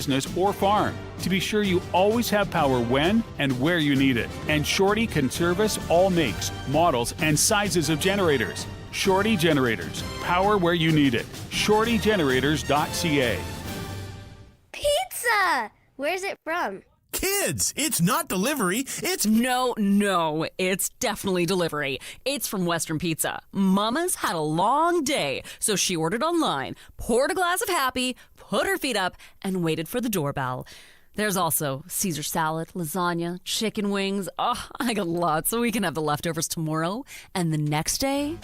business or farm to be sure you always have power when and where you need it. And Shorty can service all makes, models, and sizes of generators. Shorty Generators. Power where you need it. ShortyGenerators.ca. Pizza! Where's it from? Kids, it's not delivery, it's... No, it's definitely delivery. It's from Western Pizza. Mama's had a long day, so she ordered online, poured a glass of Happy, put her feet up, and waited for the doorbell. There's also Caesar salad, lasagna, chicken wings. Oh, I got lots, so we can have the leftovers tomorrow and the next day.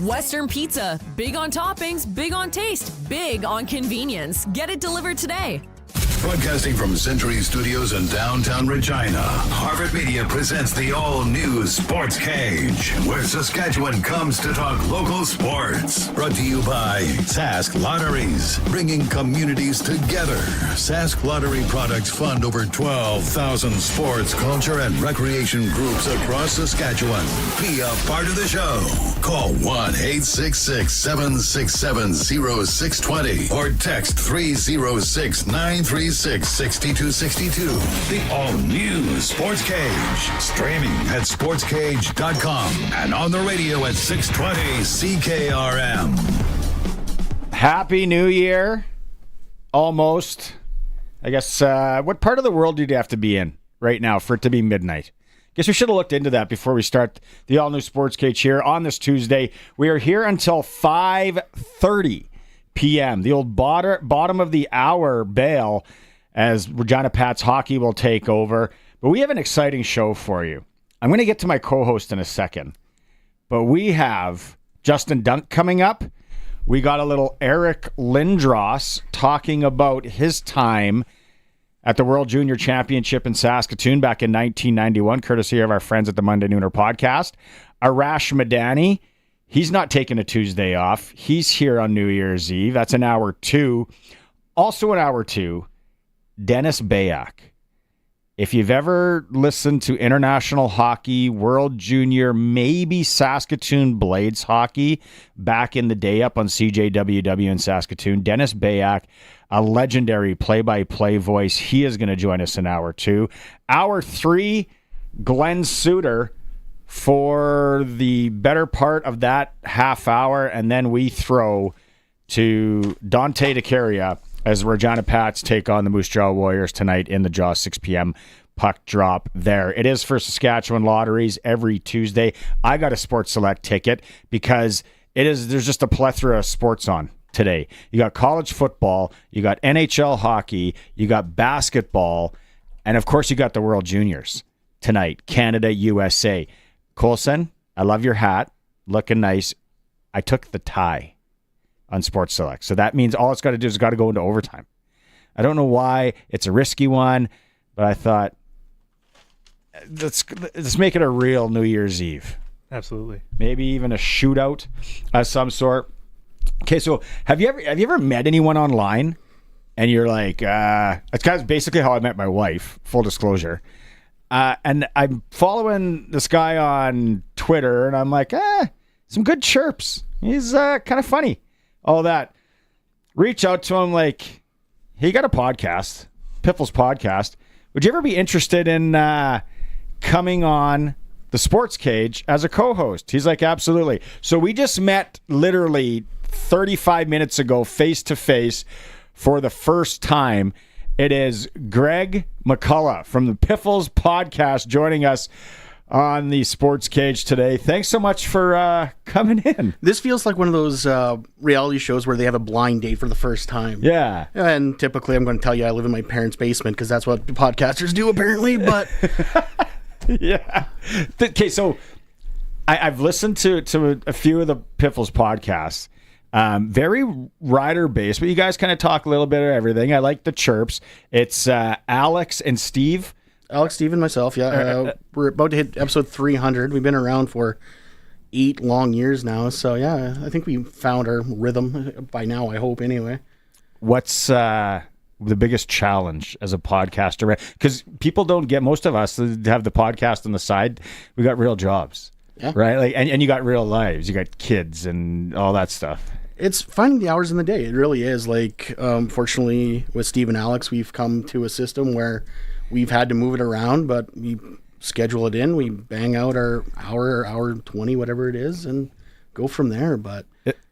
Western Pizza. Big on toppings, big on taste, big on convenience. Get it delivered today. Broadcasting from Century Studios in downtown Regina, Harvard Media presents the all-new Sportscage, where Saskatchewan comes to talk local sports. Brought to you by Sask Lotteries, bringing communities together. Sask Lottery products fund over 12,000 sports, culture, and recreation groups across Saskatchewan. Be a part of the show. Call 1-866-767-0620 or text 306-936-6262. The all-new Sportscage. Streaming at sportscage.com and on the radio at 620 CKRM. Happy New Year. Almost. I guess, what part of the world do you have to be in right now for it to be midnight? Guess we should have looked into that before we start the all-new Sportscage here on this Tuesday. We are here until 5:30 p.m. The old bottom of the hour bail as Regina Pats hockey will take over. But we have an exciting show for you. I'm going to get to my co-host in a second. But we have Justin Dunk coming up. We got a little Eric Lindros talking about his time at the World Junior Championship in Saskatoon back in 1991, courtesy of our friends at the Monday Nooner podcast. Arash Madani, he's not taking a Tuesday off. He's here on New Year's Eve. That's in hour 2. Also in hour 2, Dennis Bayak. If you've ever listened to international hockey, World Junior, maybe Saskatoon Blades hockey back in the day up on CJWW in Saskatoon, Dennis Bayak, a legendary play-by-play voice. He is going to join us in hour 2. Hour 3, Glenn Suter for the better part of that half hour, and then we throw to Dante DeCaria as Regina Pats take on the Moose Jaw Warriors tonight in the Jaw, 6 p.m. puck drop there. It is for Saskatchewan Lotteries every Tuesday. I got a Sports Select ticket because there's just a plethora of sports on today. You got college football, you got NHL hockey, you got basketball, and of course you got the World Juniors tonight, Canada, USA. Colson, I love your hat. Looking nice. I took the tie on Sports Select. So that means all it's got to do is got to go into overtime. I don't know why. It's a risky one, but I thought, let's make it a real New Year's Eve. Absolutely. Maybe even a shootout of some sort. Okay, so have you ever met anyone online and you're like, it's kind of basically how I met my wife, full disclosure. And I'm following this guy on Twitter, and I'm like, some good chirps. He's kind of funny. All that. Reach out to him like, hey, you got a podcast, Piffles Podcast. Would you ever be interested in coming on the Sports Cage as a co-host? He's like, absolutely. So we just met literally 35 minutes ago, face-to-face, for the first time. It is Greg McCullough from the Piffles Podcast joining us on the Sports Cage today. Thanks so much for coming in. This feels like one of those reality shows where they have a blind date for the first time. Yeah. And typically I'm going to tell you I live in my parents' basement because that's what podcasters do apparently, but... Yeah. Okay, so I've listened to a few of the Piffles podcasts. Very rider-based, but you guys kind of talk a little bit of everything. I like the chirps. It's Alex and Steve. Alex, Steve, and myself, yeah. We're about to hit episode 300. We've been around for 8 long years now. So, yeah, I think we found our rhythm by now, I hope, anyway. What's the biggest challenge as a podcaster? Because people don't get, most of us that have the podcast on the side, we got real jobs. Yeah. Right? Like, and you got real lives. You got kids and all that stuff. It's finding the hours in the day. It really is. Like, fortunately, with Steve and Alex, we've come to a system where we've had to move it around, but we schedule it in. We bang out our hour 20, whatever it is, and go from there. But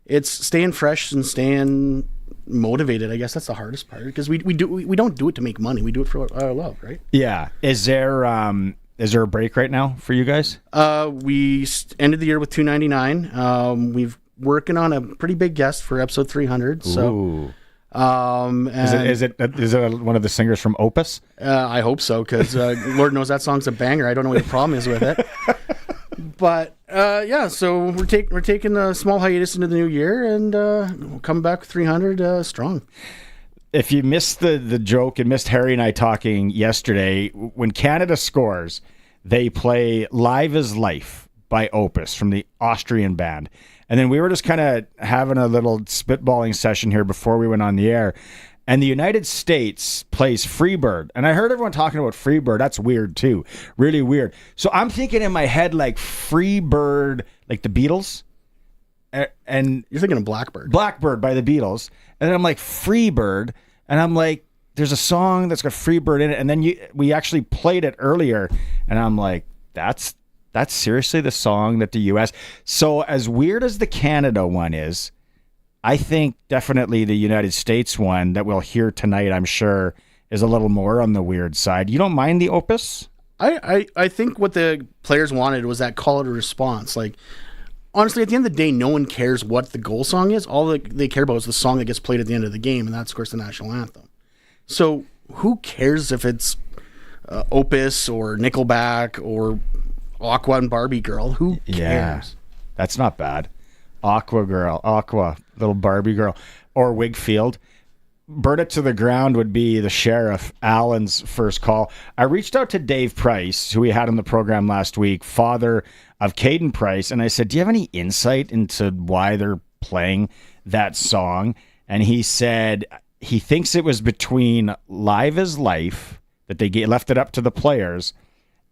it's staying fresh and staying motivated. I guess that's the hardest part, because we don't do it to make money. We do it for our love, right? Yeah. Is there a break right now for you guys? We ended the year with $299. We've working on a pretty big guest for episode 300. So, Ooh. Is it one of the singers from Opus? I hope so, because Lord knows that song's a banger. I don't know what the problem is with it. But yeah, so we're taking a small hiatus into the new year, and we'll come back 300 strong. If you missed the joke and missed Harry and I talking yesterday, when Canada scores, they play "Live is Life" by Opus from the Austrian band. And then we were just kind of having a little spitballing session here before we went on the air. And the United States plays Freebird. And I heard everyone talking about Freebird. That's weird too. Really weird. So I'm thinking in my head like Freebird, like the Beatles. And you're thinking of Blackbird. Blackbird by the Beatles. And then I'm like Freebird. And I'm like, there's a song that's got Freebird in it. And then we actually played it earlier. And I'm like, that's seriously the song that the U.S. So as weird as the Canada one is, I think definitely the United States one that we'll hear tonight, I'm sure, is a little more on the weird side. You don't mind the Opus? I think what the players wanted was that call to response. Like, honestly, at the end of the day, no one cares what the goal song is. All they care about is the song that gets played at the end of the game, and that's, of course, the national anthem. So who cares if it's Opus or Nickelback or Aqua and Barbie Girl? Who cares? Yeah, that's not bad. Aqua, little Barbie Girl, or Wigfield. Burn It to the Ground would be the Sheriff, Alan's first call. I reached out to Dave Price, who we had on the program last week, father of Caden Price, and I said, do you have any insight into why they're playing that song? And he said he thinks it was between Live is Life, that they left it up to the players,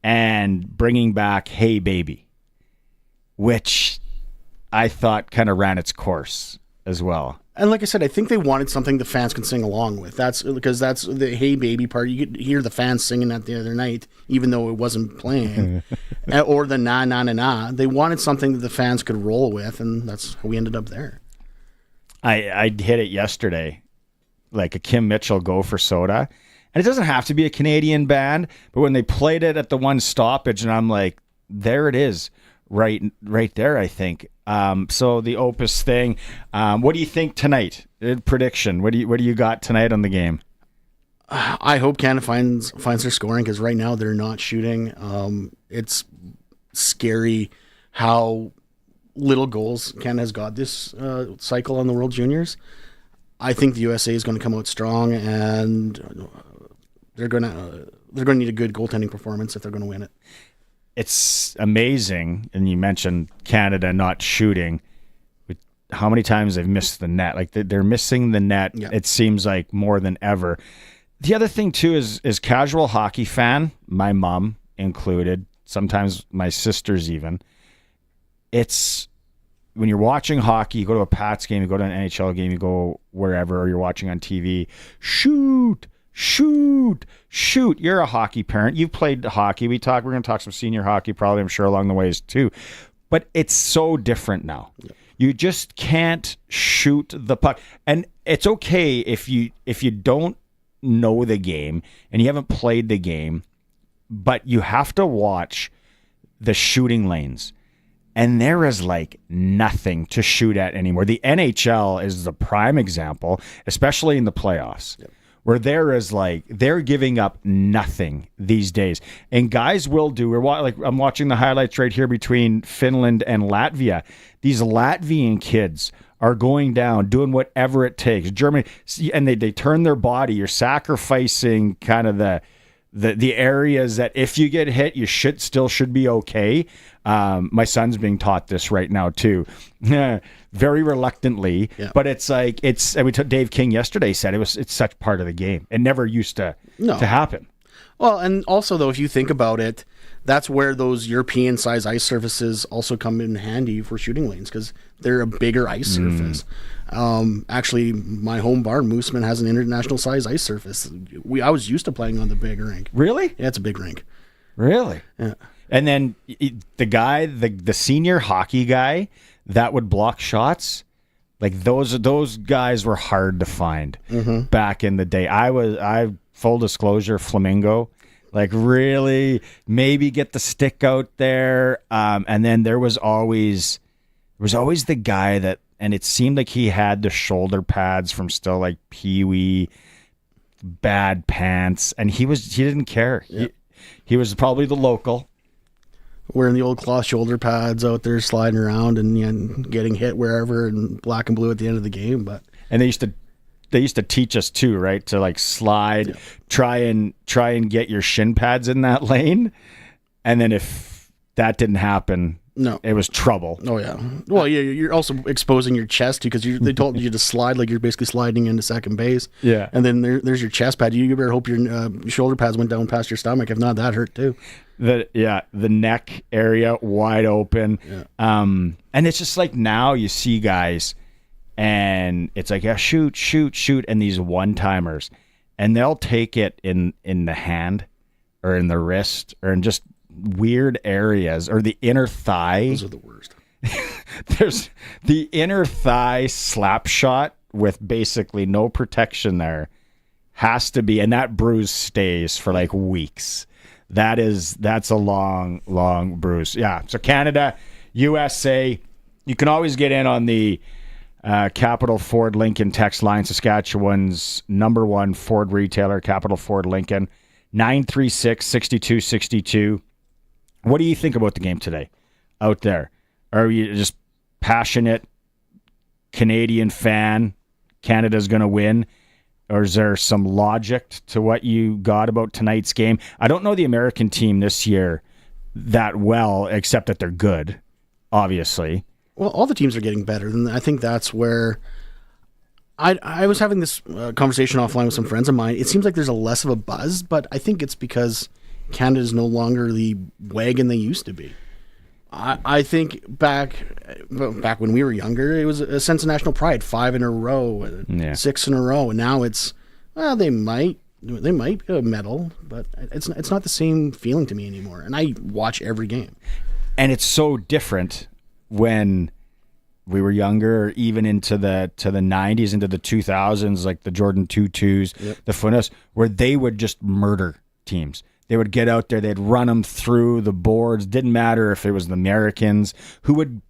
and bringing back Hey Baby, which I thought kind of ran its course as well. And like I said, I think they wanted something the fans can sing along with. That's because that's the Hey Baby part. You could hear the fans singing that the other night, even though it wasn't playing. Or the Na Na Na Na. They wanted something that the fans could roll with, and that's how we ended up there. I hit it yesterday, like a Kim Mitchell Go for Soda. And it doesn't have to be a Canadian band, but when they played it at the one stoppage, and I'm like, there it is, right there, I think. So the Opus thing. What do you think tonight? Prediction. What do you got tonight on the game? I hope Canada finds their scoring, because right now they're not shooting. It's scary how little goals Canada has got this cycle on the World Juniors. I think the USA is going to come out strong, and they're going to need a good goaltending performance if they're going to win it. It's amazing, and you mentioned Canada not shooting. How many times they've missed the net? Like they're missing the net. Yeah. It seems like more than ever. The other thing too is casual hockey fan, my mom included, sometimes my sisters even. It's when you're watching hockey, you go to a Pats game, you go to an NHL game, you go wherever, or you're watching on TV. Shoot. You're a hockey parent. You've played hockey. We're going to talk some senior hockey probably, I'm sure, along the ways too. But it's so different now. Yep. You just can't shoot the puck. And it's okay if you don't know the game and you haven't played the game, but you have to watch the shooting lanes. And there is like nothing to shoot at anymore. The NHL is the prime example, especially in the playoffs. Yep. Where there is like, they're giving up nothing these days. And guys will do, I'm watching the highlights right here between Finland and Latvia. These Latvian kids are going down, doing whatever it takes. Germany, and they turn their body. You're sacrificing kind of the areas that if you get hit, you should be okay. My son's being taught this right now too. Very reluctantly, yeah. But it's like and we took Dave King yesterday said it's such part of the game. It never used to happen. Well, and also though, if you think about it, that's where those European size ice surfaces also come in handy for shooting lanes, because they're a bigger ice surface. Actually, my home barn, Mooseman, has an international size ice surface. I was used to playing on the big rink. Really? Yeah, it's a big rink. Really? Yeah. And then the guy, the senior hockey guy that would block shots, like those guys were hard to find back in the day. I full disclosure, Flamingo, like really maybe get the stick out there. And then there was always the guy that, and it seemed like he had the shoulder pads from still like Pee-wee, bad pants, and he didn't care. Yep. He was probably the local. Wearing the old cloth shoulder pads out there, sliding around and getting hit wherever, and black and blue at the end of the game. And they used to teach us too, right? To like slide, try and get your shin pads in that lane, and then if that didn't happen, no, it was trouble. Oh yeah. Well, yeah, you're also exposing your chest too, because they told you to slide like you're basically sliding into second base. Yeah. And then there's your chest pad. You better hope your shoulder pads went down past your stomach. If not, that hurt too. The neck area wide open. Yeah. And it's just like now you see guys, and it's like, yeah, shoot, and these one timers, and they'll take it in the hand or in the wrist or in just weird areas, or the inner thigh. Those are the worst. There's the inner thigh slap shot with basically no protection there. Has to be, and that bruise stays for like weeks. That's a long bruise. Yeah. So Canada, USA, you can always get in on the Capital Ford Lincoln text line, Saskatchewan's #1 Ford retailer, Capital Ford Lincoln, 936-6262. What do you think about the game today out there? Are you just passionate Canadian fan? Canada's going to win? Or is there some logic to what you got about tonight's game? I don't know the American team this year that well, except that they're good, obviously. Well, all the teams are getting better. And I think that's where I was having this conversation offline with some friends of mine. It seems like there's a less of a buzz, but I think it's because Canada is no longer the wagon they used to be. I think back when we were younger, it was a sense of national pride, 5 in a row, 6 in a row, and now it's, well, they might medal, but it's not the same feeling to me anymore. And I watch every game, and it's so different when we were younger, or even into the 90s, into the 2000s, like the Jordan 2-2s, the Funas, where they would just murder teams. They would get out there, they'd run them through the boards. Didn't matter if it was the Americans, who would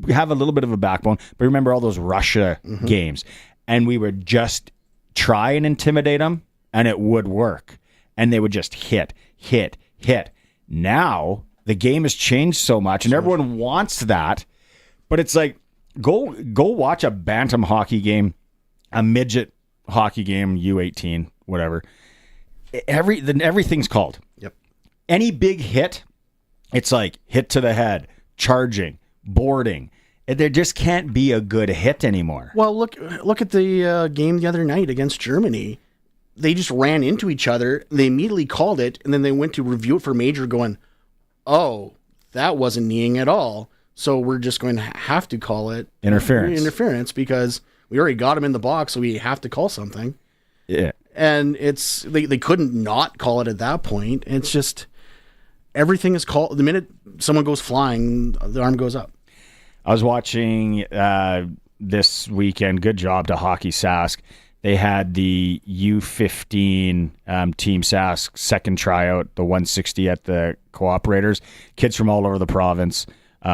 have a little bit of a backbone. But remember all those Russia games. And we would just try and intimidate them, and it would work. And they would just hit. Now, the game has changed so much, and everyone wants that. But it's like, go watch a bantam hockey game, a midget hockey game, U18, whatever. Everything's called. Yep. Any big hit, it's like hit to the head, charging, boarding. There just can't be a good hit anymore. Well, look at the game the other night against Germany. They just ran into each other. They immediately called it, and then they went to review it for major, going, "Oh, that wasn't kneeing at all. So we're just going to have to call it interference because we already got him in the box, so we have to call something." Yeah. And it's they couldn't not call it at that point. It's just everything is called. The minute someone goes flying, the arm goes up. I was watching this weekend. Good job to Hockey Sask. They had the U15 Team Sask second tryout, the 160 at the Cooperators. Kids from all over the province.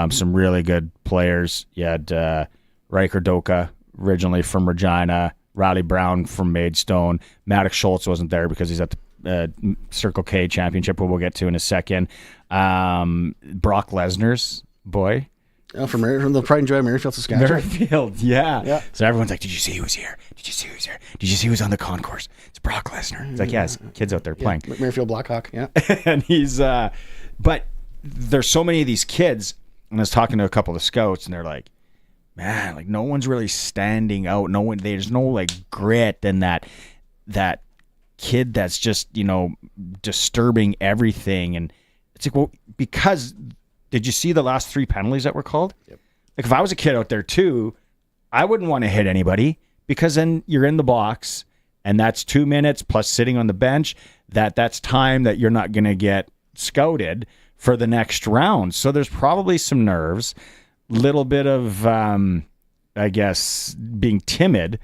Some really good players. You had Riker Doka, originally from Regina. Riley Brown from Maidstone. Maddox Schultz wasn't there because he's at the Circle K Championship, who we'll get to in a second. Brock Lesnar's boy. From the Pride and Joy of Merrifield, Saskatchewan. Merrifield, yeah. So everyone's like, did you see who was here? Did you see who was here? Did you see who's on the concourse? It's Brock Lesnar. It's like, yeah, his kid's out there playing. Merrifield Blackhawk, yeah. And he's, but there's so many of these kids, and I was talking to a couple of scouts, and they're like, man, like no one's really standing out. There's no like grit and that kid that's just, disturbing everything. And it's like, well, because did you see the last 3 penalties that were called? Yep. Like if I was a kid out there too, I wouldn't want to hit anybody because then you're in the box and that's 2 minutes plus sitting on the bench. That's time that you're not going to get scouted for the next round. So there's probably some nerves, little bit of, I guess, being timid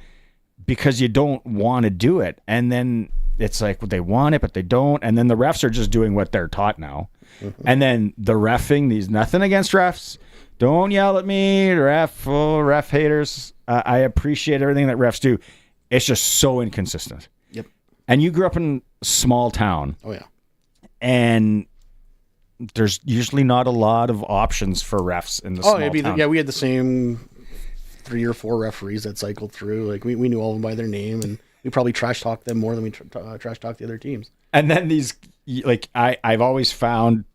because you don't want to do it. And then it's like, well, they want it, but they don't. And then the refs are just doing what they're taught now. Mm-hmm. And then the reffing, nothing against refs. Don't yell at me, ref haters. I appreciate everything that refs do. It's just so inconsistent. Yep. And you grew up in a small town. Oh, yeah. And there's usually not a lot of options for refs in the small town. We had the same 3 or 4 referees that cycled through. Like we knew all of them by their name, and we probably trash talked them more than we trash talked the other teams. And then these, like I've always found,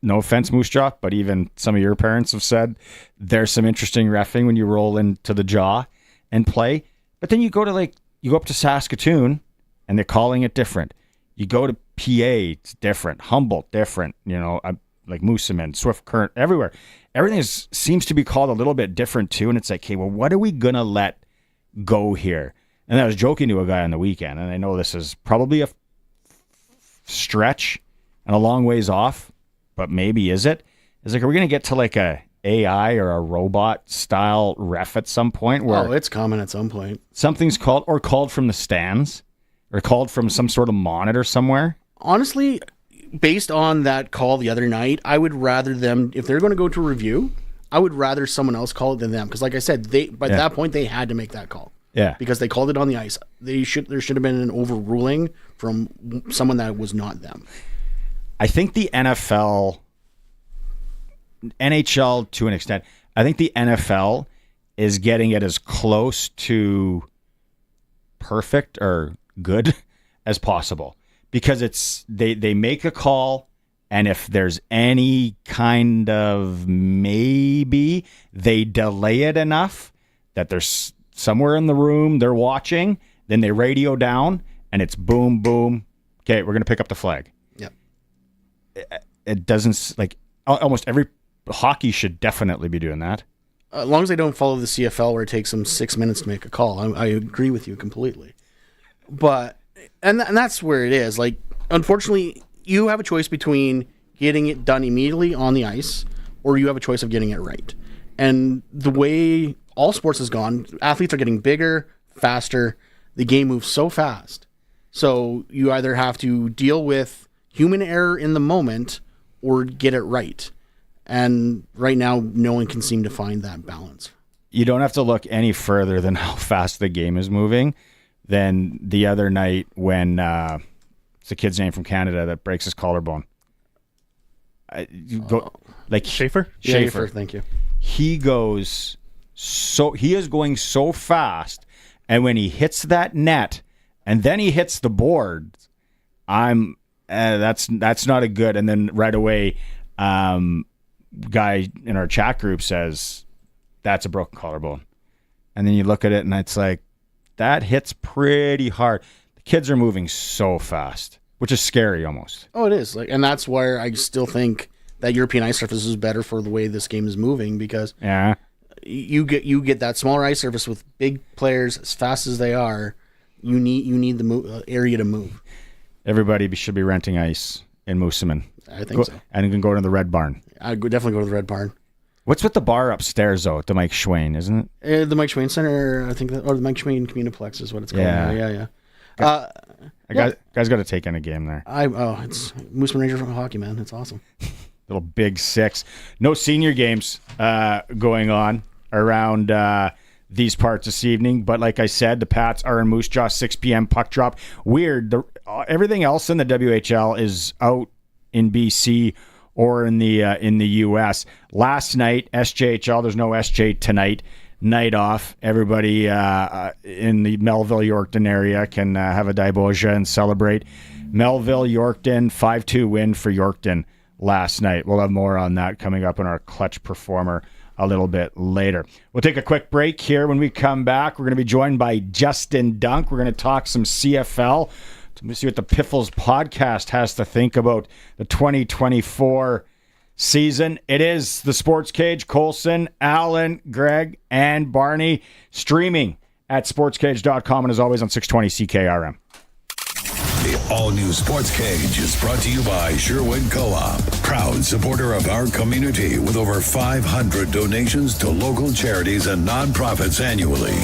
no offense, Moose Jaw, but even some of your parents have said there's some interesting reffing when you roll into the jaw and play. But then you go up to Saskatoon and they're calling it different. You go to PA, it's different. Humboldt, different. Like Moosomin, Swift Current, everywhere. Everything seems to be called a little bit different too. And it's like, hey, well, what are we going to let go here? And I was joking to a guy on the weekend, and I know this is probably a stretch and a long ways off, but maybe is it? It's like, are we going to get to like a AI or a robot style ref at some point where it's coming at some point. Something's called from the stands or called from some sort of monitor somewhere? Honestly, based on that call the other night, I would rather them, if they're going to go to review, I would rather someone else call it than them. Because like I said, by that point, they had to make that call. Yeah. Because they called it on the ice. There should have been an overruling from someone that was not them. I think the NHL to an extent, I think the NFL is getting it as close to perfect or good as possible. Because it's they make a call, and if there's any kind of maybe, they delay it enough that there's somewhere in the room they're watching, then they radio down, and it's boom, boom. Okay, we're going to pick up the flag. Yep. It doesn't, like, almost every hockey should definitely be doing that. As long as they don't follow the CFL where it takes them 6 minutes to make a call. I agree with you completely. But... And that's where it is. Like, unfortunately, you have a choice between getting it done immediately on the ice, or you have a choice of getting it right. And the way all sports has gone, athletes are getting bigger, faster. The game moves so fast. So you either have to deal with human error in the moment or get it right. And right now, no one can seem to find that balance. You don't have to look any further than how fast the game is moving. Than the other night when it's a kid's name from Canada that breaks his collarbone. Schaefer? Schaefer, thank you. He is going so fast, and when he hits that net, and then he hits the board, that's not a good. And then right away, guy in our chat group says that's a broken collarbone, and then you look at it, and it's like. That hits pretty hard. The kids are moving so fast, which is scary almost. Oh, it is. And that's where I still think that European ice surface is better for the way this game is moving because you get that smaller ice surface with big players as fast as they are. You need the area to move. Everybody should be renting ice in Moosomin. I think so. And you can go to the Red Barn. I'd definitely go to the Red Barn. What's with the bar upstairs, though, at the Mike Schwain, isn't it? The Mike Schwain Center, I think, or the Mike Schwain Communiplex is what it's called. Yeah. Guys got to take in a game there. It's Moosomin Ranger hockey, man. It's awesome. Little Big Six. No senior games going on around these parts this evening, but like I said, the Pats are in Moose Jaw, 6 p.m. puck drop. Weird. Everything else in the WHL is out in BC or in the U.S. Last night, SJHL, there's no SJ tonight. Night off. Everybody in the Melville-Yorkton area can have a Daiboja and celebrate. Melville-Yorkton, 5-2 win for Yorkton last night. We'll have more on that coming up in our Clutch Performer a little bit later. We'll take a quick break here. When we come back, we're going to be joined by Justin Dunk. We're going to talk some CFL. Let me see what the Piffles podcast has to think about the 2024 season. It is the Sports Cage. Colson, Alan, Greg, and Barney streaming at sportscage.com and as always on 620 CKRM. The all-new Sports Cage is brought to you by Sherwood Co-op, proud supporter of our community with over 500 donations to local charities and nonprofits annually.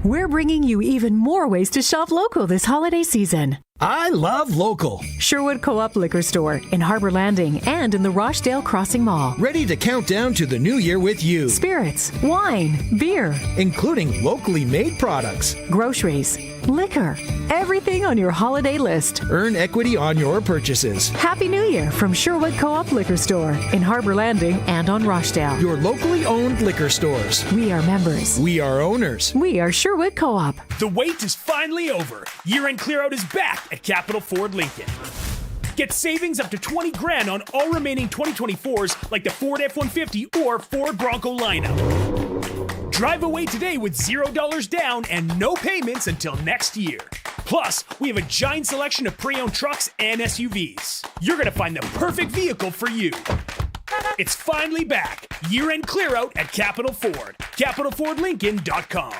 We're bringing you even more ways to shop local this holiday season. I love local. Sherwood Co-op Liquor Store in Harbor Landing and in the Rochdale Crossing Mall. Ready to count down to the new year with you. Spirits, wine, beer, Including locally made products. groceries, liquor, everything on your holiday list. Earn equity on your purchases. Happy New Year from Sherwood Co-op Liquor Store in Harbor Landing and on Rochdale. Your locally owned liquor stores. We are members. We are owners. We are Sherwood Co-op. The wait is finally over. Year-end clear-out is back at Capital Ford Lincoln. Get savings up to $20,000 on all remaining 2024s like the Ford F-150 or Ford Bronco lineup. Drive away today with $0 down and no payments until next year. Plus, we have a giant selection of pre-owned trucks and SUVs. You're going to find the perfect vehicle for you. It's finally back. Year-end clear-out at Capital Ford. CapitalFordLincoln.com.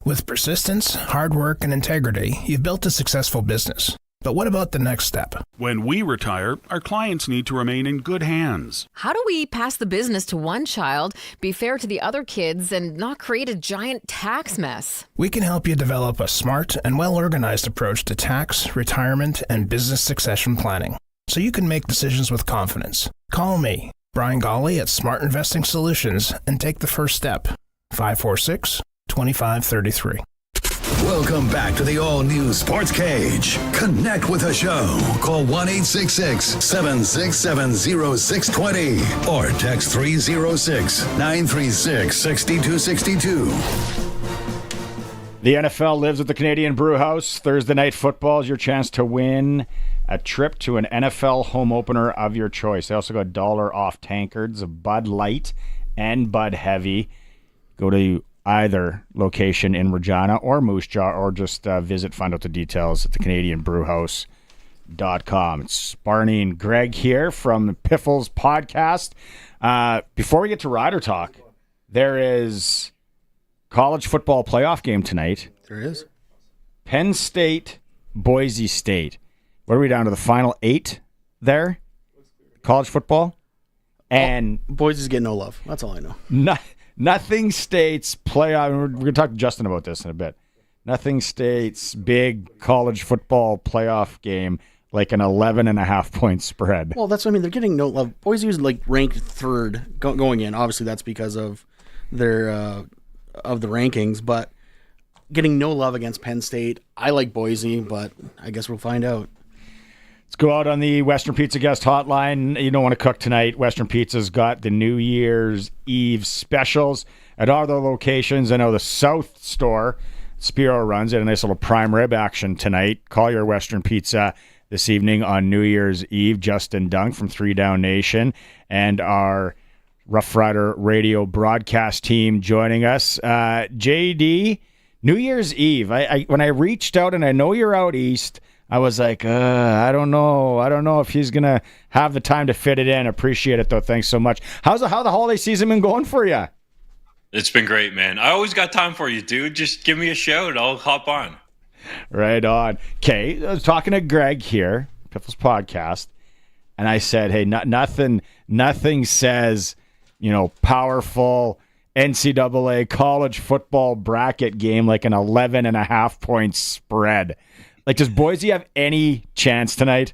With persistence, hard work, and integrity, you've built a successful business. But what about the next step? When we retire, our clients need to remain in good hands. How do we pass the business to one child, be fair to the other kids, and not create a giant tax mess? We can help you develop a smart and well-organized approach to tax, retirement, and business succession planning, so you can make decisions with confidence. Call me, Brian Golly at Smart Investing Solutions, and take the first step. 546-2533. Welcome back to the all-new Sports Cage. Connect with the show. Call 1-866-767-0620 or text 306-936-6262. The NFL lives at the Canadian Brew House. Thursday night football is your chance to win a trip to an NFL home opener of your choice. They also got $1 off tankards of Bud Light and Bud Heavy. Go to either location in Regina or Moose Jaw, or just find out the details at the CanadianBrewHouse.com. It's Barney and Greg here from the Piffles podcast. Before we get to Rider Talk, there is college football playoff game tonight. There is. Penn State, Boise State. What are we down to, the final 8 there? College football? And Boise's getting no love. That's all I know. Nothing State's playoff. We're going to talk to Justin about this in a bit. Nothing State's big college football playoff game like an 11.5-point spread. Well, that's what I mean. They're getting no love. Boise was like ranked third going in. Obviously, that's because of their of the rankings, but getting no love against Penn State. I like Boise, but I guess we'll find out. Let's go out on the Western Pizza guest hotline. You don't want to cook tonight. Western Pizza's got the New Year's Eve specials at all their locations. I know the South store, Spiro, runs it. A nice little prime rib action tonight. Call your Western Pizza this evening on New Year's Eve. Justin Dunk from 3 Down Nation and our Rough Rider radio broadcast team joining us. JD, New Year's Eve. I when I reached out, and I know you're out east, I was like, I don't know. I don't know if he's going to have the time to fit it in. Appreciate it, though. Thanks so much. How the holiday season been going for you? It's been great, man. I always got time for you, dude. Just give me a shout. I'll hop on. Right on. Okay, I was talking to Greg here, Piffles Podcast, and I said, hey, nothing says, powerful NCAA college football bracket game like an 11.5-point spread. Like, does Boise have any chance tonight?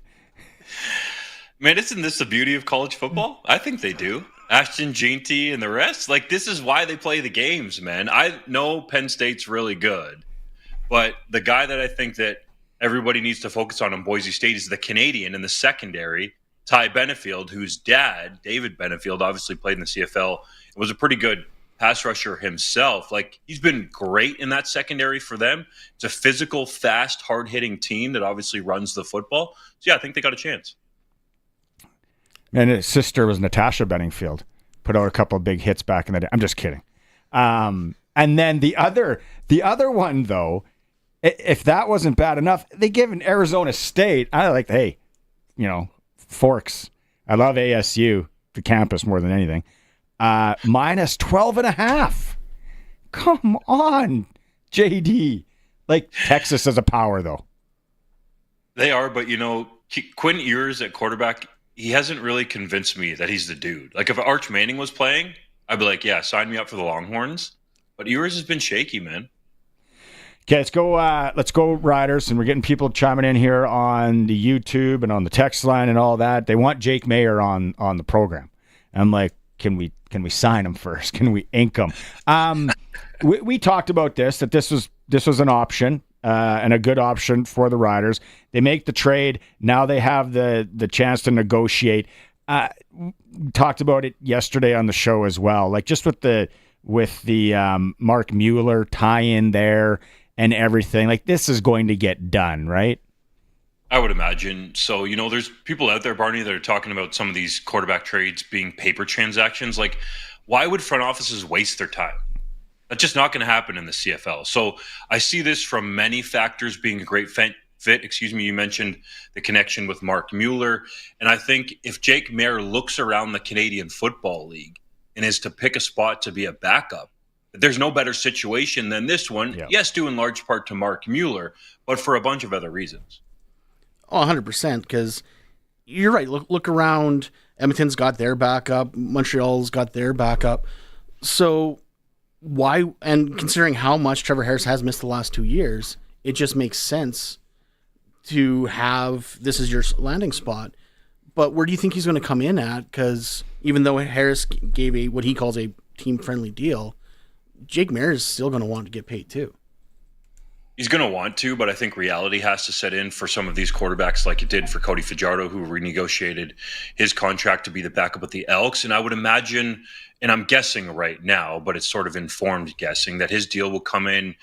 Man, isn't this the beauty of college football? I think they do. Ashton Jeanty and the rest. Like, this is why they play the games, man. I know Penn State's really good, but the guy that I think that everybody needs to focus on Boise State is the Canadian in the secondary, Ty Benefield, whose dad, David Benefield, obviously played in the CFL. It was a pretty good pass rusher himself. Like, he's been great in that secondary for them. It's a physical, fast, hard-hitting team that obviously runs the football. So, yeah, I think they got a chance. And his sister was Natasha Bedingfield. Put out a couple of big hits back in the day. I'm just kidding. And then the other one, though, if that wasn't bad enough, they give an Arizona State. I like, hey, Forks. I love ASU, the campus, more than anything. Minus 12.5. Come on, JD. Like, Texas is a power, though. They are, but Quinn Ewers at quarterback, he hasn't really convinced me that he's the dude. Like, if Arch Manning was playing, I'd be like, yeah, sign me up for the Longhorns. But Ewers has been shaky, man. Okay, let's go Riders, and we're getting people chiming in here on the YouTube and on the text line and all that. They want Jake Mayer on the program. I'm like, can we sign him first? Can we ink him? We talked about that this was an option and a good option for the Riders. They make the trade. Now they have the chance to negotiate. Talked about it yesterday on the show as well. Like, just with the Mark Mueller tie-in there and everything. Like, this is going to get done, right? I would imagine. So, there's people out there, Barney, that are talking about some of these quarterback trades being paper transactions. Like, why would front offices waste their time? That's just not going to happen in the CFL. So I see this from many factors being a great fit. You mentioned the connection with Mark Mueller. And I think if Jake Mayer looks around the Canadian Football League and is to pick a spot to be a backup, there's no better situation than this one. Yeah. Yes, due in large part to Mark Mueller, but for a bunch of other reasons. Oh, 100%, because you're right. Look around. Edmonton's got their backup. Montreal's got their backup. So why, and considering how much Trevor Harris has missed the last 2 years, it just makes sense to have this as your landing spot. But where do you think he's going to come in at? Because even though Harris gave what he calls a team-friendly deal, Jake Mayer is still going to want to get paid too. He's going to want to, but I think reality has to set in for some of these quarterbacks, like it did for Cody Fajardo, who renegotiated his contract to be the backup with the Elks. And I would imagine, and I'm guessing right now, but it's sort of informed guessing, that his deal will come in,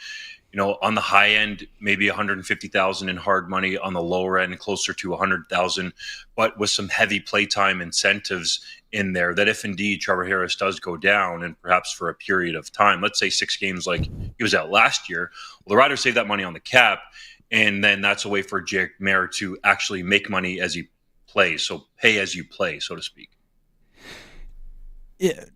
on the high end, maybe $150,000 in hard money, on the lower end, closer to $100,000, but with some heavy playtime incentives in there, that if indeed Trevor Harris does go down, and perhaps for a period of time, let's say 6 games like he was out last year, well, the Riders save that money on the cap, and then that's a way for Jake Mayer to actually make money as he plays, so pay as you play, so to speak. Yeah.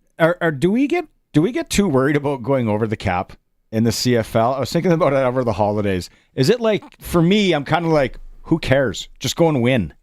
Do we get too worried about going over the cap in the CFL? I was thinking about it over the holidays. Is it like, for me, I'm kind of like, who cares? Just go and win.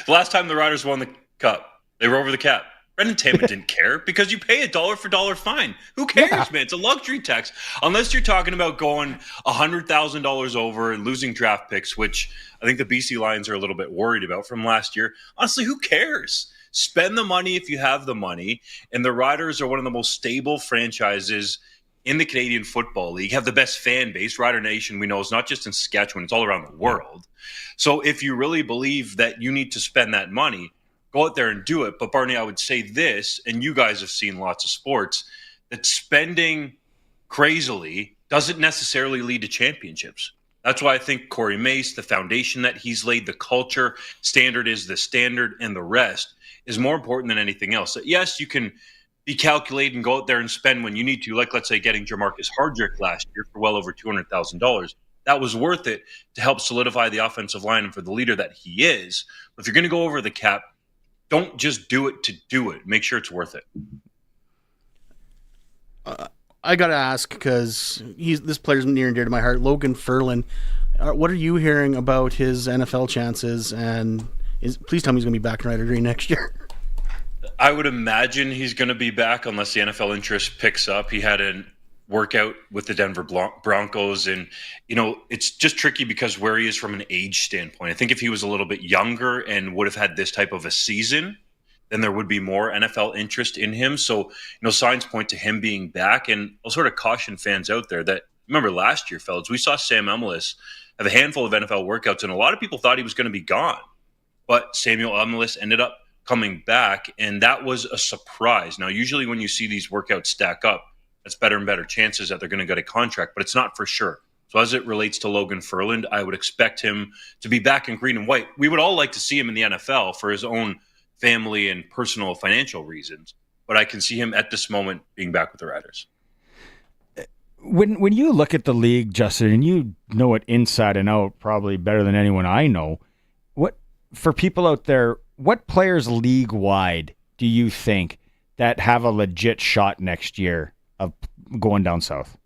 The last time the Riders won the Cup, they were over the cap. Brendan Taman didn't care because you pay a dollar for dollar fine. Who cares, man? It's a luxury tax. Unless you're talking about going $100,000 over and losing draft picks, which I think the BC Lions are a little bit worried about from last year. Honestly, who cares? Spend the money if you have the money. And the Riders are one of the most stable franchises in the Canadian Football League, have the best fan base. Rider Nation, we know, is not just in Saskatchewan, it's all around the world. So if you really believe that you need to spend that money, go out there and do it. But Barney, I would say this, and you guys have seen lots of sports, that spending crazily doesn't necessarily lead to championships. That's why I think Corey Mace, the foundation that he's laid, the culture, standard is the standard, and the rest is more important than anything else. So yes, you can be calculated and go out there and spend when you need to, like let's say getting Jamarcus Hardrick last year for well over $200,000. That was worth it to help solidify the offensive line and for the leader that he is. But if you're going to go over the cap, don't just do it to do it. Make sure it's worth it. I got to ask, because this player's near and dear to my heart, Logan Ferlin. What are you hearing about his NFL chances? And please tell me he's going to be back in Rider Green next year. I would imagine he's going to be back unless the NFL interest picks up. He had a workout with the Denver Broncos, and it's just tricky because where he is from an age standpoint. I think if he was a little bit younger and would have had this type of a season, then there would be more NFL interest in him. So, signs point to him being back, and I'll sort of caution fans out there that, remember last year, fellas, we saw Sam Emilus have a handful of NFL workouts, and a lot of people thought he was going to be gone. But Samuel Emilus ended up coming back, and that was a surprise. Now, usually when you see these workouts stack up, that's better and better chances that they're going to get a contract, but it's not for sure. So as it relates to Logan Ferland, I would expect him to be back in green and white. We would all like to see him in the NFL for his own family and personal financial reasons, but I can see him at this moment being back with the Riders. When you look at the league, Justin, and you know it inside and out probably better than anyone I know, what for people out there, what players league-wide do you think that have a legit shot next year of going down south?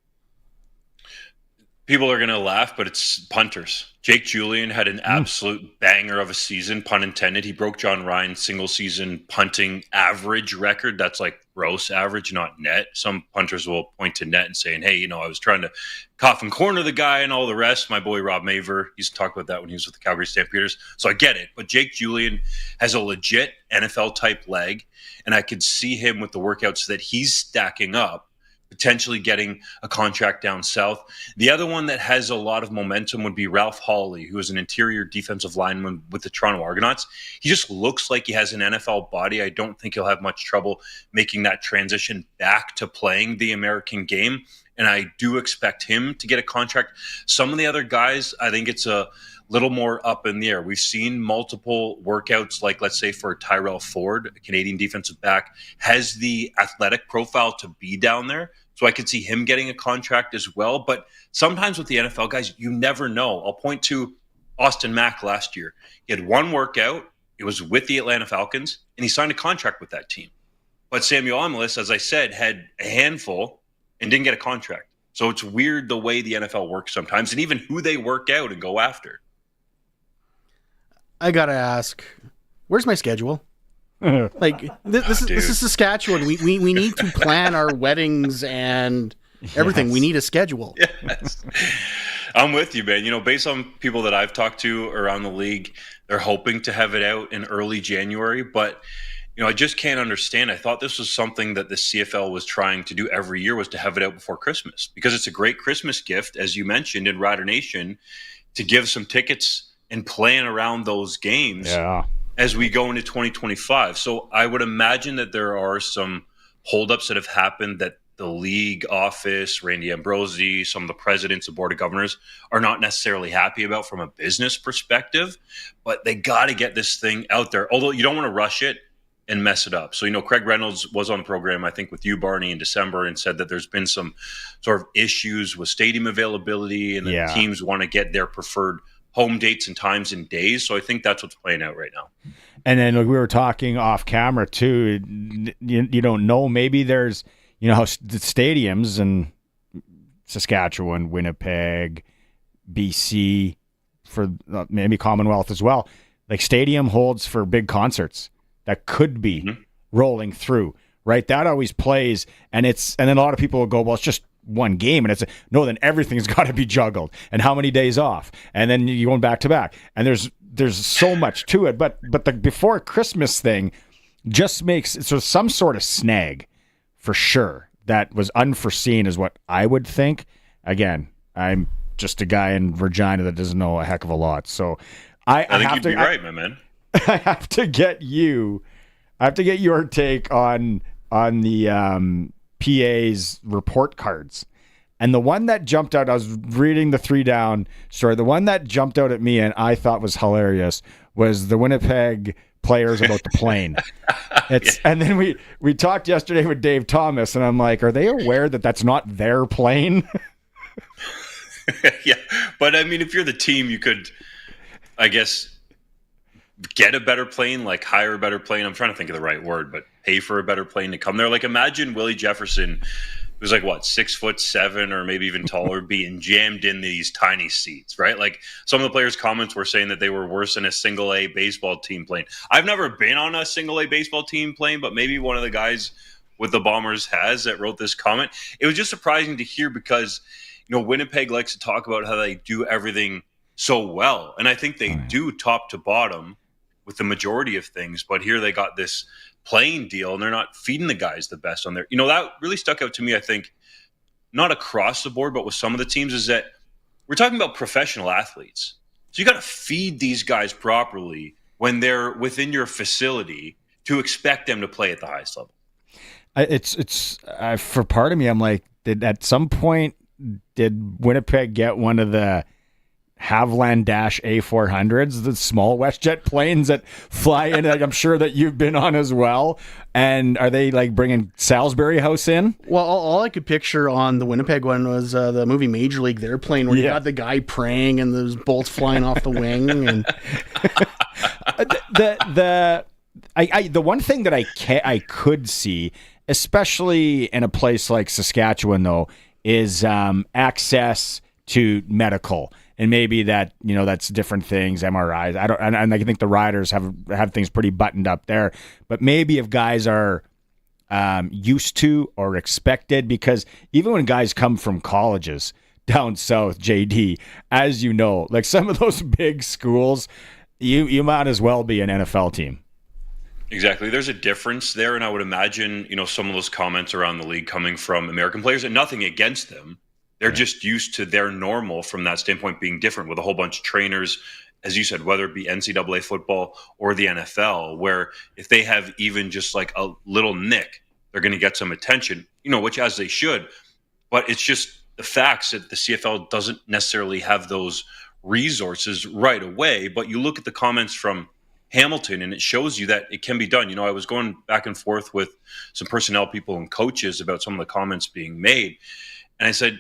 People are going to laugh, but it's punters. Jake Julian had an absolute banger of a season, pun intended. He broke John Ryan's single-season punting average record. That's like gross average, not net. Some punters will point to net and saying, hey, I was trying to cough and corner the guy and all the rest. My boy Rob Maver used to talk about that when he was with the Calgary Stampeders. So I get it. But Jake Julian has a legit NFL-type leg, and I could see him with the workouts that he's stacking up, potentially getting a contract down south. The other one that has a lot of momentum would be Ralph Hawley, who is an interior defensive lineman with the Toronto Argonauts. He just looks like he has an NFL body. I don't think he'll have much trouble making that transition back to playing the American game, and I do expect him to get a contract. Some of the other guys, I think it's a little more up in the air. We've seen multiple workouts, like let's say for Tyrell Ford, a Canadian defensive back, has the athletic profile to be down there. So I could see him getting a contract as well. But sometimes with the NFL guys, you never know. I'll point to Austin Mack last year. He had one workout. It was with the Atlanta Falcons, and he signed a contract with that team. But Samuel Amelis, as I said, had a handful and didn't get a contract. So it's weird the way the NFL works sometimes, and even who they work out and go after. I got to ask, where's my schedule? Like this is Saskatchewan. We need to plan our weddings and everything. Yes. We need a schedule. Yes. I'm with you, man. Based on people that I've talked to around the league, they're hoping to have it out in early January. But I just can't understand. I thought this was something that the CFL was trying to do every year, was to have it out before Christmas, because it's a great Christmas gift, as you mentioned in Rider Nation, to give some tickets and plan around those games. Yeah. As we go into 2025. So I would imagine that there are some holdups that have happened that the league office, Randy Ambrosi, some of the presidents, the board of governors are not necessarily happy about from a business perspective, but they got to get this thing out there. Although you don't want to rush it and mess it up. So, Craig Reynolds was on the program, I think with you, Barney, in December, and said that there's been some sort of issues with stadium availability, and the teams want to get their preferred home dates and times and days. So I think that's what's playing out right now. And then we were talking off camera too. You don't know. Maybe there's, how the stadiums in Saskatchewan, Winnipeg, BC, for maybe Commonwealth as well. Like stadium holds for big concerts that could be rolling through, right? That always plays. And then a lot of people will go, well, it's just one game, and no, then everything's got to be juggled, and how many days off, and then you're going back to back, and there's so much to it. But the before Christmas thing just makes so some sort of snag for sure that was unforeseen, is what I would think. Again, I'm just a guy in Regina that doesn't know a heck of a lot, so I think have you'd to be right, my man. I have to get your take on the PA's report cards. And the one that jumped out, I was reading the 3 down story, the one that jumped out at me and I thought was hilarious was the Winnipeg players about the plane. And then we talked yesterday with Dave Thomas, and I'm like, are they aware that that's not their plane? Yeah, but I mean, if you're the team, you could, I guess, get a better plane, like hire a better plane. I'm trying to think of the right word, but pay for a better plane to come there. Like imagine Willie Jefferson, who's like 6'7" or maybe even taller, being jammed in these tiny seats, right? Like some of the players' comments were saying that they were worse than a single A baseball team plane. I've never been on a single A baseball team plane, but maybe one of the guys with the Bombers has that wrote this comment. It was just surprising to hear because, Winnipeg likes to talk about how they do everything so well. And I think they do top to bottom with the majority of things, but here they got this playing deal and they're not feeding the guys the best on there. That really stuck out to me, I think, not across the board, but with some of the teams, is that we're talking about professional athletes. So you got to feed these guys properly when they're within your facility to expect them to play at the highest level. It's for part of me, I'm like, at some point, did Winnipeg get one of the Havilland A400s, the small WestJet planes that fly in, that I'm sure that you've been on as well. And are they like bringing Salisbury House in? Well, all I could picture on the Winnipeg one was the movie Major League. They're playing where you got the guy praying and there's bolts flying off the wing. And the one thing that I could see, especially in a place like Saskatchewan, though, is access to medical. And maybe that, that's different things, MRIs. I think the Riders have things pretty buttoned up there. But maybe if guys are used to or expected, because even when guys come from colleges down south, JD, as you know, like some of those big schools, you might as well be an NFL team. Exactly. There's a difference there. And I would imagine, some of those comments around the league coming from American players, and nothing against them. They're just used to their normal from that standpoint being different with a whole bunch of trainers, as you said, whether it be NCAA football or the NFL, where if they have even just like a little nick, they're going to get some attention, which as they should. But it's just the facts that the CFL doesn't necessarily have those resources right away. But you look at the comments from Hamilton and it shows you that it can be done. I was going back and forth with some personnel people and coaches about some of the comments being made. And I said,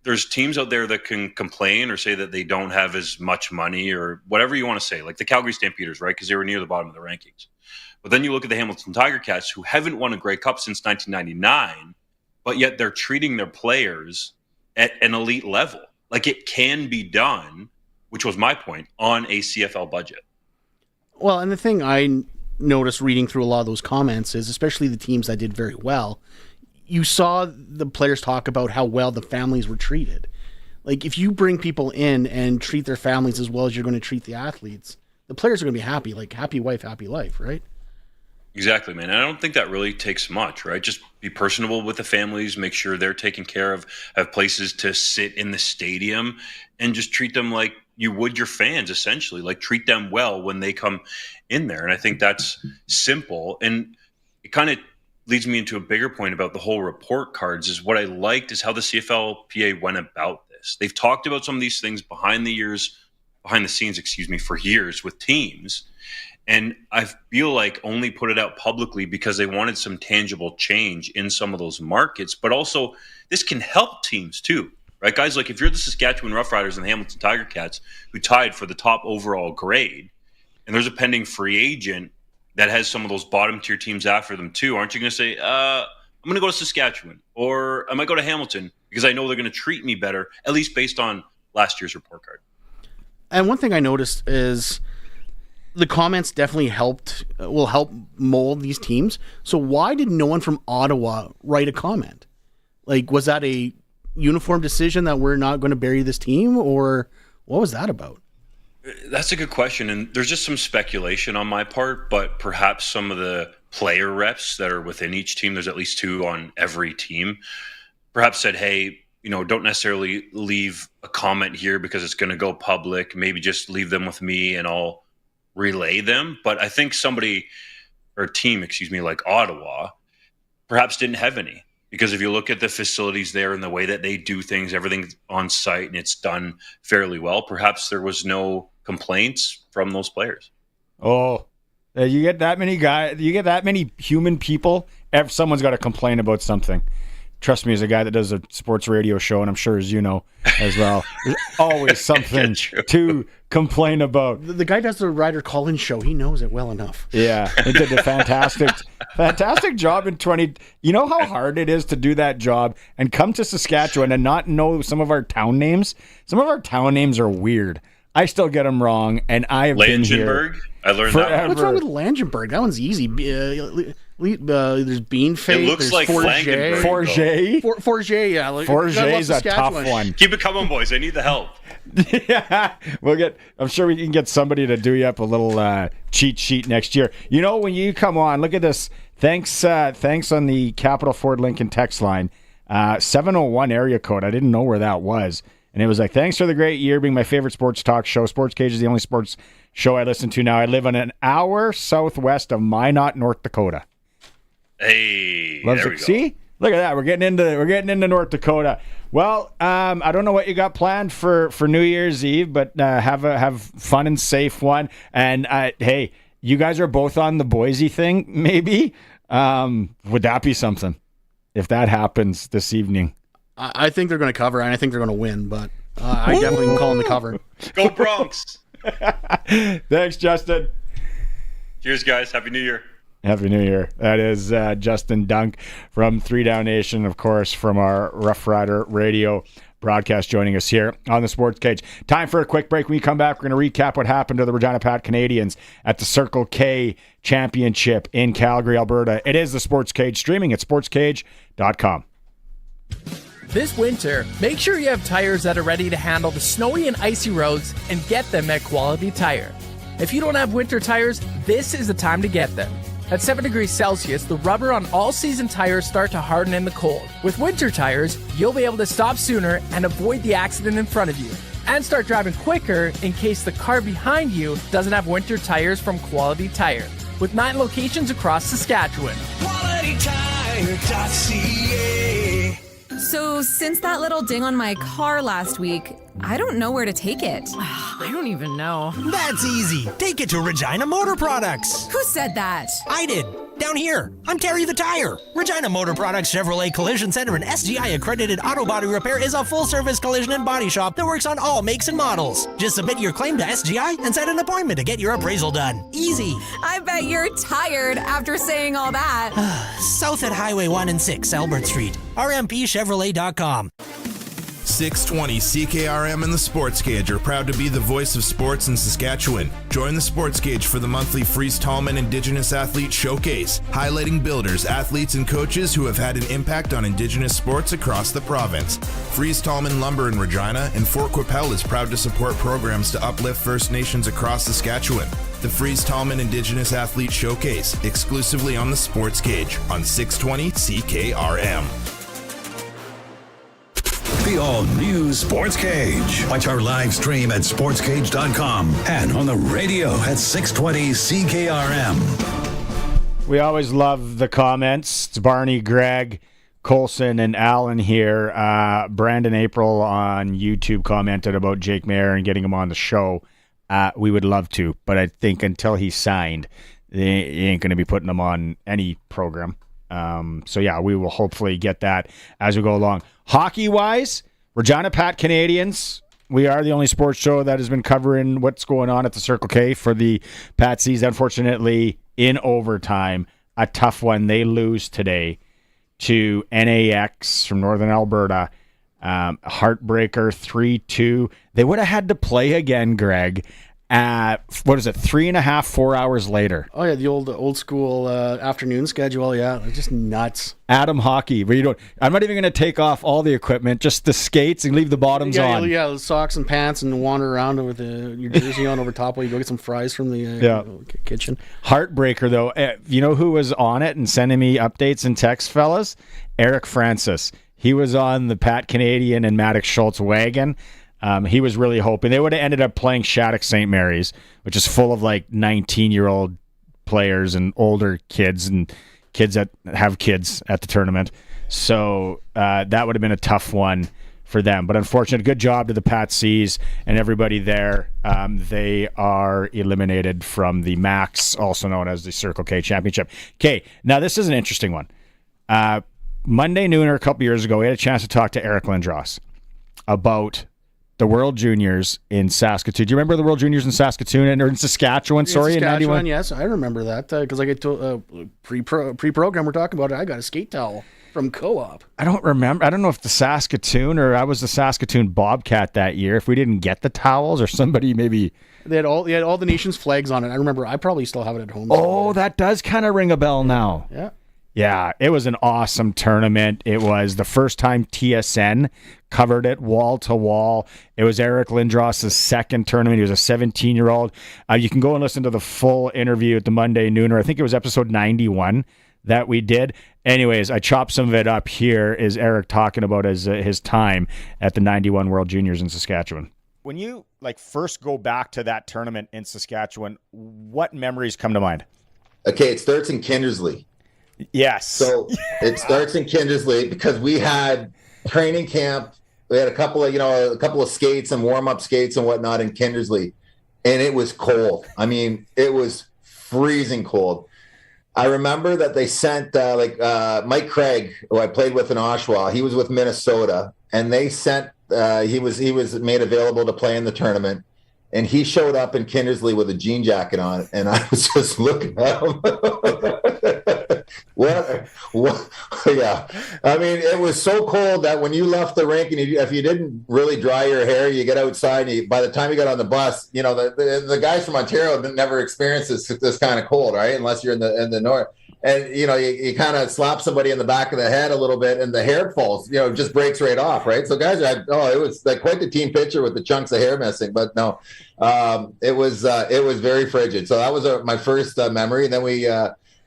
there's teams out there that can complain or say that they don't have as much money or whatever you want to say, like the Calgary Stampeders, right? Because they were near the bottom of the rankings. But then you look at the Hamilton Tiger Cats, who haven't won a Grey Cup since 1999, but yet they're treating their players at an elite level. Like it can be done, which was my point, on a CFL budget. Well, and the thing I noticed reading through a lot of those comments is, especially the teams that did very well, you saw the players talk about how well the families were treated. Like, if you bring people in and treat their families as well as you're going to treat the athletes, the players are going to be happy. Like, happy wife, happy life, right? Exactly, man. And I don't think that really takes much, right? Just be personable with the families, make sure they're taken care of, have places to sit in the stadium, and just treat them like you would your fans, essentially. Like, treat them well when they come in there. And I think that's simple. And it kind of leads me into a bigger point about the whole report cards. Is what I liked is how the CFLPA went about this. They've talked about some of these things behind the scenes, for years with teams. And I feel like only put it out publicly because they wanted some tangible change in some of those markets. But also, this can help teams too, right? Guys, like if you're the Saskatchewan Roughriders and the Hamilton Tiger Cats, who tied for the top overall grade, and there's a pending free agent that has some of those bottom tier teams after them too, aren't you going to say, I'm going to go to Saskatchewan, or I might go to Hamilton because I know they're going to treat me better, at least based on last year's report card? And one thing I noticed is the comments definitely will help mold these teams. So why did no one from Ottawa write a comment? Like, was that a uniform decision that we're not going to bury this team, or what was that about? That's a good question, and there's just some speculation on my part, but perhaps some of the player reps that are within each team, there's at least 2 on every team, perhaps said, hey, don't necessarily leave a comment here because it's going to go public. Maybe just leave them with me and I'll relay them. But I think team, like Ottawa, perhaps didn't have any. Because if you look at the facilities there and the way that they do things, everything's on site and it's done fairly well, perhaps there was no complaints from those players. Oh, you get that many guys, you get that many human people, someone's got to complain about something. Trust me, as a guy that does a sports radio show, and I'm sure as you know as well, there's always something to complain about. The guy does the Ryder Collins show. He knows it well enough. Yeah, he did a fantastic job in 20. You know how hard it is to do that job and come to Saskatchewan and not know some of our town names? Some of our town names are weird. I still get them wrong, and I have been here. I learned that. What's wrong with Langenberg? That one's easy. There's Beanfake. It looks like Forget. Forget, yeah. Forget's a tough one. Keep it coming, boys. I need the help. Yeah, I'm sure we can get somebody to do you up a little cheat sheet next year. When you come on, look at this. Thanks on the Capital Ford Lincoln text line, 701 area code. I didn't know where that was. And it was like, thanks for the great year, being my favorite sports talk show. Sportscage is the only sports show I listen to now. I live on an hour southwest of Minot, North Dakota. Hey, Loves there it. we go. See? Look at that. We're getting into North Dakota. Well, I don't know what you got planned for New Year's Eve, but have fun and safe one. And hey, you guys are both on the Boise thing, maybe. Would that be something if that happens this evening? I think they're going to cover, and I think they're going to win. But I definitely can call them the cover. Go Bronx! Thanks, Justin. Cheers, guys. Happy New Year. Happy New Year. That is Justin Dunk from 3 Down Nation, of course, from our Rough Rider radio broadcast, joining us here on the Sports Cage. Time for a quick break. When we come back, we're going to recap what happened to the Regina Pats Canadians at the Circle K Championship in Calgary, Alberta. It is the Sports Cage, streaming at sportscage.com. This winter, make sure you have tires that are ready to handle the snowy and icy roads, and get them at Quality Tire. If you don't have winter tires, this is the time to get them. At 7 degrees Celsius, the rubber on all season tires start to harden in the cold. With winter tires, you'll be able to stop sooner and avoid the accident in front of you, and start driving quicker in case the car behind you doesn't have winter tires from Quality Tire. With 9 locations across Saskatchewan. QualityTire.ca. So, since that little ding on my car last week, I don't know where to take it. I don't even know. That's easy. Take it to Regina Motor Products. Who said that? I did. Down here. I'm Terry the Tire. Regina Motor Products Chevrolet Collision Center and SGI accredited auto body repair is a full-service collision and body shop that works on all makes and models. Just submit your claim to SGI and set an appointment to get your appraisal done. Easy. I bet you're tired after saying all that. South at Highway 1 and 6, Albert Street. RMPChevrolet.com. 620 CKRM and the Sports Cage are proud to be the voice of sports in Saskatchewan. Join the Sports Cage for the monthly Fries Tallman Indigenous Athlete Showcase, highlighting builders, athletes, and coaches who have had an impact on Indigenous sports across the province. Fries Tallman Lumber in Regina and Fort Qu'Appelle is proud to support programs to uplift First Nations across Saskatchewan. The Fries Tallman Indigenous Athlete Showcase, exclusively on the Sports Cage on 620 CKRM. The all-new Sports Cage. Watch our live stream at sportscage.com and on the radio at 620 CKRM. We always love the comments. It's Barney, Greg, Colson, and Alan here. Brandon April on YouTube commented about Jake Mayer and getting him on the show. We would love to, but I think until he's signed, he ain't going to be putting him on any program. So yeah, we will hopefully get that as we go along. Hockey-wise, Regina Pat Canadians, we are the only sports show that has been covering what's going on at the Circle K for the Patsies. Unfortunately, in overtime, a tough one. They lose today to NAX from Northern Alberta. Heartbreaker, 3-2. They would have had to play again, Greg, at, 3.5, 4 hours later. Oh yeah, the old school afternoon schedule. Yeah, it's just nuts. Adam hockey, where I'm not even going to take off all the equipment, just the skates and leave the bottoms on. Yeah, the socks and pants, and wander around with your jersey on over top while you go get some fries from the kitchen. Heartbreaker though. You know who was on it and sending me updates and texts, fellas? Eric Francis. He was on the Pat Canadian and Maddox Schultz wagon. He was really hoping. They would have ended up playing Shattuck St. Mary's, which is full of like 19-year-old players and older kids and kids that have kids at the tournament. So that would have been a tough one for them. But unfortunately, good job to the Patsies and everybody there. They are eliminated from the MAX, also known as the Circle K Championship. Okay, now this is an interesting one. Monday nooner a couple years ago, we had a chance to talk to Eric Lindros about the World Juniors in Saskatoon. Do you remember the World Juniors in Saskatoon or in Saskatchewan? Sorry, in Saskatchewan, in 91? Yes, I remember that because I get to pre-program. We're talking about it. I got a skate towel from Co-op. I don't remember. I don't know if the Saskatoon or I was the Saskatoon Bobcat that year. If we didn't get the towels or somebody maybe. They had all the nation's flags on it. I remember. I probably still have it at home. Oh, that does kind of ring a bell now. Yeah. Yeah, it was an awesome tournament. It was the first time TSN covered it wall to wall. It was Eric Lindros' second tournament. He was a 17-year-old. You can go and listen to the full interview at the Monday Nooner. I think it was episode 91 that we did. Anyways, I chopped some of it up. Here is Eric talking about his time at the 91 World Juniors in Saskatchewan. When you first go back to that tournament in Saskatchewan, what memories come to mind? Okay, it starts in Kindersley. Yes. So it starts in Kindersley because we had training camp. We had a couple of skates and warm-up skates and whatnot in Kindersley, and it was cold. I mean, it was freezing cold. I remember that they sent Mike Craig, who I played with in Oshawa. He was with Minnesota, and they sent he was made available to play in the tournament, and he showed up in Kindersley with a jean jacket on, and I was just looking at him. What? Yeah. I mean, it was so cold that when you left the rink, and if you didn't really dry your hair, you get outside, and by the time you got on the bus, the guys from Ontario never experienced this kind of cold, right? Unless you're in the north. And, you kind of slap somebody in the back of the head a little bit, and the hair falls, just breaks right off, right? So guys, it was like quite the team picture with the chunks of hair missing. But no, it was very frigid. So that was my first memory. And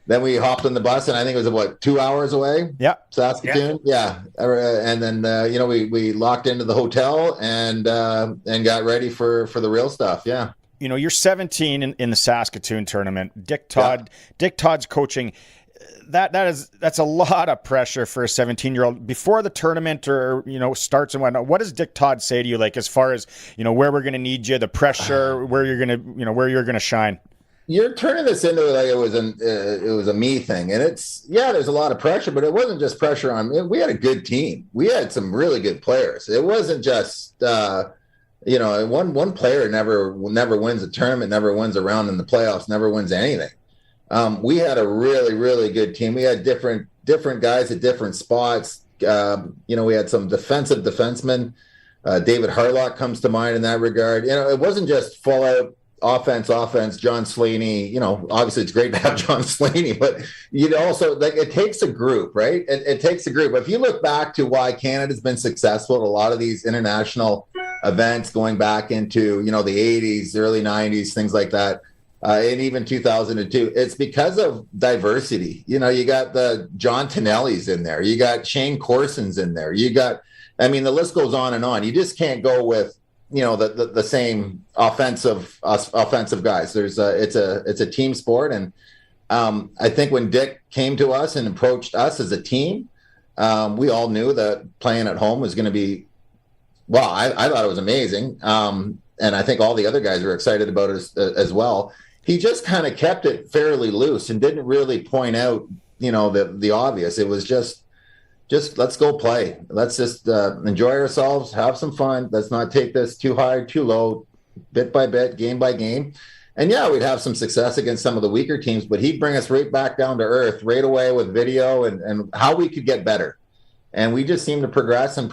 then we hopped on the bus, and I think it was 2 hours away. Yeah, Saskatoon. Yeah, and then we locked into the hotel and got ready for the real stuff. Yeah. You're 17 in the Saskatoon tournament. Dick Todd's coaching. That's a lot of pressure for a 17-year-old before the tournament or starts and whatnot. What does Dick Todd say to you, like as far as where we're going to need you, the pressure, where you're going to shine? You're turning this into like it was a me thing, and there's a lot of pressure, but it wasn't just pressure on. We had a good team. We had some really good players. It wasn't just one player never wins a tournament, never wins a round in the playoffs, never wins anything. We had a really, really good team. We had different guys at different spots. We had some defensive defensemen. David Harlock comes to mind in that regard. It wasn't just full out offense, John Slaney, obviously it's great to have John Slaney, but also it takes a group, right? It takes a group. If you look back to why Canada's been successful at a lot of these international events going back into, the 80s, early 90s, things like that, and even 2002, it's because of diversity. You got the John Tonellis in there. You got Shane Corson's in there. The list goes on and on. You just can't go with, the same offensive guys. It's a team sport, and I think when Dick came to us and approached us as a team, we all knew that playing at home was going to be. Well, I thought it was amazing, and I think all the other guys were excited about it as well. He just kind of kept it fairly loose and didn't really point out, the obvious. It was just let's go play. Let's just enjoy ourselves, have some fun. Let's not take this too high, too low, bit by bit, game by game. And yeah, we'd have some success against some of the weaker teams, but he'd bring us right back down to earth right away with video and how we could get better. And we just seemed to progress. And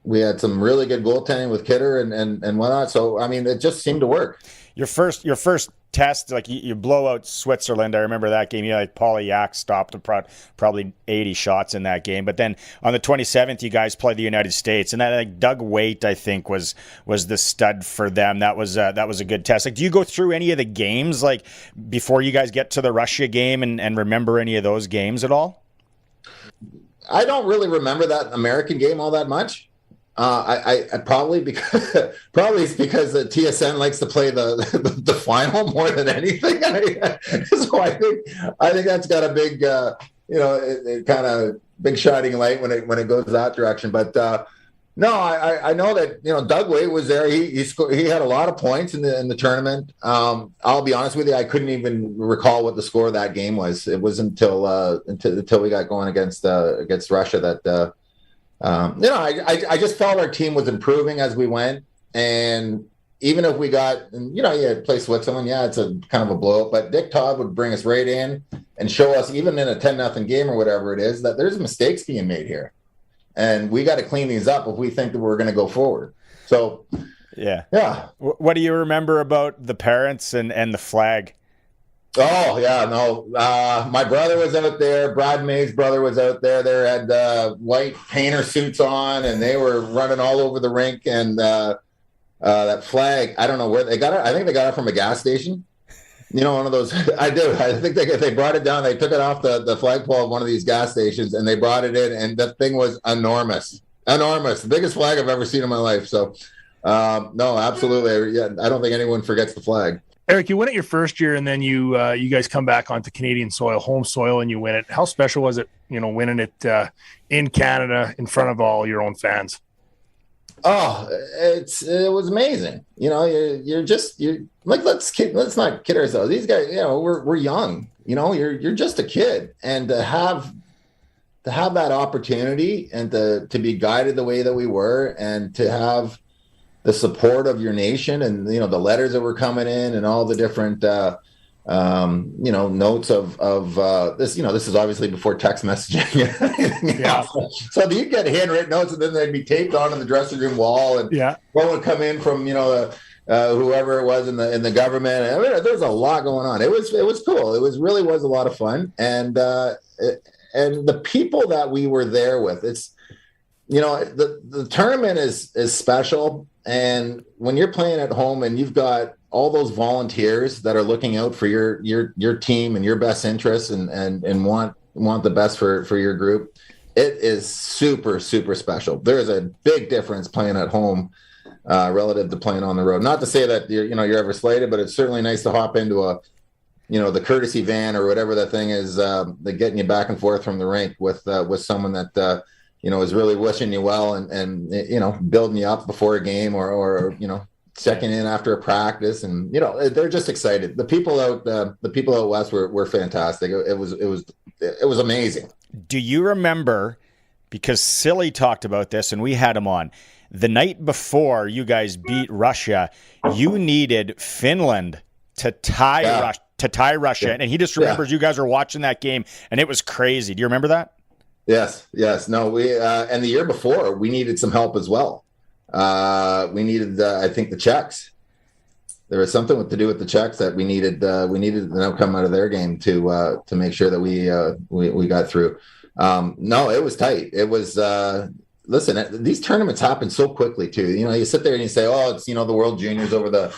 we had some really good goaltending with Kidder and whatnot. So, it just seemed to work. Your first test, like you blow out Switzerland. I remember that game. Paulie Yak stopped probably 80 shots in that game. But then on the 27th, you guys played the United States, and that Doug Waite, I think, was the stud for them. That was a good test. Like, do you go through any of the games like before you guys get to the Russia game and remember any of those games at all? I don't really remember that American game all that much. I probably it's because the TSN likes to play the final more than anything. So I think that's got a big it kind of big shining light when it goes that direction. But no, I know that Doug Waite was there. He had a lot of points in the tournament. I'll be honest with you, I couldn't even recall what the score of that game was. It wasn't until we got going against Russia that. I just felt our team was improving as we went, and even if we got, you play Switzerland, it's a kind of a blow up, but Dick Todd would bring us right in and show us, even in a 10-0 game or whatever it is, that there's mistakes being made here, and we got to clean these up if we think that we're going to go forward. So, yeah. What do you remember about the parents and the flag? Oh, yeah, no. My brother was out there. Brad May's brother was out there. They had white painter suits on, and they were running all over the rink. And that flag, I don't know where they got it. I think they got it from a gas station. One of those. I do. I think they brought it down. They took it off the flagpole of one of these gas stations, and they brought it in, and that thing was enormous. The biggest flag I've ever seen in my life. So, no, absolutely. Yeah, I don't think anyone forgets the flag. Eric, you win it your first year, and then you guys come back onto Canadian soil, home soil, and you win it. How special was it, winning it in Canada in front of all your own fans? Oh, it was amazing. You're like, let's not kid ourselves. These guys, we're young. You're just a kid, and to have that opportunity and to be guided the way that we were, and to have the support of your nation, and the letters that were coming in, and all the different notes of this. This is obviously before text messaging. Yeah. So you get handwritten notes, and then they'd be taped onto the dressing room wall, and one would come in from whoever it was in the government. I mean, there's a lot going on. It was cool. It really was a lot of fun, and the people that we were there with. It's the tournament is special. And when you're playing at home and you've got all those volunteers that are looking out for your team and your best interests and want the best for your group, it is super, super special. There is a big difference playing at home relative to playing on the road. Not to say that you're ever slated, but it's certainly nice to hop into the courtesy van or whatever that thing is, getting you back and forth from the rink with someone that is really wishing you well and building you up before a game or checking in after a practice, and they're just excited. The people out west were fantastic. It was amazing. Do you remember, because Silly talked about this and we had him on, the night before you guys beat Russia, you needed Finland to tie Russia, and he just remembers you guys were watching that game and it was crazy. Do you remember that? Yes. No, we and the year before we needed some help as well. We needed, I think, the Czechs. There was something to do with the Czechs that we needed. We needed an outcome out of their game to make sure that we got through. No, it was tight. It was. Listen, these tournaments happen so quickly too. You sit there and you say, "Oh, it's the World Juniors over the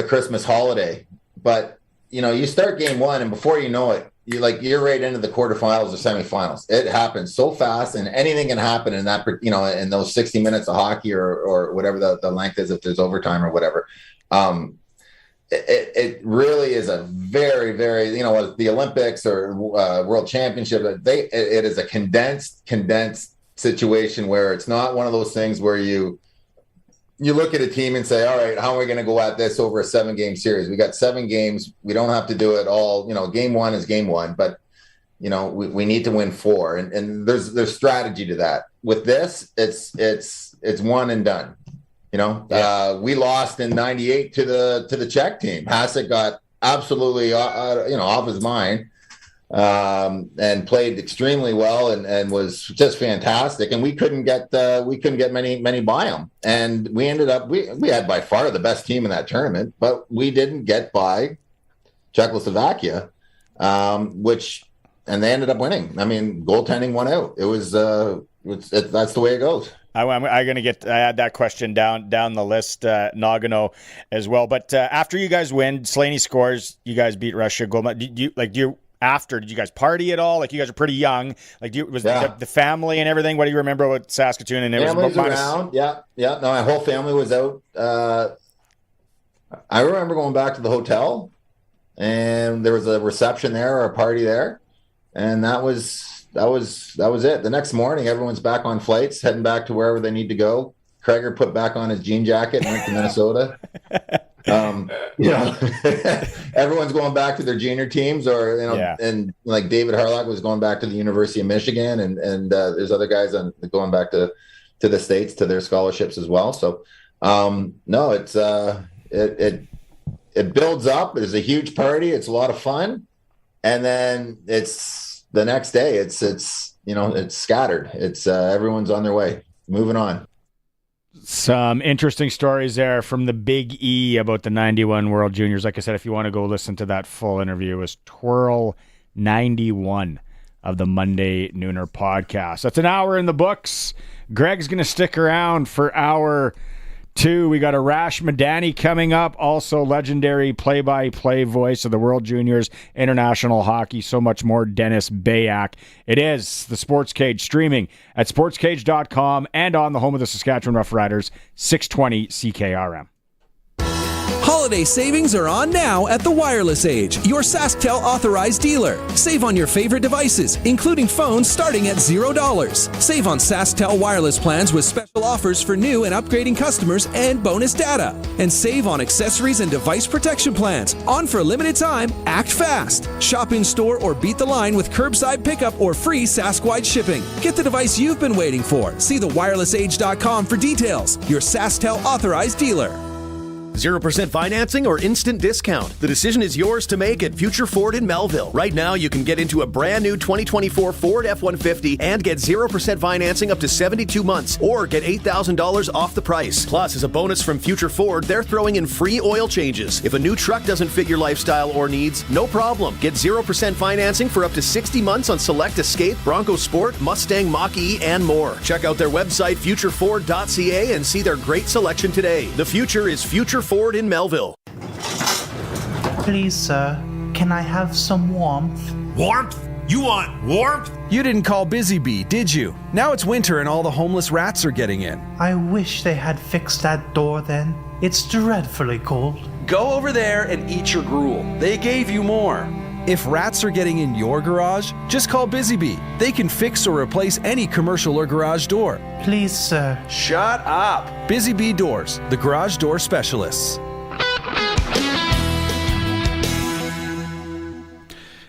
Christmas holiday," but you start game one, and before you know it, you're right into the quarterfinals or semifinals. It happens so fast, and anything can happen in that, in those 60 minutes of hockey or whatever the length is, if there's overtime or whatever. It really is a very, very, the Olympics or World Championship, it is a condensed situation where it's not one of those things where you look at a team and say, all right, how are we going to go at this over a 7-game series? We got 7 games. We don't have to do it all. Game one is game one, but we need to win 4. And there's strategy to that. With this, it's one and done. We lost in '98 to the Czech team. Hasek got absolutely off his mind. And played extremely well and was just fantastic. And we couldn't get many by them. And we ended up we had by far the best team in that tournament, but we didn't get by Czechoslovakia, and they ended up winning. I mean, goaltending won out. It was that's the way it goes. I'm going to add that question down the list, Nagano as well. But after you guys win, Slaney scores, you guys beat Russia. Did you guys party at all? You guys are pretty young. The family and everything? What do you remember about Saskatoon? And family was around. Yeah. No, my whole family was out. I remember going back to the hotel, and there was a reception there or a party there, and that was it. The next morning, everyone's back on flights, heading back to wherever they need to go. Kreger put back on his jean jacket and went to Minnesota. Everyone's going back to their junior teams, and like David Harlock was going back to the University of Michigan, and there's other guys going back to the States to their scholarships as well. So no, it's it builds up. There's a huge party. It's a lot of fun, and then it's the next day. It's scattered. It's everyone's on their way, moving on. Some interesting stories there from the Big E about the 91 World Juniors. Like I said, if you want to go listen to that full interview, it was Twirl 91 of the Monday Nooner podcast. That's an hour in the books. Greg's going to stick around for hour 2. We got Arash Madani coming up, also legendary play-by-play voice of the World Juniors, International Hockey, so much more, Dennis Bayak. It is the Sports Cage, streaming at sportscage.com and on the home of the Saskatchewan Roughriders, 620 CKRM. Holiday savings are on now at the Wireless Age, your SaskTel authorized dealer. Save on your favorite devices, including phones starting at $0. Save on SaskTel wireless plans with special offers for new and upgrading customers and bonus data. And save on accessories and device protection plans. On for a limited time, act fast. Shop in store or beat the line with curbside pickup or free Sask-wide shipping. Get the device you've been waiting for. See thewirelessage.com for details. Your SaskTel authorized dealer. 0% financing or instant discount. The decision is yours to make at Future Ford in Melville. Right now, you can get into a brand new 2024 Ford F-150 and get 0% financing up to 72 months or get $8,000 off the price. Plus, as a bonus from Future Ford, they're throwing in free oil changes. If a new truck doesn't fit your lifestyle or needs, no problem. Get 0% financing for up to 60 months on select Escape, Bronco Sport, Mustang Mach-E, and more. Check out their website, futureford.ca, and see their great selection today. The future is Future Ford in Melville. Please, sir, can I have some warmth? Warmth? You want warmth? You didn't call Busy Bee, did you? Now it's winter and all the homeless rats are getting in. I wish they had fixed that door then. It's dreadfully cold. Go over there and eat your gruel. They gave you more. If rats are getting in your garage, just call Busy Bee. They can fix or replace any commercial or garage door. Please, sir. Shut up. Busy Bee Doors, the garage door specialists.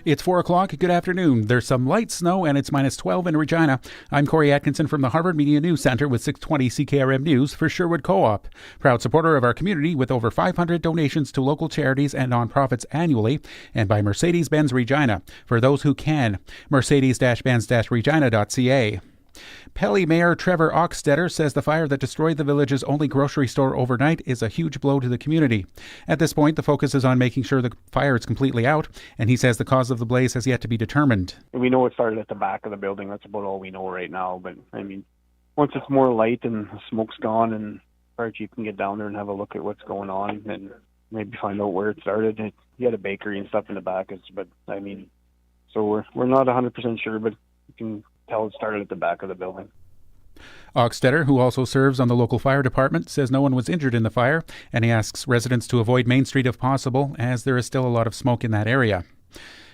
It's 4 o'clock. Good afternoon. There's some light snow and it's minus 12 in Regina. I'm Corey Atkinson from the Harvard Media News Center with 620 CKRM News for Sherwood Co-op. Proud supporter of our community with over 500 donations to local charities and nonprofits annually, and by Mercedes-Benz Regina. For those who can, Mercedes-Benz-Regina.ca. Pelly Mayor Trevor Oxtetter says the fire that destroyed the village's only grocery store overnight is a huge blow to the community. At this point, the focus is on making sure the fire is completely out, and he says the cause of the blaze has yet to be determined. We know it started at the back of the building. That's about all we know right now. But, I mean, once it's more light and the smoke's gone and fire chief can get down there and have a look at what's going on and maybe find out where it started. He had a bakery and stuff in the back, but, I mean, so we're not 100% sure, but you can tell it started at the back of the building. Oxtetter, who also serves on the local fire department, says no one was injured in the fire, and he asks residents to avoid Main Street if possible, as there is still a lot of smoke in that area.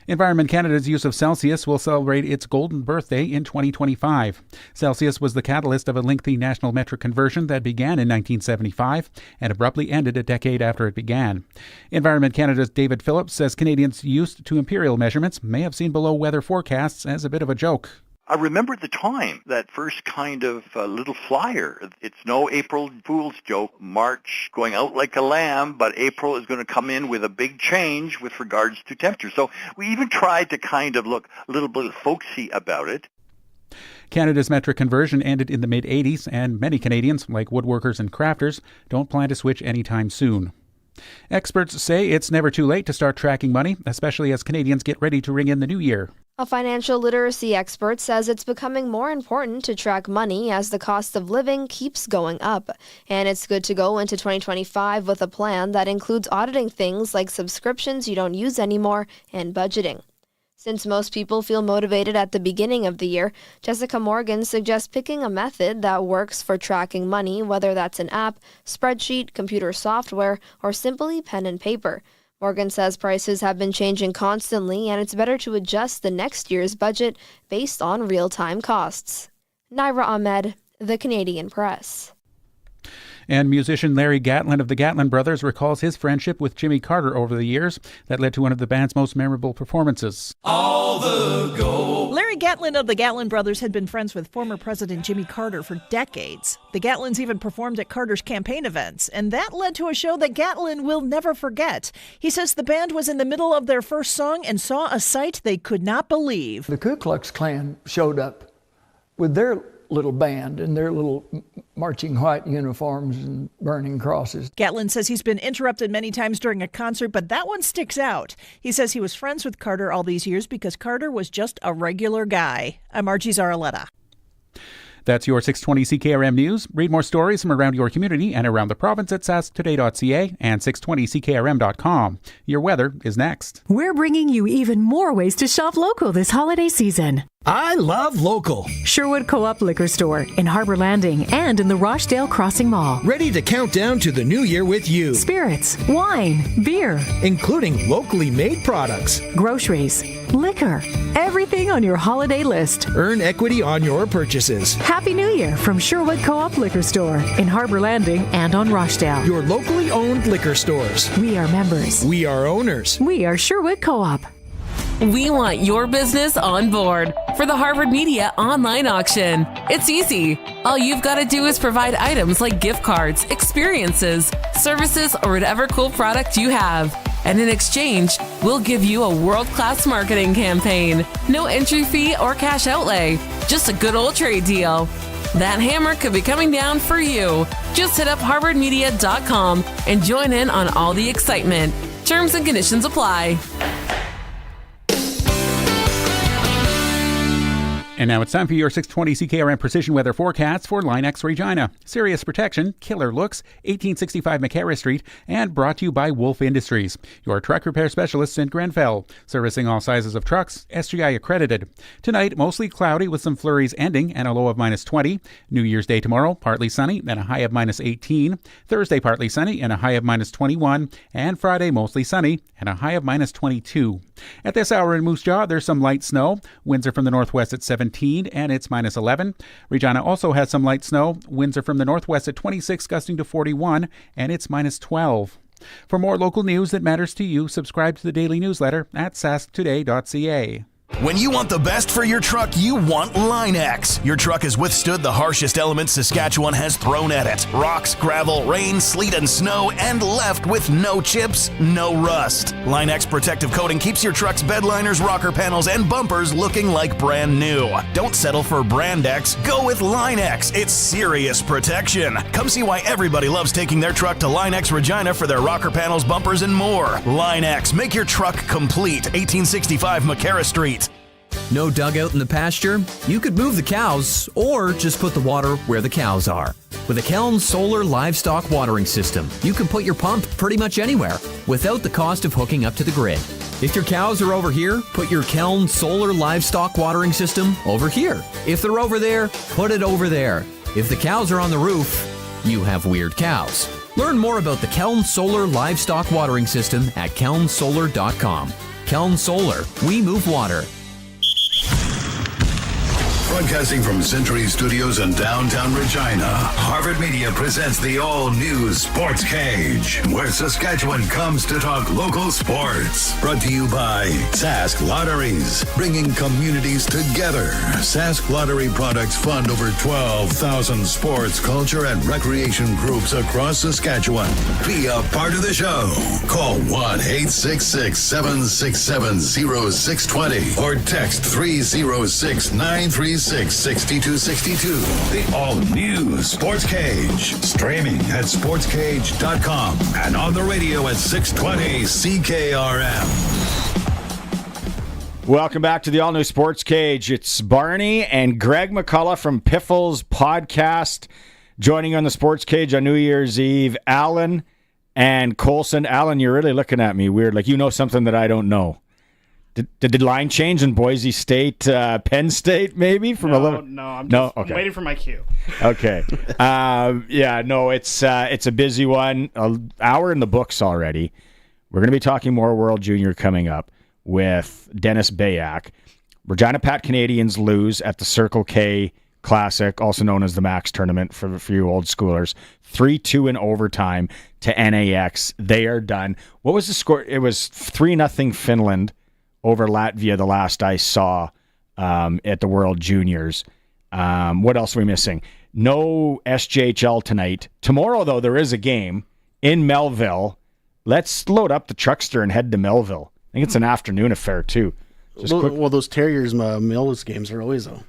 Environment Canada's use of Celsius will celebrate its golden birthday in 2025. Celsius was the catalyst of a lengthy national metric conversion that began in 1975 and abruptly ended a decade after it began. Environment Canada's David Phillips says Canadians used to imperial measurements may have seen below weather forecasts as a bit of a joke. I remember at the time that first kind of little flyer. It's no April Fool's joke, March going out like a lamb, but April is going to come in with a big change with regards to temperature. So we even tried to kind of look a little bit folksy about it. Canada's metric conversion ended in the mid-'80s, and many Canadians, like woodworkers and crafters, don't plan to switch anytime soon. Experts say it's never too late to start tracking money, especially as Canadians get ready to ring in the new year. A financial literacy expert says it's becoming more important to track money as the cost of living keeps going up. And it's good to go into 2025 with a plan that includes auditing things like subscriptions you don't use anymore and budgeting. Since most people feel motivated at the beginning of the year, Jessica Morgan suggests picking a method that works for tracking money, whether that's an app, spreadsheet, computer software, or simply pen and paper. Morgan says prices have been changing constantly, and it's better to adjust the next year's budget based on real-time costs. Naira Ahmed, The Canadian Press. And musician Larry Gatlin of the Gatlin Brothers recalls his friendship with Jimmy Carter over the years that led to one of the band's most memorable performances. All the gold. Larry Gatlin of the Gatlin Brothers had been friends with former President Jimmy Carter for decades. The Gatlins even performed at Carter's campaign events, and that led to a show that Gatlin will never forget. He says the band was in the middle of their first song and saw a sight they could not believe. The Ku Klux Klan showed up with their little band in their little marching white uniforms and burning crosses. Gatlin says he's been interrupted many times during a concert, but that one sticks out. He says he was friends with Carter all these years because Carter was just a regular guy. I'm Margie Zaraletta. That's your 620 CKRM News. Read more stories from around your community and around the province at sasktoday.ca and 620ckrm.com. Your weather is next. We're bringing you even more ways to shop local this holiday season. I love local. Sherwood Co-op Liquor Store in Harbor Landing and in the Rochdale Crossing Mall. Ready to count down to the new year with you. Spirits, wine, beer, including locally made products, groceries, liquor, everything on your holiday list. Earn equity on your purchases. Happy New Year from Sherwood Co-op Liquor Store in Harbor Landing and on Rochdale. Your locally owned liquor stores. We are members. We are owners. We are Sherwood Co-op. We want your business on board for the Harvard Media online auction. It's easy. All you've got to do is provide items like gift cards, experiences, services, or whatever cool product you have. And in exchange, we'll give you a world-class marketing campaign. No entry fee or cash outlay. Just a good old trade deal. That hammer could be coming down for you. Just hit up harvardmedia.com and join in on all the excitement. Terms and conditions apply. And now it's time for your 620 CKRM Precision Weather Forecast for Line-X Regina. Serious protection, killer looks, 1865 McCarra Street, and brought to you by Wolf Industries, your truck repair specialists in Grenfell, servicing all sizes of trucks, SGI accredited. Tonight, mostly cloudy with some flurries ending and a low of -20. New Year's Day tomorrow, partly sunny and a high of -18. Thursday, partly sunny and a high of -21. And Friday, mostly sunny and a high of -22. At this hour in Moose Jaw, there's some light snow. Winds are from the northwest at 17 and it's -11. Regina also has some light snow. Winds are from the northwest at 26, gusting to 41, and it's -12. For more local news that matters to you, subscribe to the daily newsletter at sasktoday.ca. When you want the best for your truck, you want Line-X. Your truck has withstood the harshest elements Saskatchewan has thrown at it. Rocks, gravel, rain, sleet, and snow, and left with no chips, no rust. Line-X protective coating keeps your truck's bed liners, rocker panels, and bumpers looking like brand new. Don't settle for Brand X. Go with Line-X. It's serious protection. Come see why everybody loves taking their truck to Line-X Regina for their rocker panels, bumpers, and more. Line-X. Make your truck complete. 1865 McCarra Street. No dugout in the pasture? You could move the cows or just put the water where the cows are. With a Keln Solar Livestock Watering System, you can put your pump pretty much anywhere without the cost of hooking up to the grid. If your cows are over here, put your Keln Solar Livestock Watering System over here. If they're over there, put it over there. If the cows are on the roof, you have weird cows. Learn more about the Keln Solar Livestock Watering System at kelnsolar.com. Keln Solar, we move water. Broadcasting from Century Studios in downtown Regina, Harvard Media presents the all-new Sportscage, where Saskatchewan comes to talk local sports. Brought to you by Sask Lotteries, bringing communities together. Sask Lottery products fund over 12,000 sports, culture, and recreation groups across Saskatchewan. Be a part of the show. Call 1-866-767-0620 or text 306-936. 6262. The all-new Sportscage. Streaming at sportscage.com and on the radio at 620 CKRM. Welcome back to the all-new Sportscage. It's Barney and Greg McCullough from Piffle's podcast joining on the Sportscage on New Year's Eve. Alan and Colson. Alan, you're really looking at me weird, like you know something that I don't know. Did the line change in Boise State, Penn State, maybe? I'm waiting for my cue. Okay. It's a busy one. An hour in the books already. We're going to be talking more World Junior coming up with Dennis Bayak. Regina Pat Canadians lose at the Circle K Classic, also known as the Max Tournament for you old schoolers. 3-2 in overtime to NAX. They are done. What was the score? It was 3-0 Finland over Latvia the last I saw at the World Juniors. What else are we missing? No SJHL tonight. Tomorrow, though, there is a game in Melville. Let's load up the truckster and head to Melville. I think it's an afternoon affair, too. Those Terriers Mills games are always a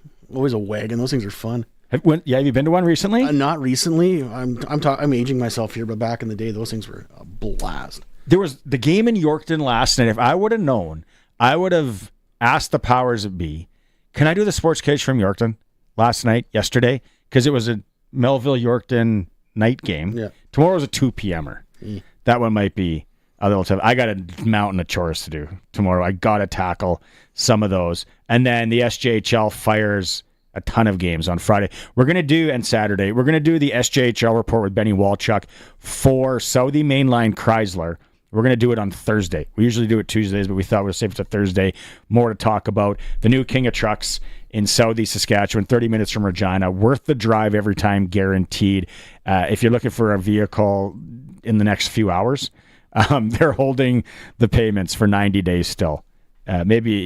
wagon. Those things are fun. Have you been to one recently? Not recently. I'm aging myself here, but back in the day, those things were a blast. There was the game in Yorkton last night. If I would have known, I would have asked the powers that be, can I do the Sportscage from Yorkton? last night, yesterday, because it was a Melville-Yorkton night game. Yeah. Tomorrow's a 2 p.m.er. That one might be a little tough. I got a mountain of chores to do tomorrow. I got to tackle some of those. And then the SJHL fires a ton of games on Friday. And Saturday, we're going to do the SJHL report with Benny Walchuk for Saudi Mainline Chrysler. We're going to do it on Thursday. We usually do it Tuesdays, but we thought we'd save it to Thursday. More to talk about. The new King of Trucks in Saudi, Saskatchewan, 30 minutes from Regina. Worth the drive every time, guaranteed. If you're looking for a vehicle in the next few hours, they're holding the payments for 90 days still. I think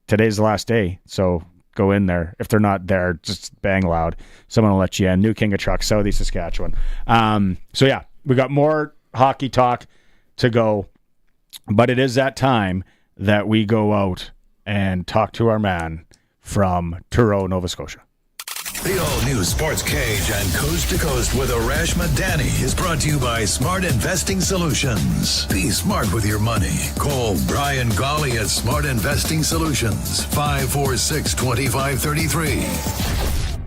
today's the last day, so go in there. If they're not there, just bang loud. Someone will let you in. New King of Trucks, Saudi, Saskatchewan. We got more hockey talk to go, but it is that time that we go out and talk to our man from Truro, Nova Scotia. The all-new Sports Cage and Coast to Coast with Arash Madani is brought to you by Smart Investing Solutions. Be smart with your money. Call Brian Golly at Smart Investing Solutions, 546-2533.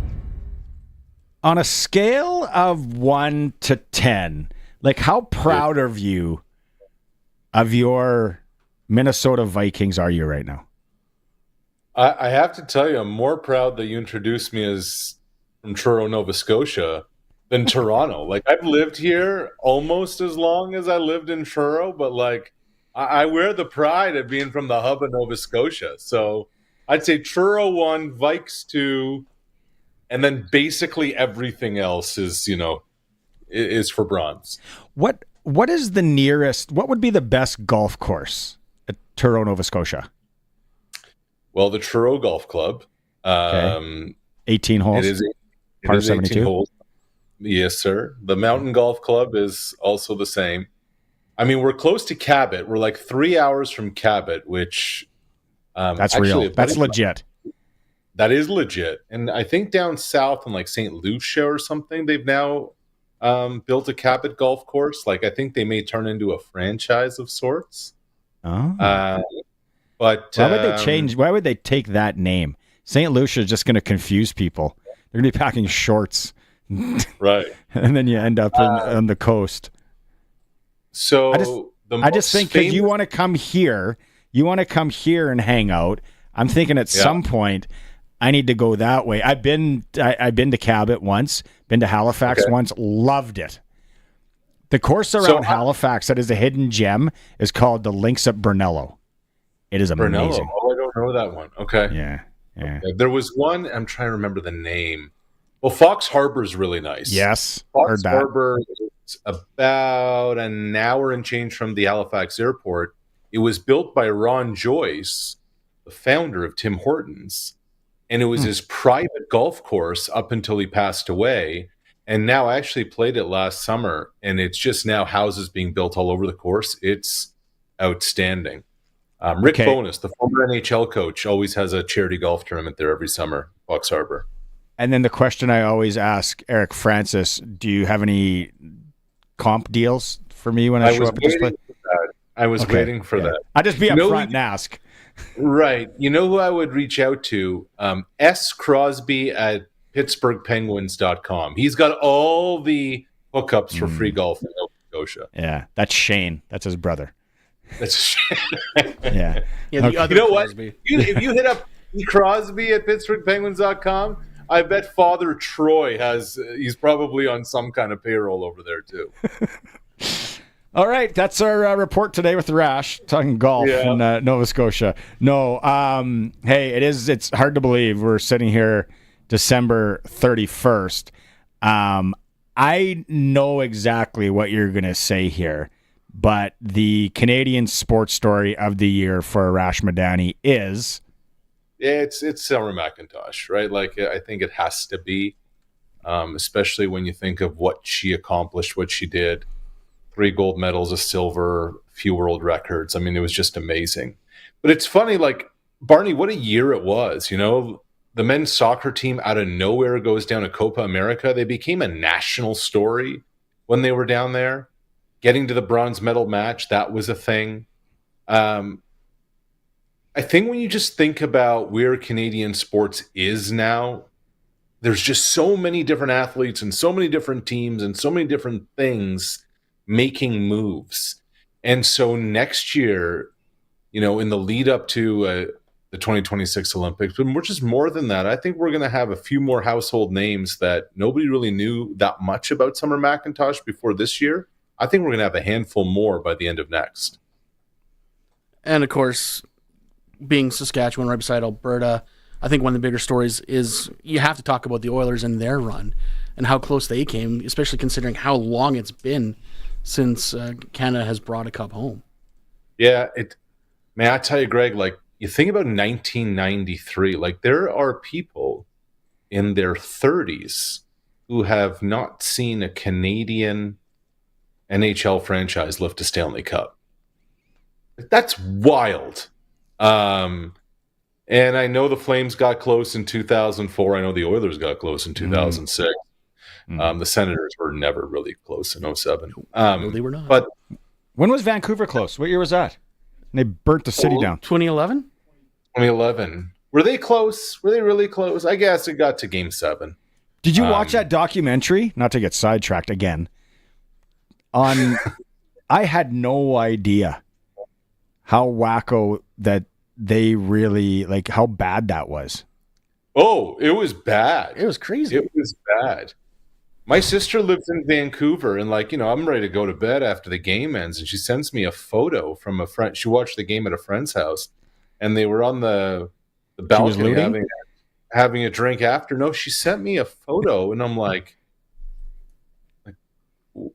On a scale of 1 to 10, like how proud of you of your Minnesota Vikings are you right now? I have to tell you, I'm more proud that you introduced me as from Truro, Nova Scotia than Toronto. Like, I've lived here almost as long as I lived in Truro, but like I wear the pride of being from the hub of Nova Scotia. So I'd say Truro 1, Vikes 2, and then basically everything else is for bronze. What is the nearest, what would be the best golf course at Truro, Nova Scotia? Well, the Truro Golf Club. 18 holes? It is 72? 18 holes. Yes, sir. The Mountain Golf Club is also the same. I mean, we're close to Cabot. We're like 3 hours from Cabot, which... that's real. That's legit. That is legit. And I think down south in like St. Lucia or something, they've now built a Cabot golf course. Like, I think they may turn into a franchise of sorts. Oh. But why would they change? Why would they take that name? St. Lucia is just going to confuse people. They're going to be packing shorts, right? And then you end up on the coast. So I just think because you want to come here, and hang out. I'm thinking at some point I need to go that way. I've been to Cabot once, been to Halifax once, loved it. The course around Halifax that is a hidden gem is called the Links at Brunello. It is amazing. Brunello. Oh, I don't know that one. Okay. Yeah. Okay. There was one, I'm trying to remember the name. Well, Fox Harbor is really nice. Yes. Fox Harbor is about an hour and change from the Halifax airport. It was built by Ron Joyce, the founder of Tim Hortons. And it was his private golf course up until he passed away. And now I actually played it last summer, and it's just now houses being built all over the course. It's outstanding. Rick Bonus, the former NHL coach, always has a charity golf tournament there every summer, Fox Harbor. And then the question I always ask Eric Francis, do you have any comp deals for me when I show up at this place? I was waiting for that. I'll just be up front and ask. Right. You know who I would reach out to? S. Crosby at PittsburghPenguins.com. He's got all the hookups for free golf in Nova Scotia. Yeah, that's Shane. That's his brother. That's yeah. The other you know Crosby. What? If you hit up Crosby at PittsburghPenguins.com, I bet Father Troy he's probably on some kind of payroll over there too. All right, that's our report today with Rash talking golf in Nova Scotia. No, hey, it's hard to believe we're sitting here December 31st. I know exactly what you're going to say here, but the Canadian sports story of the year for Arash Madani is... It's Sarah McIntosh, right? Like, I think it has to be, especially when you think of what she accomplished, what she did. 3 gold medals, a silver, a few world records. I mean, it was just amazing. But it's funny, like, Barney, what a year it was, you know? The men's soccer team out of nowhere goes down to Copa America. They became a national story when they were down there. Getting to the bronze medal match, that was a thing. I think when you just think about where Canadian sports is now, there's just so many different athletes and so many different teams and so many different things making moves. And so next year, in the lead up to the 2026 Olympics, but which is more than that, I think we're going to have a few more household names that nobody really knew that much about Summer McIntosh before this year. I think we're going to have a handful more by the end of next. And of course, being Saskatchewan right beside Alberta, I think one of the bigger stories is you have to talk about the Oilers and their run and how close they came, especially considering how long it's been since Canada has brought a cup home. Yeah, may I tell you, Greg, like, you think about 1993, like, there are people in their 30s who have not seen a Canadian NHL franchise lift a Stanley Cup. That's wild. And I know the Flames got close in 2004. I know the Oilers got close in 2006. The Senators were never really close in 2007. No, they were not. But when was Vancouver close? What year was that? And they burnt the city down. 2011? 2011. Were they close? Were they really close? I guess it got to Game 7. Did you watch that documentary? Not to get sidetracked again. I had no idea how wacko that they really, like, how bad that was. Oh, it was bad. It was crazy. It was bad. My sister lives in Vancouver, and I'm ready to go to bed after the game ends, and she sends me a photo from a friend. She watched the game at a friend's house, and they were on the balcony having a drink after. No, she sent me a photo, and I'm like,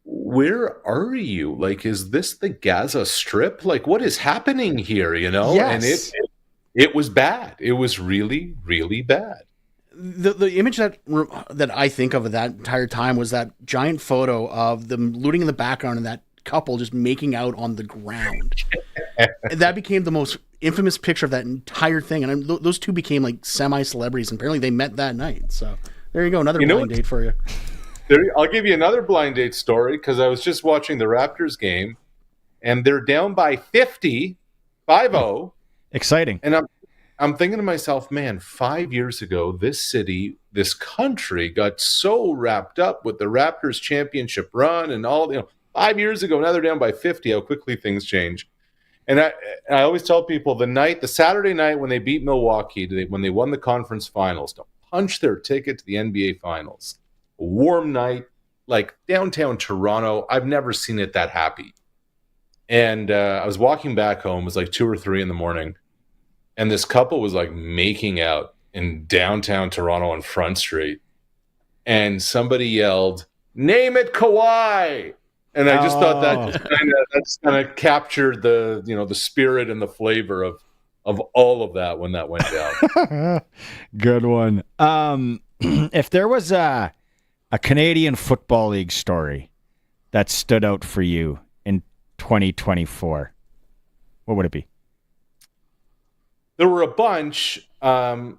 where are you? Like, is this the Gaza Strip? Like, what is happening here? Yes. And it was bad. It was really, really bad. The image that I think of that entire time was that giant photo of them looting in the background and that couple just making out on the ground. That became the most infamous picture of that entire thing. And those two became like semi-celebrities. And apparently they met that night. So there you go. Another blind date for you. I'll give you another blind date story, because I was just watching the Raptors game, and they're down by 5-0. Exciting. And I'm thinking to myself, man, 5 years ago, this city, this country got so wrapped up with the Raptors championship run and all, 5 years ago, now they're down by 50, how quickly things change. And I always tell people the Saturday night when they beat Milwaukee, when they won the conference finals, to punch their ticket to the NBA finals. A warm night, like downtown Toronto. I've never seen it that happy. And I was walking back home. It was like 2 or 3 in the morning. And this couple was like making out in downtown Toronto on Front Street. And somebody yelled, "Name it Kawhi." And I just thought that just kind of captured the spirit and the flavor of all of that when that went down. Good one. If there was a Canadian Football League story that stood out for you in 2024, what would it be? There were a bunch, but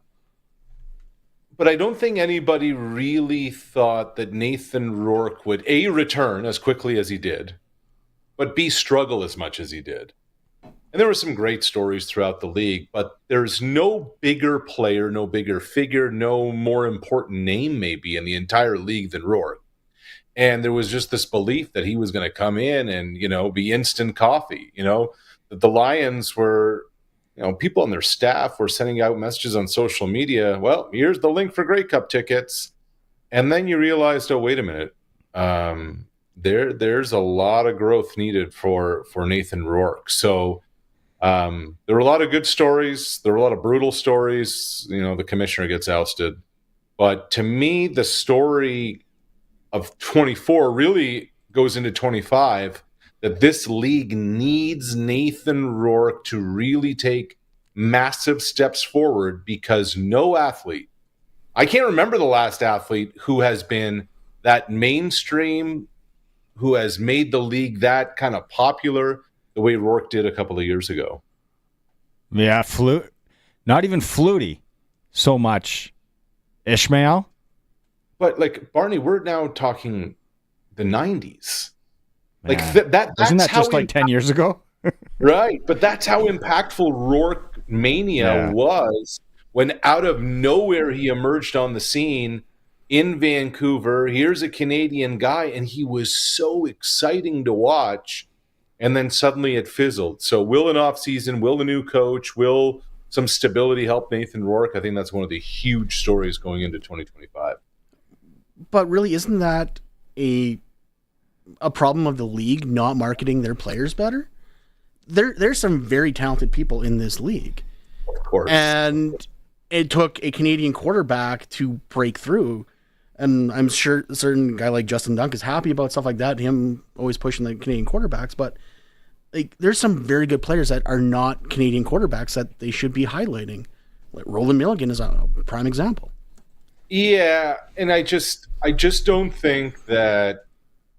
I don't think anybody really thought that Nathan Rourke would, A, return as quickly as he did, but B, struggle as much as he did. And there were some great stories throughout the league, but there's no bigger player, no bigger figure, no more important name maybe in the entire league than Rourke. And there was just this belief that he was going to come in and, be instant coffee, that the Lions were, people on their staff were sending out messages on social media. Well, here's the link for Grey Cup tickets. And then you realized, oh, wait a minute. There's a lot of growth needed for Nathan Rourke. So there were a lot of good stories. There were a lot of brutal stories. The commissioner gets ousted. But to me, the story of 24 really goes into 25, that this league needs Nathan Rourke to really take massive steps forward, because no athlete, I can't remember the last athlete who has been that mainstream, who has made the league that kind of popular the way Rourke did a couple of years ago. Yeah, not even Flutie so much. Ishmael? But like, Barney, we're now talking the 90s. Like that's wasn't that just like 10 years ago? Right, but that's how impactful Rourke mania was when out of nowhere he emerged on the scene in Vancouver. Here's a Canadian guy, and he was so exciting to watch. And then suddenly it fizzled. So will an offseason, will the new coach, will some stability help Nathan Rourke? I think that's one of the huge stories going into 2025. But really, isn't that a problem of the league not marketing their players better? There's some very talented people in this league. Of course. And it took a Canadian quarterback to break through. And I'm sure a certain guy like Justin Dunk is happy about stuff like that, him always pushing the Canadian quarterbacks. But like, there's some very good players that are not Canadian quarterbacks that they should be highlighting. Like Roland Milligan is a prime example. Yeah, and I just don't think that.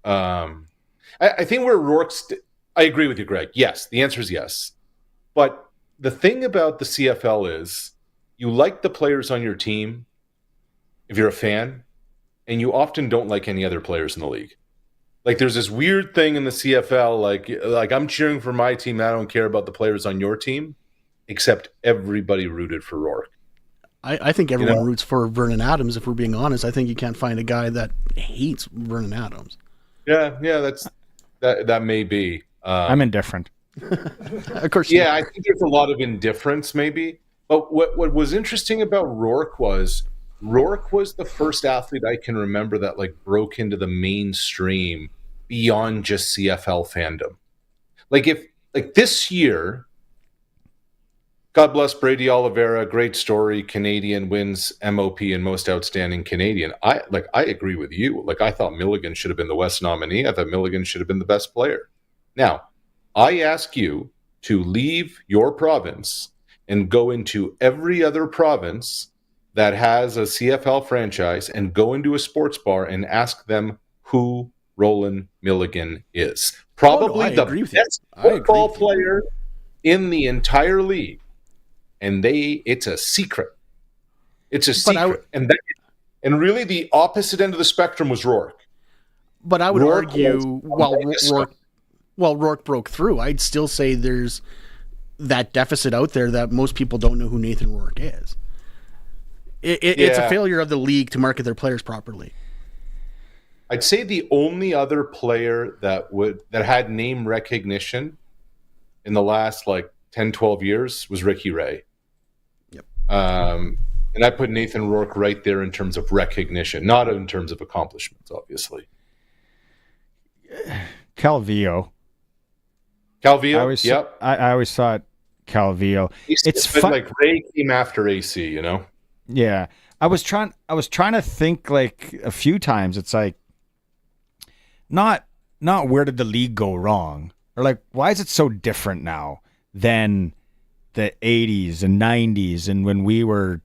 I think where Rourke's. I agree with you, Greg. Yes, the answer is yes. But the thing about the CFL is you like the players on your team if you're a fan, and you often don't like any other players in the league. Like there's this weird thing in the CFL, like I'm cheering for my team, and I don't care about the players on your team, except everybody rooted for Rourke. I think everyone roots for Vernon Adams, if we're being honest. I think you can't find a guy that hates Vernon Adams. Yeah, that may be. I'm indifferent. Of course. Yeah, I think there's a lot of indifference maybe. But what was interesting about Rourke was the first athlete I can remember that like broke into the mainstream beyond just CFL fandom. Like this year, God bless Brady Oliveira, great story, Canadian, wins MOP and most outstanding Canadian. I agree with you. Like I thought Milligan should have been the West nominee. I thought Milligan should have been the best player. Now, I ask you to leave your province and go into every other province that has a CFL franchise and go into a sports bar and ask them who Roland Milligan is. Probably the best football player in the entire league. And it's a secret. It's a secret. And really the opposite end of the spectrum was Rourke. But I would argue while Rourke broke through, I'd still say there's that deficit out there that most people don't know who Nathan Rourke is. It's a failure of the league to market their players properly. I'd say the only other player that had name recognition in the last 10, 12 years was Ricky Ray. Yep. And I put Nathan Rourke right there in terms of recognition, not in terms of accomplishments, obviously. Calvillo. Yep. I always thought Calvillo. It's fun. Like Ray came after AC, you know? Yeah. I was trying to think a few times. It's like not where did the league go wrong? Or why is it so different now than the 80s and 90s and when we were,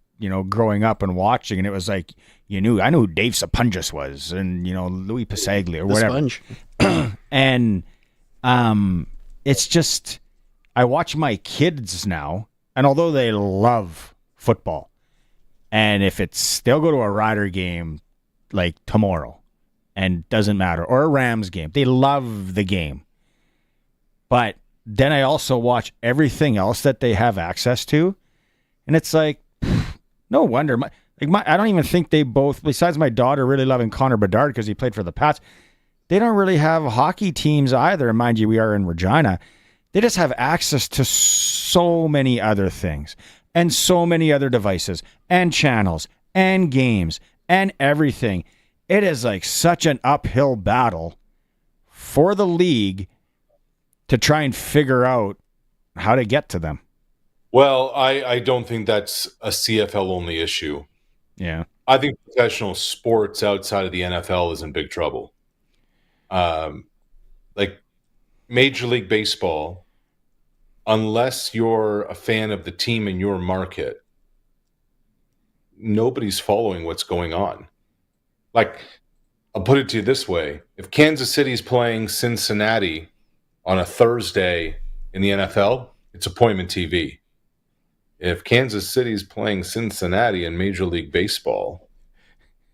growing up and watching, and it was like I knew who Dave Sapunjas was and Louis Pasaglia or whatever. Sponge. And it's just I watch my kids now, and although they love football, and they'll go to a Rider game tomorrow, and doesn't matter, or a Rams game, they love the game. But then I also watch everything else that they have access to, and it's no wonder. I don't even think they both, besides my daughter really loving Connor Bedard because he played for the Pats, they don't really have hockey teams either. Mind you, we are in Regina. They just have access to so many other things and so many other devices and channels and games and everything. It is such an uphill battle for the league to try and figure out how to get to them. Well, I don't think that's a CFL only issue. Yeah. I think professional sports outside of the NFL is in big trouble. Major League Baseball, unless you're a fan of the team in your market, nobody's following what's going on. I'll put it to you this way. If Kansas City's playing Cincinnati on a Thursday in the NFL, it's appointment TV. If Kansas City's playing Cincinnati in Major League Baseball,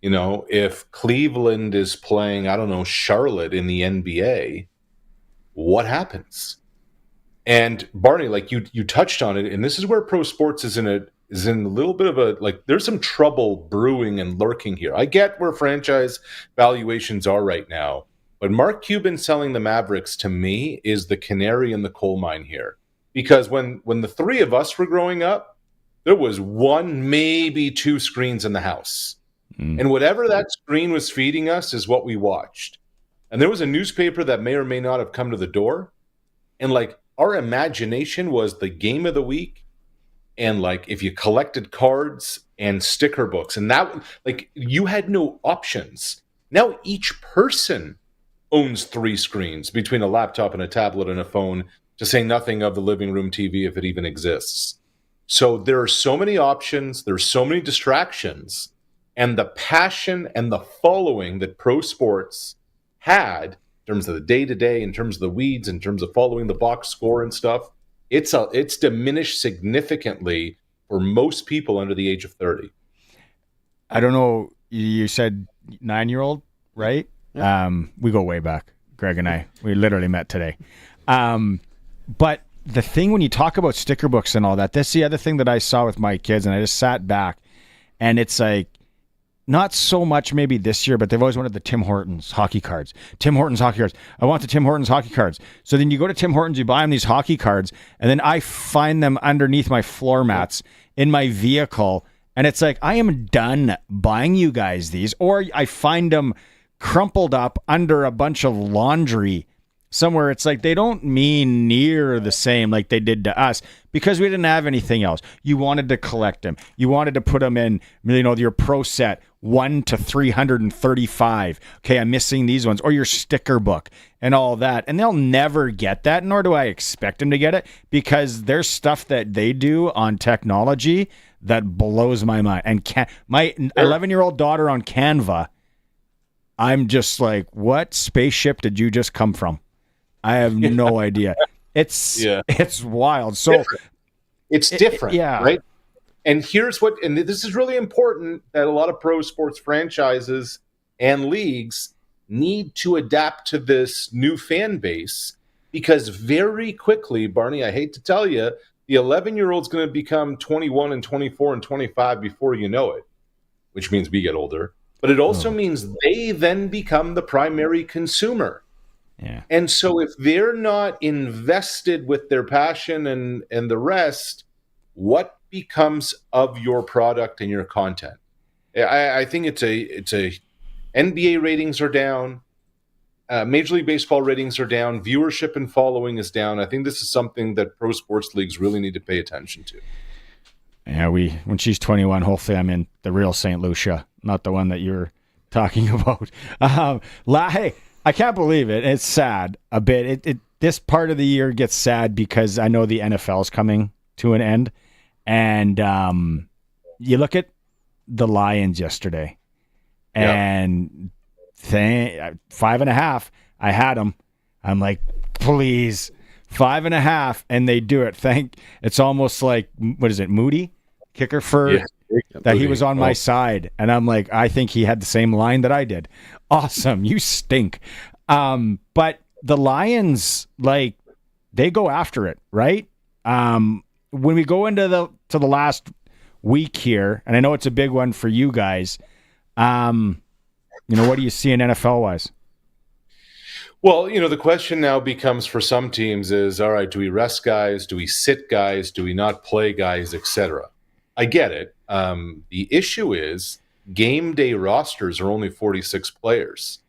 if Cleveland is playing, Charlotte in the NBA, what happens? And Barney, like you touched on it, and this is where pro sports is in a little bit of a, like, there's some trouble brewing and lurking here. I get where franchise valuations are right now, but Mark Cuban selling the Mavericks to me is the canary in the coal mine here. Because when the three of us were growing up, there was one, maybe two screens in the house. And whatever that screen was feeding us is what we watched. And there was a newspaper that may or may not have come to the door. And like our imagination was the game of the week. And like if you collected cards and sticker books, and that, like, you had no options. Now each person owns 3 screens between a laptop and a tablet and a phone, to say nothing of the living room TV if it even exists. So there are so many options, there's so many distractions, and the passion and the following that pro sports had in terms of the day-to-day, in terms of the weeds, in terms of following the box score and stuff, it's diminished significantly for most people under the age of 30. I don't know, you said 9-year-old, right? Yeah. We go way back, Greg and I. We literally met today. But the thing when you talk about sticker books and all that, that's the other thing that I saw with my kids, and I just sat back, and it's like, not so much maybe this year, but they've always wanted the Tim Hortons hockey cards. Tim Hortons hockey cards. I want the Tim Hortons hockey cards. So then you go to Tim Hortons, you buy them these hockey cards, and then I find them underneath my floor mats in my vehicle, and it's like, I am done buying you guys these. Or I find them crumpled up under a bunch of laundry somewhere. It's like they don't mean near the same like they did to us because we didn't have anything else. You wanted to collect them. You wanted to put them in, your pro set 1 to 335. Okay, I'm missing these ones, or your sticker book and all that. And they'll never get that, nor do I expect them to get it, because there's stuff that they do on technology that blows my mind. And my 11-year-old daughter on Canva, I'm just like, what spaceship did you just come from? I have no idea. It's wild. So it's different, right? And here's what, and this is really important, that a lot of pro sports franchises and leagues need to adapt to this new fan base, because very quickly, Barney, I hate to tell you, the 11-year-old's going to become 21 and 24 and 25 before you know it, which means we get older. But it also means they then become the primary consumer. Yeah. And so if they're not invested with their passion and the rest, what becomes of your product and your content? I think it's a NBA ratings are down, Major League Baseball ratings are down, viewership and following is down. I think this is something that pro sports leagues really need to pay attention to. Yeah, when she's 21, hopefully I'm in the real St. Lucia, not the one that you're talking about. Hey, I can't believe it. It's sad a bit. This part of the year gets sad because I know the NFL is coming to an end. And you look at the Lions yesterday, and 5.5, I had them. I'm like, please, 5.5, and they do it. It's almost like, what is it, Moody, kicker for that he was on my side, and I'm like, I think he had the same line that I did. Awesome, you stink. But the Lions, like, they go after it, right? When we go into the last week here, and I know it's a big one for you guys, what do you see in NFL wise? Well, the question now becomes for some teams is, all right, do we rest guys? Do we sit guys? Do we not play guys, etc.? I get it. The issue is game day rosters are only 46 players.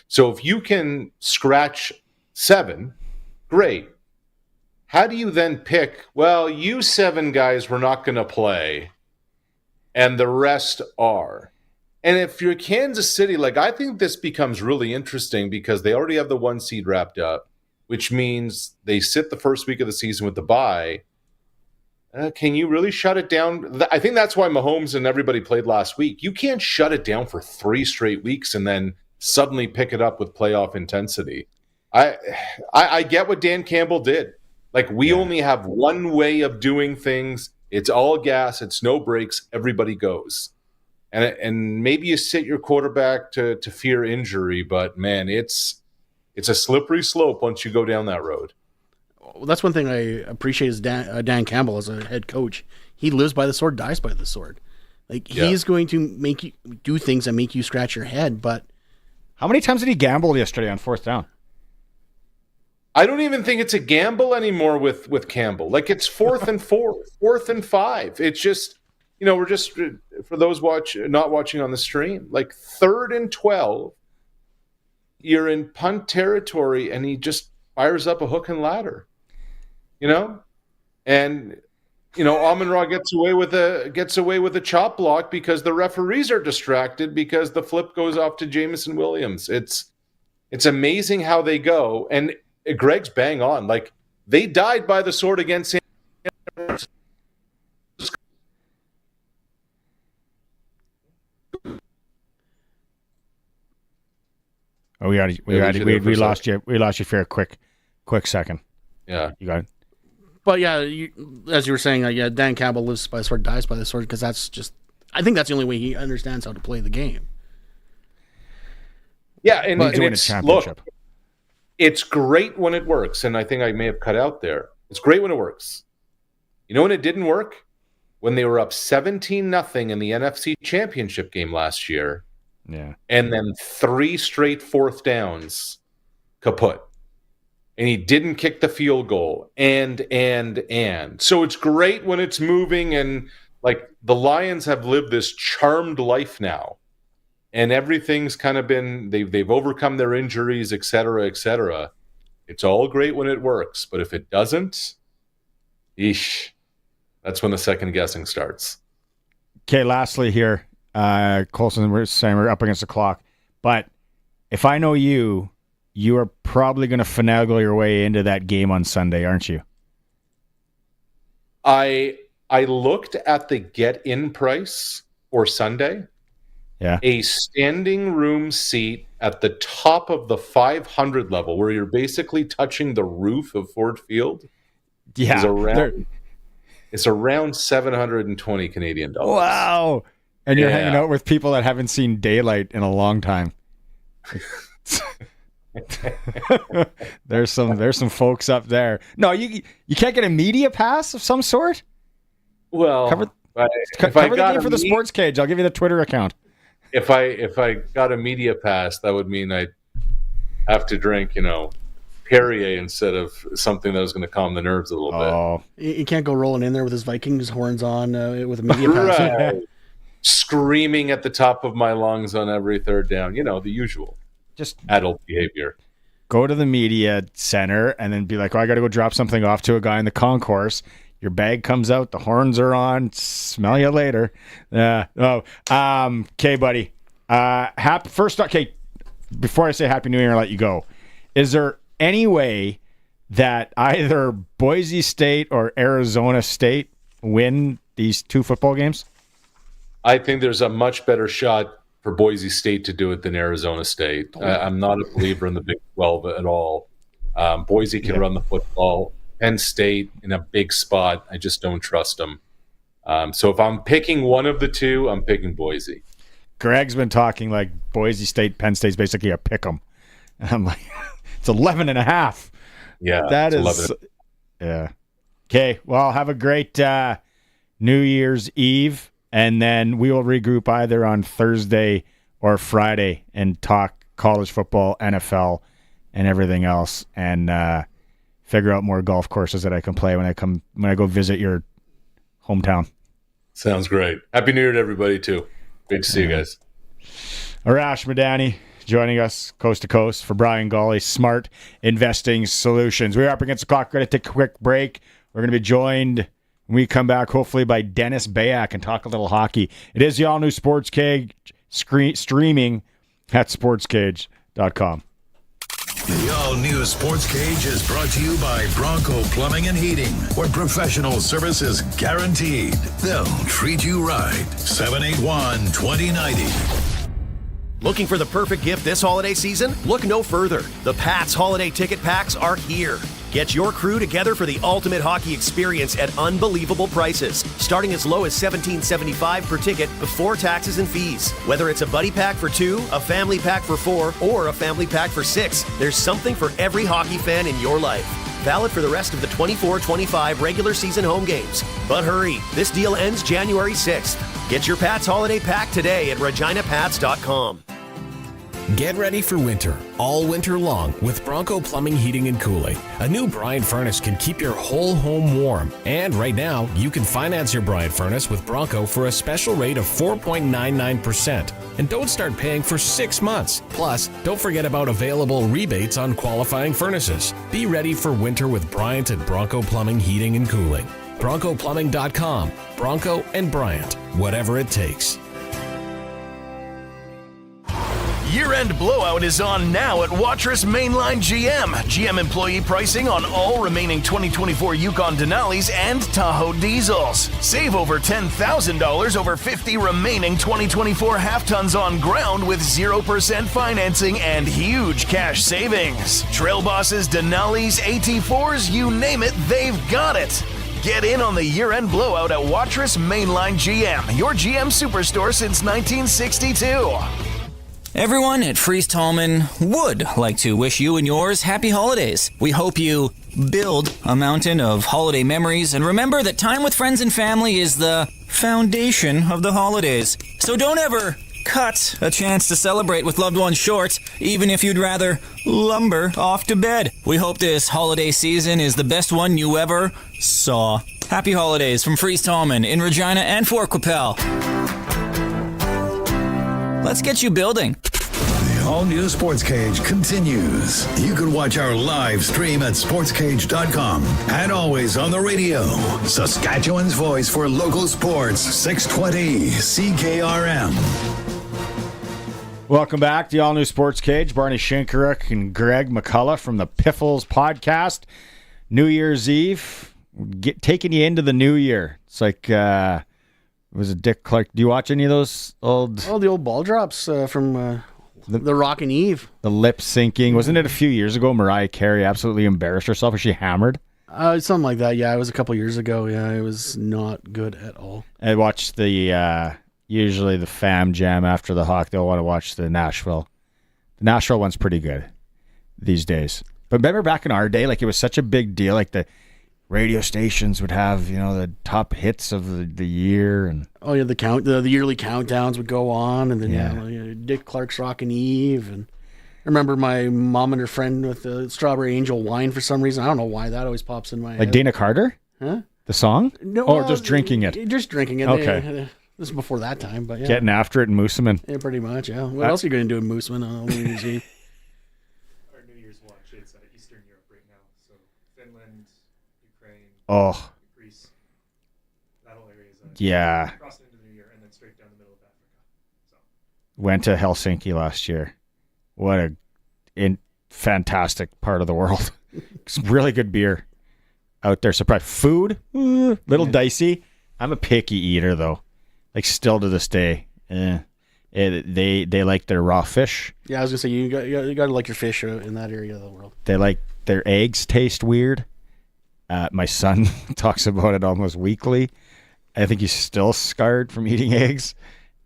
So if you can scratch 7, great. How do you then pick, well, you 7 guys were not going to play, and the rest are? And if you're Kansas City, like, I think this becomes really interesting because they already have the 1 seed wrapped up, which means they sit the first week of the season with the bye. Can you really shut it down? I think that's why Mahomes and everybody played last week. You can't shut it down for 3 straight weeks and then suddenly pick it up with playoff intensity. I get what Dan Campbell did. Like, we only have one way of doing things. It's all gas. It's no brakes. Everybody goes. And maybe you sit your quarterback to fear injury, but, man, it's a slippery slope once you go down that road. that's one thing I appreciate is Dan Campbell as a head coach. He lives by the sword, dies by the sword. Like, he's going to make you do things that make you scratch your head. But how many times did he gamble yesterday on 4th down? I don't even think it's a gamble anymore with Campbell. Like, it's 4th and 4, 4th and 5. It's just, we're just, for those not watching on the stream, like 3rd and 12, you're in punt territory, and he just fires up a hook and ladder, and Amon-Ra gets away with a chop block because the referees are distracted because the flip goes off to Jamison Williams. It's amazing how they go, and Greg's bang on. Like, they died by the sword against San Francisco. Oh, we lost you. We lost you for a quick second. Yeah, you got it. But yeah, as you were saying, Dan Campbell lives by the sword, dies by the sword, because I think that's the only way he understands how to play the game. Yeah, and look, it's great when it works, and I think I may have cut out there. It's great when it works. When it didn't work? When they were up 17-0 in the NFC Championship game last year. Yeah. And then 3 straight 4th downs, kaput. And he didn't kick the field goal. And. So it's great when it's moving, and like the Lions have lived this charmed life now. And everything's kind of been, they've overcome their injuries, et cetera, et cetera. It's all great when it works, but if it doesn't, that's when the second guessing starts. Okay, lastly here, Colson, we're saying we're up against the clock, but if I know you are probably going to finagle your way into that game on Sunday, aren't you? I looked at the get-in price for Sunday. Yeah. A standing room seat at the top of the 500 level, where you're basically touching the roof of Ford Field. Yeah. It's around 720 Canadian dollars. Wow. And you're hanging out with people that haven't seen daylight in a long time. There's some folks up there. No, you can't get a media pass of some sort? Well, cover the game for the Sportscage. I'll give you the Twitter account. If I got a media pass, that would mean I'd have to drink, Perrier instead of something that was going to calm the nerves a little bit. You can't go rolling in there with his Vikings horns on with a media pass. Right. Screaming at the top of my lungs on every 3rd down. The usual. Just adult behavior. Go to the media center and then be like, I got to go drop something off to a guy in the concourse. Your bag comes out, the horns are on. Smell you later. Okay, buddy. Okay, before I say Happy New Year, I'll let you go. Is there any way that either Boise State or Arizona State win these 2 football games? I think there's a much better shot for Boise State to do it than Arizona State. I'm not a believer in the Big 12 at all. Boise can run the football. Penn State in a big spot, I just don't trust them. So if I'm picking one of the two, I'm picking Boise. Greg's been talking like Boise State, Penn State's basically a pick 'em. I'm like, it's 11.5. Yeah, that is 11. Yeah. Okay, well, have a great New Year's Eve, and then we will regroup either on Thursday or Friday and talk college football, NFL, and everything else, and figure out more golf courses that I can play when I go visit your hometown. Sounds great. Happy New Year to everybody too. Great to see you guys. Arash Madani joining us coast to coast for Brian Gawley, Smart Investing Solutions. We're up against the clock. We're going to take a quick break. We're going to be joined when we come back, hopefully, by Dennis Bayak and talk a little hockey. It is the all-new Sportscage streaming at sportscage.com. The all-new Sportscage is brought to you by Bronco Plumbing and Heating, where professional service is guaranteed. They'll treat you right. 781-2090. Looking for the perfect gift this holiday season? Look no further. The Pats holiday ticket packs are here. Get your crew together for the ultimate hockey experience at unbelievable prices, starting as low as $17.75 per ticket before taxes and fees. Whether it's a buddy pack for 2, a family pack for 4, or a family pack for 6, there's something for every hockey fan in your life. valid for the rest of the 24-25 regular season home games. But hurry, this deal ends January 6th. Get your Pats holiday pack today at reginapats.com. Get ready for winter, all winter long, with Bronco Plumbing, Heating, and Cooling. A new Bryant furnace can keep your whole home warm. And right now, you can finance your Bryant furnace with Bronco for a special rate of 4.99%. And don't start paying for 6 months. Plus, don't forget about available rebates on qualifying furnaces. Be ready for winter with Bryant at Bronco Plumbing, Heating, and Cooling. BroncoPlumbing.com. Bronco and Bryant, whatever it takes. Year-end blowout is on now at Watrous Mainline GM. GM employee pricing on all remaining 2024 Yukon Denali's and Tahoe diesels. Save over $10,000 over 50 remaining 2024 half-tons on ground with 0% financing and huge cash savings. Trail Bosses, Denali's, AT4s, you name it, they've got it. Get in on the year-end blowout at Watrous Mainline GM, your GM superstore since 1962. Everyone at Freeze Tallman would like to wish you and yours happy holidays. We hope you build a mountain of holiday memories, and remember that time with friends and family is the foundation of the holidays. So don't ever cut a chance to celebrate with loved ones short, even if you'd rather lumber off to bed. We hope this holiday season is the best one you ever saw. Happy holidays from Freeze Tallman in Regina and Fort Qu'Appelle. Let's get you building. The all-new Sports Cage continues. You can watch our live stream at sportscage.com and always on the radio. Saskatchewan's voice for local sports, 620 CKRM. Welcome back to the all-new Sports Cage. Barney Shinkaruk and Greg McCullough from the Piffles podcast. New Year's Eve, taking you into the new year. It's like... was it Dick Clark? Do you watch any of those old... Oh, the old ball drops from the Rockin' Eve. The lip syncing. Wasn't it a few years ago Mariah Carey absolutely embarrassed herself? Was she hammered? Something like that, yeah. It was a couple years ago. Yeah, it was not good at all. I watched the... usually the Fam Jam after the Hawk. They'll want to watch the Nashville. The Nashville one's pretty good these days. But remember back in our day, like it was such a big deal. Like the radio stations would have, the top hits of the year, and the yearly countdowns would go on, and then Dick Clark's Rockin' Eve, and I remember my mom and her friend with the Strawberry Angel wine for some reason. I don't know why that always pops in my head. Like Dana Carter? Huh? The song? No, or just drinking it? Just drinking it. Okay. This is before that time, but yeah. Getting after it in Moosomin. Yeah, pretty much. Yeah. What else are you going to do in Moosomin on New Year's Eve? Our New Year's watch, it's Eastern Europe right now, so Finland. Oh, Greece, that whole area is crossing into the New Year and then straight down the middle of Africa. So. Went to Helsinki last year. What a fantastic part of the world. Really good beer out there. Surprise. Food, little dicey. I'm a picky eater though. Like still to this day. They like their raw fish. Yeah, I was gonna say you got to like your fish in that area of the world. They like their eggs taste weird. My son talks about it almost weekly. I think he's still scarred from eating eggs.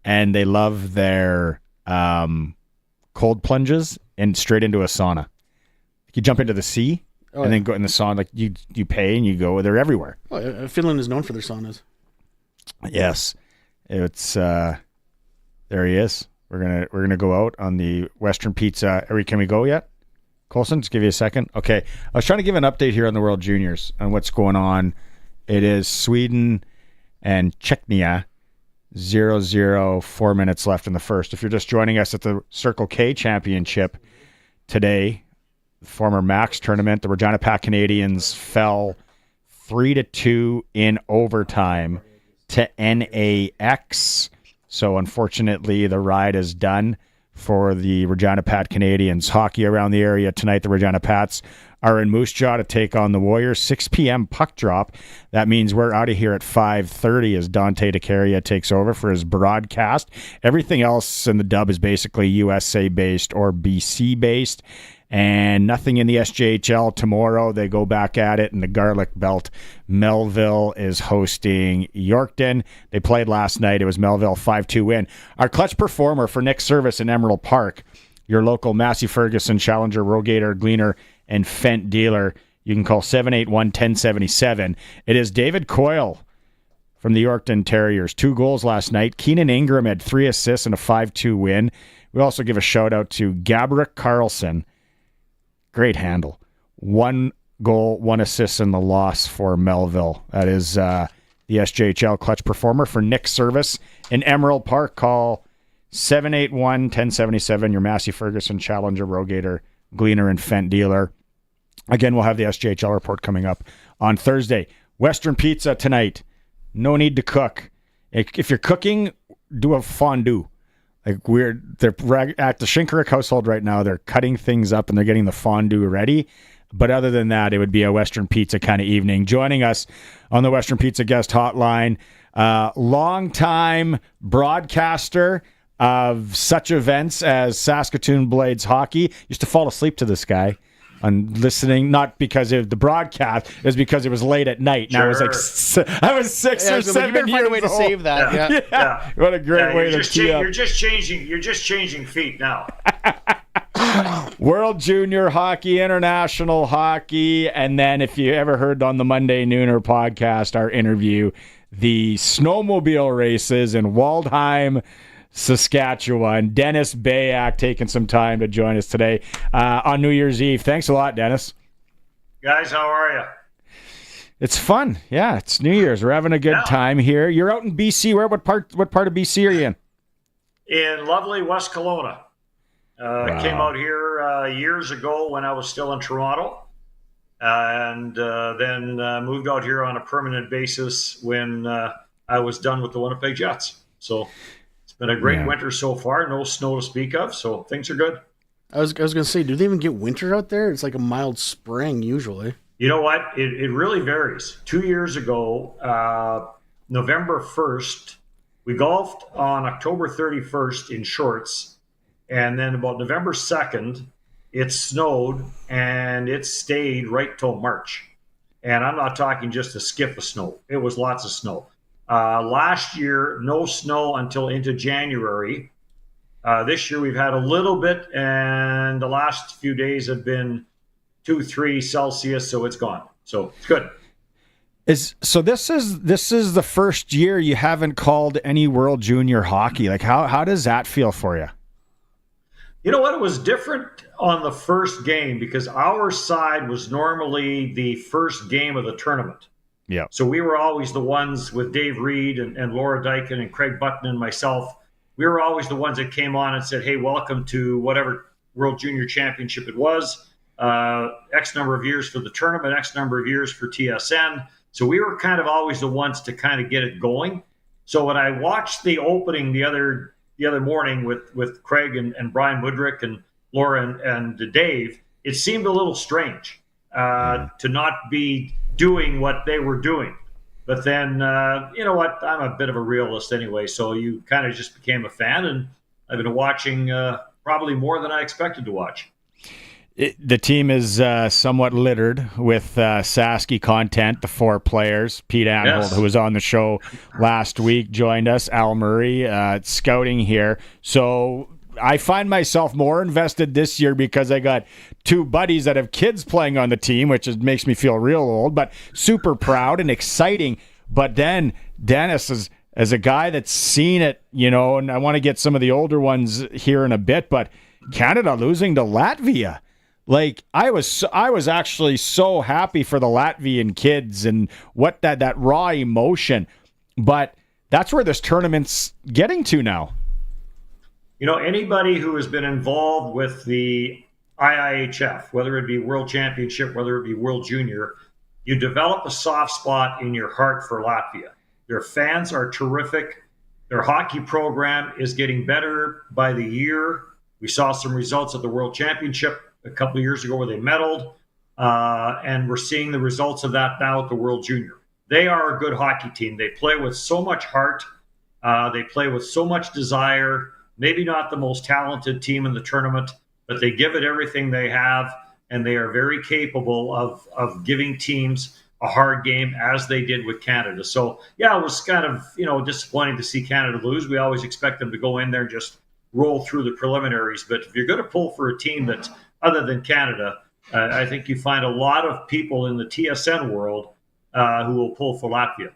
And they love their cold plunges and straight into a sauna. You jump into the sea and then go in the sauna. Like you pay and you go. They're everywhere. Oh, Finland is known for their saunas. Yes, it's there. He is. We're gonna go out on the Western Pizza. Can we go yet? Colson, just give you a second. Okay. I was trying to give an update here on the World Juniors on what's going on. It is Sweden and Czechia, 0-0, 4 minutes left in the first. If you're just joining us at the Circle K Championship today, the former Max tournament, the Regina Pats Canadians fell 3-2 in overtime to NAX. So unfortunately, the ride is done for the Regina Pats Canadians. Hockey around the area tonight. The Regina Pats are in Moose Jaw to take on the Warriors. 6 p.m. puck drop. That means we're out of here at 5:30 as Dante DeCaria takes over for his broadcast. Everything else in the dub is basically USA-based or BC-based. And nothing in the SJHL tomorrow. They go back at it in the Garlic Belt. Melville is hosting Yorkton. They played last night. It was Melville 5-2 win. Our clutch performer for next service in Emerald Park, your local Massey Ferguson, Challenger, Rogator, Gleaner, and Fent dealer. you can call 781-1077. It is David Coyle from the Yorkton Terriers. 2 goals last night. Keenan Ingram had 3 assists and a 5-2 win. We also give a shout-out to Gabrick Carlson. Great handle. 1 goal, 1 assist in the loss for Melville. That is the SJHL clutch performer. For Nick Service in Emerald Park, call 781-1077, your Massey Ferguson Challenger, Rogator, Gleaner, and Fent dealer. Again, we'll have the SJHL report coming up on Thursday. Western Pizza tonight. No need to cook. If you're cooking, do a fondue. They're at the Shinkerick household right now. They're cutting things up and they're getting the fondue ready. But other than that, it would be a Western Pizza kind of evening. Joining us on the Western Pizza guest hotline, longtime broadcaster of such events as Saskatoon Blades hockey. Used to fall asleep to this guy on listening, not because of the broadcast, it was because it was late at night. And Sure. I was 6 or 7 you better find a way years to old. save that. Yeah. What a great way to tee up. You're just changing feet now. World Junior Hockey, International Hockey, and then if you ever heard on the Monday Nooner podcast, our interview, the snowmobile races in Waldheim, Saskatchewan. Dennis Bayak taking some time to join us today on New Year's Eve. Thanks a lot, Dennis. Guys, how are you? It's fun. Yeah, it's New Year's. We're having a good time here. You're out in BC. What part of BC are you in? In lovely West Kelowna. Wow. Came out here years ago when I was still in Toronto, and then moved out here on a permanent basis when I was done with the Winnipeg Jets. So it's been a great winter so far. No snow to speak of, so things are good. I was going to say, do they even get winter out there? It's like a mild spring usually. You know what? It really varies. 2 years ago, November 1st, we golfed on October 31st in shorts. And then about November 2nd, it snowed and it stayed right till March. And I'm not talking just a skiff of snow. It was lots of snow. Last year, no snow until into January. This year, we've had a little bit, and the last few days have been 2-3 Celsius, so it's gone. So it's good. So this is the first year you haven't called any World Junior Hockey. Like how does that feel for you? You know what? It was different on the first game because our side was normally the first game of the tournament. Yeah. So we were always the ones with Dave Reed and Laura Dyken and Craig Button and myself. We were always the ones that came on and said, hey, welcome to whatever World Junior Championship it was. X number of years for the tournament, X number of years for TSN. So we were kind of always the ones to kind of get it going. So when I watched the opening the other morning with Craig and Brian Woodrick and Laura and Dave, it seemed a little strange to not be doing what they were doing. But then, you know what? I'm a bit of a realist anyway, so you kind of just became a fan, and I've been watching probably more than I expected to watch. The team is somewhat littered with Sasky content. The 4 players, Pete Anhold, who was on the show last week, joined us. Al Murray, scouting here. So I find myself more invested this year because I got 2 buddies that have kids playing on the team, which makes me feel real old, but super proud and exciting. But then Dennis, as a guy that's seen it, and I want to get some of the older ones here in a bit, but Canada losing to Latvia. Like I was actually so happy for the Latvian kids and what that raw emotion, but that's where this tournament's getting to now. Anybody who has been involved with the IIHF, whether it be World Championship, whether it be World Junior, you develop a soft spot in your heart for Latvia. Their fans are terrific. Their hockey program is getting better by the year. We saw some results at the World Championship a couple of years ago where they medaled, and we're seeing the results of that now at the World Junior. They are a good hockey team. They play with so much heart. They play with so much desire. Maybe not the most talented team in the tournament, but they give it everything they have, and they are very capable of giving teams a hard game as they did with Canada. So, yeah, it was kind of, disappointing to see Canada lose. We always expect them to go in there and just roll through the preliminaries. But if you're going to pull for a team that's other than Canada, I think you find a lot of people in the TSN world who will pull for Latvia.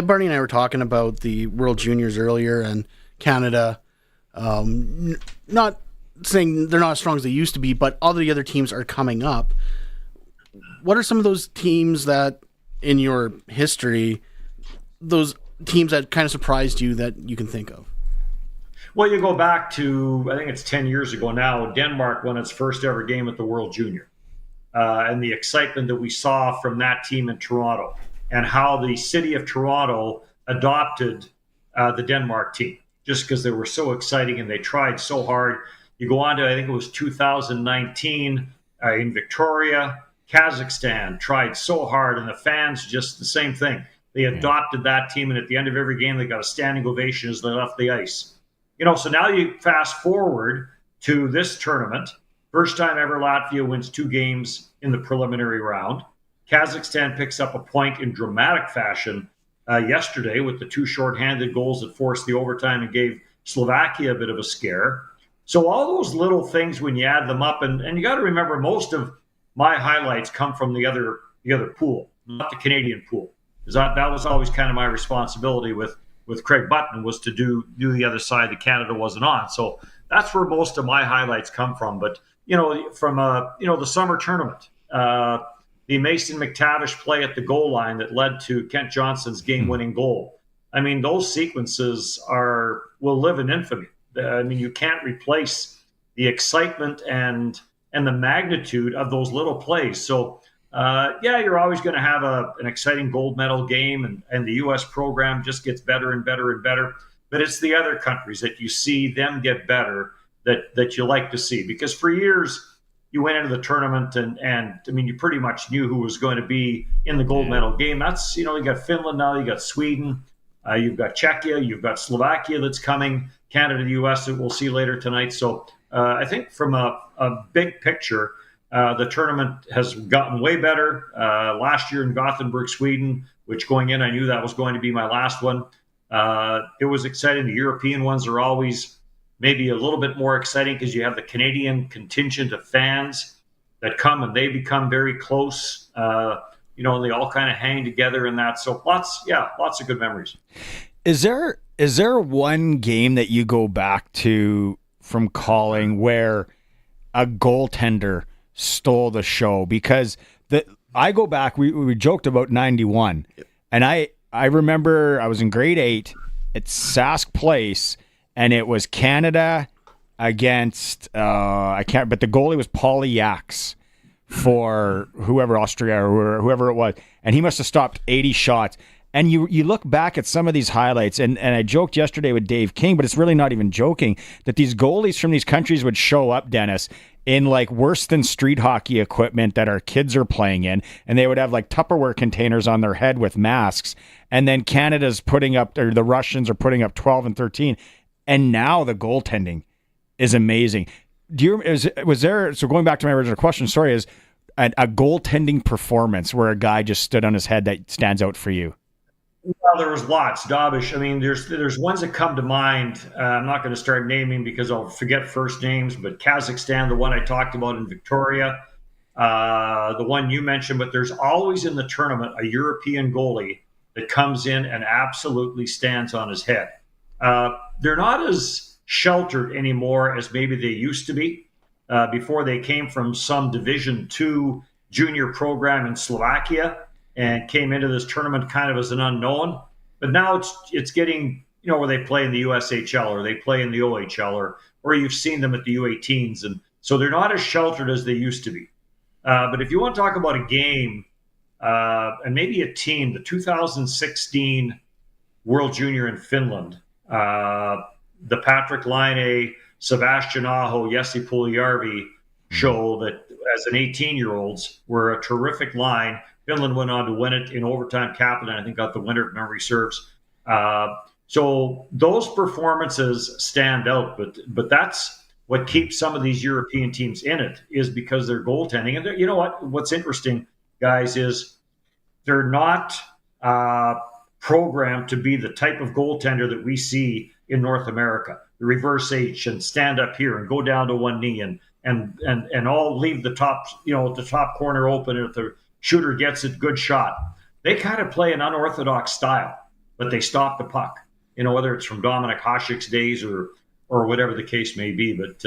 Barney and I were talking about the World Juniors earlier, and Canada, not saying they're not as strong as they used to be, but all the other teams are coming up. What are some of those teams that, in your history, those teams that kind of surprised you that you can think of? Well, you go back to, I think it's 10 years ago now, Denmark won its first ever game at the World Junior. And the excitement that we saw from that team in Toronto, and how the city of Toronto adopted the Denmark team, just because they were so exciting and they tried so hard. You go on to, I think it was 2019 in Victoria, Kazakhstan tried so hard, and the fans just the same thing. They adopted that team, and at the end of every game, they got a standing ovation as they left the ice. So now you fast forward to this tournament. First time ever Latvia wins 2 games in the preliminary round. Kazakhstan picks up a point in dramatic fashion yesterday with the 2 shorthanded goals that forced the overtime and gave Slovakia a bit of a scare. So all those little things, when you add them up, and you got to remember, most of my highlights come from the other pool, not the Canadian pool. That was always kind of my responsibility with Craig Button, was to do the other side that Canada wasn't on. So that's where most of my highlights come from. But, from the summer tournament, the Mason McTavish play at the goal line that led to Kent Johnson's game-winning goal. I mean, those sequences will live in infamy. I mean, you can't replace the excitement and the magnitude of those little plays. So, you're always going to have an exciting gold medal game, and the U.S. program just gets better and better and better. But it's the other countries that you see them get better that you like to see. Because for years, you went into the tournament and I mean, you pretty much knew who was going to be in the gold medal game. That's, you got Finland now, you got Sweden, you've got Czechia, you've got Slovakia that's coming, Canada, the U.S. that we'll see later tonight. So I think from a big picture, the tournament has gotten way better. Last year in Gothenburg, Sweden, which going in, I knew that was going to be my last one. It was exciting. The European ones are always maybe a little bit more exciting because you have the Canadian contingent of fans that come and they become very close, and they all kind of hang together in that. So lots of good memories. Is there one game that you go back to from calling where a goaltender stole the show? Because I go back, we joked about 91, and I remember I was in grade 8 at Sask Place, and it was Canada against but the goalie was Paulie Yaks for whoever, Austria or whoever it was, and he must have stopped 80 shots. And you look back at some of these highlights, and I joked yesterday with Dave King, but it's really not even joking, that these goalies from these countries would show up, Dennis, in like worse than street hockey equipment that our kids are playing in, and they would have like Tupperware containers on their head with masks, and then Canada's putting up, or the Russians are putting up 12 and 13, and now the goaltending is amazing. So going back to my original question, sorry, is a goaltending performance where a guy just stood on his head that stands out for you? Well, there was lots, Dobish. I mean, there's ones that come to mind. I'm not going to start naming because I'll forget first names, but Kazakhstan, the one I talked about in Victoria, the one you mentioned, but there's always in the tournament a European goalie that comes in and absolutely stands on his head. They're not as sheltered anymore as maybe they used to be. Before they came from some Division II junior program in Slovakia and came into this tournament kind of as an unknown. But now it's getting, where they play in the USHL or they play in the OHL or you've seen them at the U18s. And so they're not as sheltered as they used to be. But if you want to talk about a game and maybe a team, the 2016 World Junior in Finland, the Patrick Laine, Sebastian Aho, Jesse Puljujärvi show that as an 18-year-olds were a terrific line. Finland went on to win it in overtime. Kaplan, I think, got the winner if memory serves. So those performances stand out, but that's what keeps some of these European teams in it, is because they're goaltending. And you know what? What's interesting, guys, is they're not programmed to be the type of goaltender that we see in North America. The reverse H and stand up here and go down to one knee and and all leave the top, the top corner open, and if the shooter gets it, good shot. They kind of play an unorthodox style, but they stop the puck. Whether it's from Dominic Hasek's days or whatever the case may be. But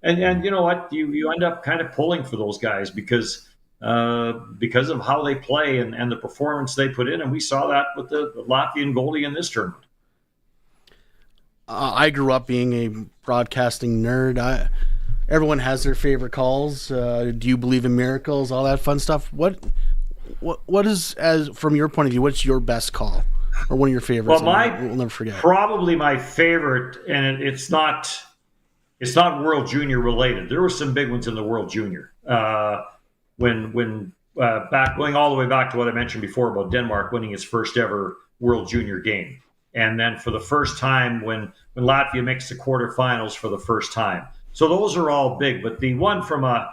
and you know what, you end up kind of pulling for those guys because of how they play and the performance they put in, and we saw that with the Latvian goalie in this tournament. I grew up being a broadcasting nerd. Everyone has their favorite calls. Do you believe in miracles? All that fun stuff. What is, as from your point of view, what's your best call or one of your favorites? Well, we'll never forget. Probably my favorite, and it's not World Junior related. There were some big ones in the World Junior. When back going all the way back to what I mentioned before about Denmark winning its first ever World Junior game, and then for the first time when Latvia makes the quarterfinals for the first time. So those are all big, but the one from a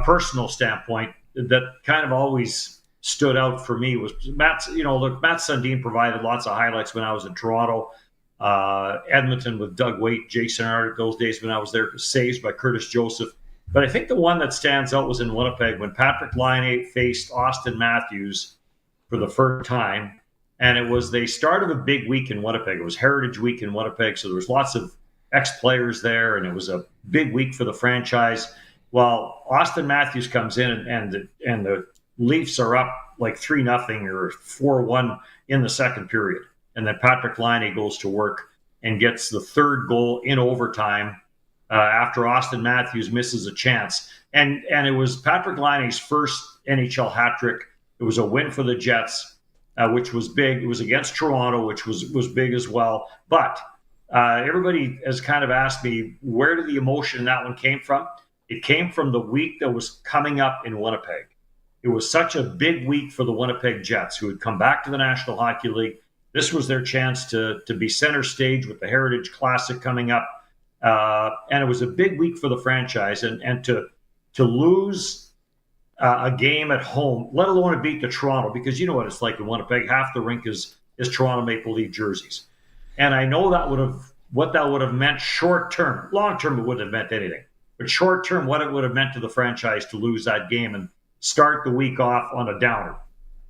personal standpoint that kind of always stood out for me was Matt Sundin provided lots of highlights when I was in Toronto. Edmonton with Doug Waite, Jason Art, those days when I was there, saves by Curtis Joseph. But I think the one that stands out was in Winnipeg when Patrick Laine faced Austin Matthews for the first time. And they started a big week in Winnipeg. It was Heritage Week in Winnipeg, so there was lots of ex-players there, and it was a big week for the franchise. Well, Austin Matthews comes in, and the Leafs are up like 3-0 or 4-1 in the second period. And then Patrick Laine goes to work and gets the third goal in overtime after Austin Matthews misses a chance. And it was Patrick Laine's first NHL hat trick. It was a win for the Jets, which was big. It was against Toronto, which was big as well. But everybody has kind of asked me, where did the emotion in that one came from? It came from the week that was coming up in Winnipeg. It was such a big week for the Winnipeg Jets, who had come back to the National Hockey League. This was their chance to be center stage with the Heritage Classic coming up. And it was a big week for the franchise. And to lose a game at home, let alone to beat the Toronto, because you know what it's like in Winnipeg. Half the rink is Toronto Maple Leaf jerseys. And I know what that would have meant short term. Long term, it wouldn't have meant anything. But short term, what it would have meant to the franchise to lose that game and start the week off on a downer.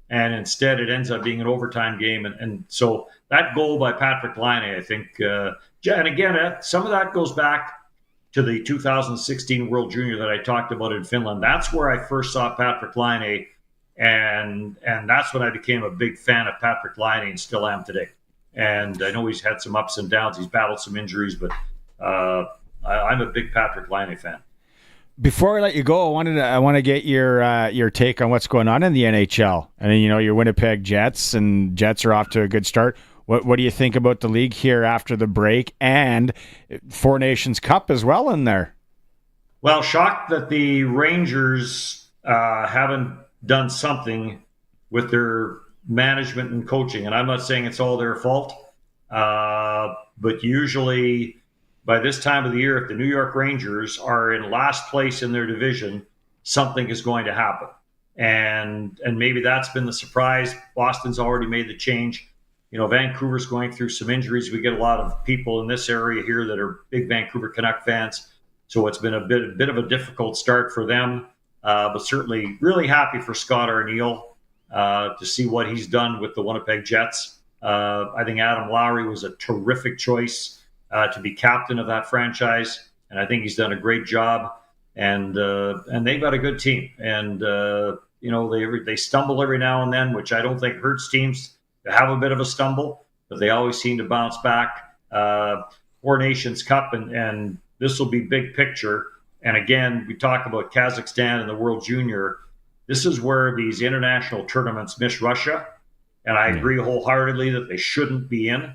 And instead, it ends up being an overtime game. And so that goal by Patrick Laine, I think, and again, some of that goes back to the 2016 World Junior that I talked about in Finland. That's where I first saw Patrick Laine, and that's when I became a big fan of Patrick Laine and still am today. And I know he's had some ups and downs. He's battled some injuries, but I'm a big Patrick Laine fan. Before I let you go, I want to get your take on what's going on in the NHL. And your Winnipeg Jets, and Jets are off to a good start. What do you think about the league here after the break, and Four Nations Cup as well in there? Well, shocked that the Rangers haven't done something with their management and coaching. And I'm not saying it's all their fault, but usually by this time of the year, if the New York Rangers are in last place in their division, something is going to happen. And maybe that's been the surprise. Boston's already made the change. Vancouver's going through some injuries. We get a lot of people in this area here that are big Vancouver Canuck fans. So it's been a bit of a difficult start for them. But certainly really happy for Scott Arniel to see what he's done with the Winnipeg Jets. I think Adam Lowry was a terrific choice to be captain of that franchise, and I think he's done a great job. And they've got a good team, and they stumble every now and then, which I don't think hurts teams to have a bit of a stumble, but they always seem to bounce back. Four Nations Cup, and this will be big picture. And again, we talk about Kazakhstan and the World Junior. This is where these international tournaments miss Russia, and I agree wholeheartedly that they shouldn't be in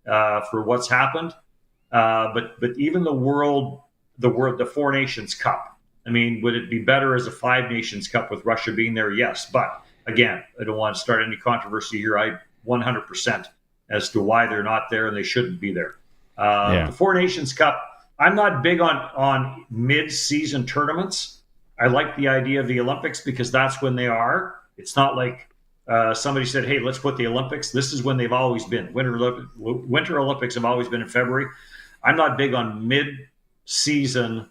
for what's happened. But even the Four Nations Cup, I mean, would it be better as a Five Nations Cup with Russia being there? Yes. But again, I don't want to start any controversy here. I 100% as to why they're not there and they shouldn't be there. The Four Nations Cup, I'm not big on mid-season tournaments. I like the idea of the Olympics because that's when they are. It's not like somebody said, hey, let's put the Olympics. This is when they've always been. Winter Olympics have always been in February. I'm not big on mid-season.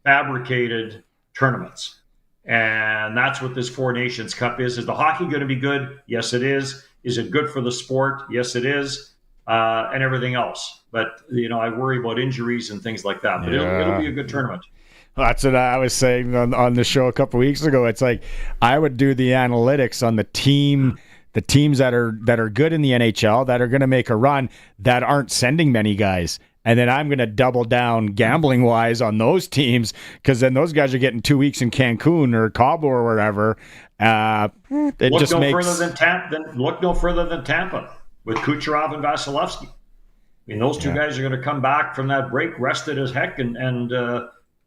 fabricated tournaments. And that's what this Four Nations Cup is. Is the hockey going to be good? Yes, it is. Is it good for the sport? Yes, it is. And everything else. But, I worry about injuries and things like that. But it'll be a good tournament. That's what I was saying on the show a couple weeks ago. It's like I would do the analytics on the teams that are good in the NHL, that are going to make a run, that aren't sending many guys. And then I'm going to double down gambling-wise on those teams, because then those guys are getting 2 weeks in Cancun or Cabo or wherever. Look no further than Tampa with Kucherov and Vasilevsky. I mean, those two guys are going to come back from that break rested as heck, and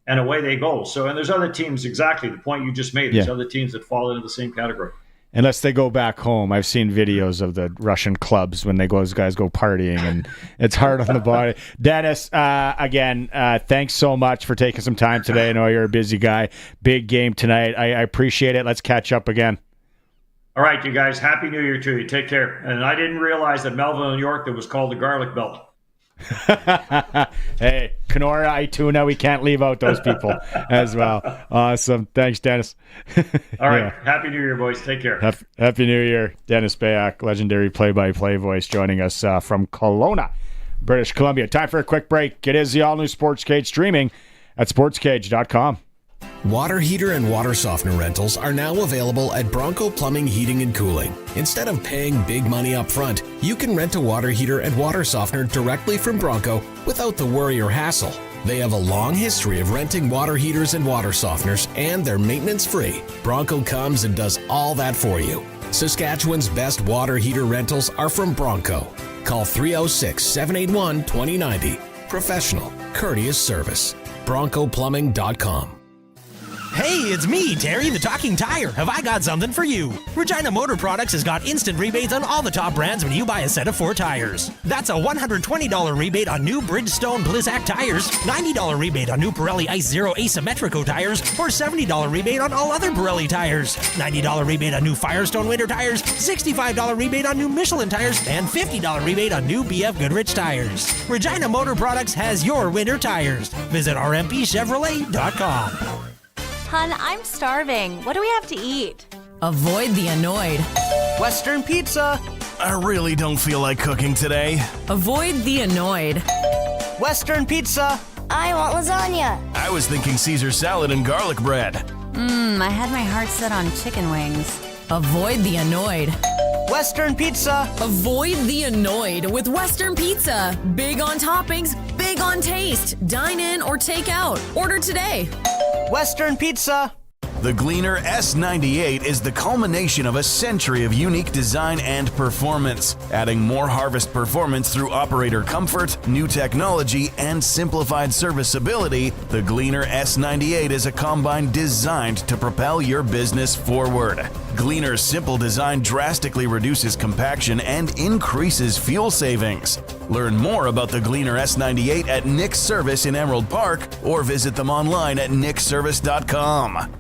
away they go. So, and there's other teams, exactly the point you just made. There's other teams that fall into the same category. Unless they go back home. I've seen videos of the Russian clubs when those guys go partying, and it's hard on the body. Dennis, again, thanks so much for taking some time today. I know you're a busy guy. Big game tonight. I appreciate it. Let's catch up again. All right, you guys. Happy New Year to you. Take care. And I didn't realize that Melville, New York, that was called the Garlic Belt. Hey, Kenora, Ituna, we can't leave out those people as well. Awesome. Thanks, Dennis. All right. Happy New Year, boys. Take care. Happy New Year. Dennis Bayak, legendary play-by-play voice, joining us from Kelowna, British Columbia. Time for a quick break. It is the all-new Sportscage, streaming at sportscage.com. Water heater and water softener rentals are now available at Bronco Plumbing, Heating and Cooling. Instead of paying big money up front, you can rent a water heater and water softener directly from Bronco without the worry or hassle. They have a long history of renting water heaters and water softeners, and they're maintenance-free. Bronco comes and does all that for you. Saskatchewan's best water heater rentals are from Bronco. Call 306-781-2090. Professional, courteous service. BroncoPlumbing.com. Hey, it's me, Terry, the Talking Tire. Have I got something for you? Regina Motor Products has got instant rebates on all the top brands when you buy a set of 4 tires. That's a $120 rebate on new Bridgestone Blizzak tires, $90 rebate on new Pirelli Ice Zero Asymmetrical tires, or $70 rebate on all other Pirelli tires, $90 rebate on new Firestone Winter tires, $65 rebate on new Michelin tires, and $50 rebate on new BF Goodrich tires. Regina Motor Products has your winter tires. Visit rmpchevrolet.com. Hun, I'm starving. What do we have to eat? Avoid the annoyed. Western Pizza. I really don't feel like cooking today. Avoid the annoyed. Western Pizza. I want lasagna. I was thinking Caesar salad and garlic bread. I had my heart set on chicken wings. Avoid the annoyed. Western Pizza. Avoid the annoyed with Western Pizza. Big on toppings, big on taste. Dine in or take out. Order today. Western Pizza. The Gleaner S98 is the culmination of a century of unique design and performance, adding more harvest performance through operator comfort, new technology, and simplified serviceability. The Gleaner S98 is a combine designed to propel your business forward. Gleaner's simple design drastically reduces compaction and increases fuel savings. Learn more about the Gleaner S98 at Nick's Service in Emerald Park, or visit them online at nickservice.com.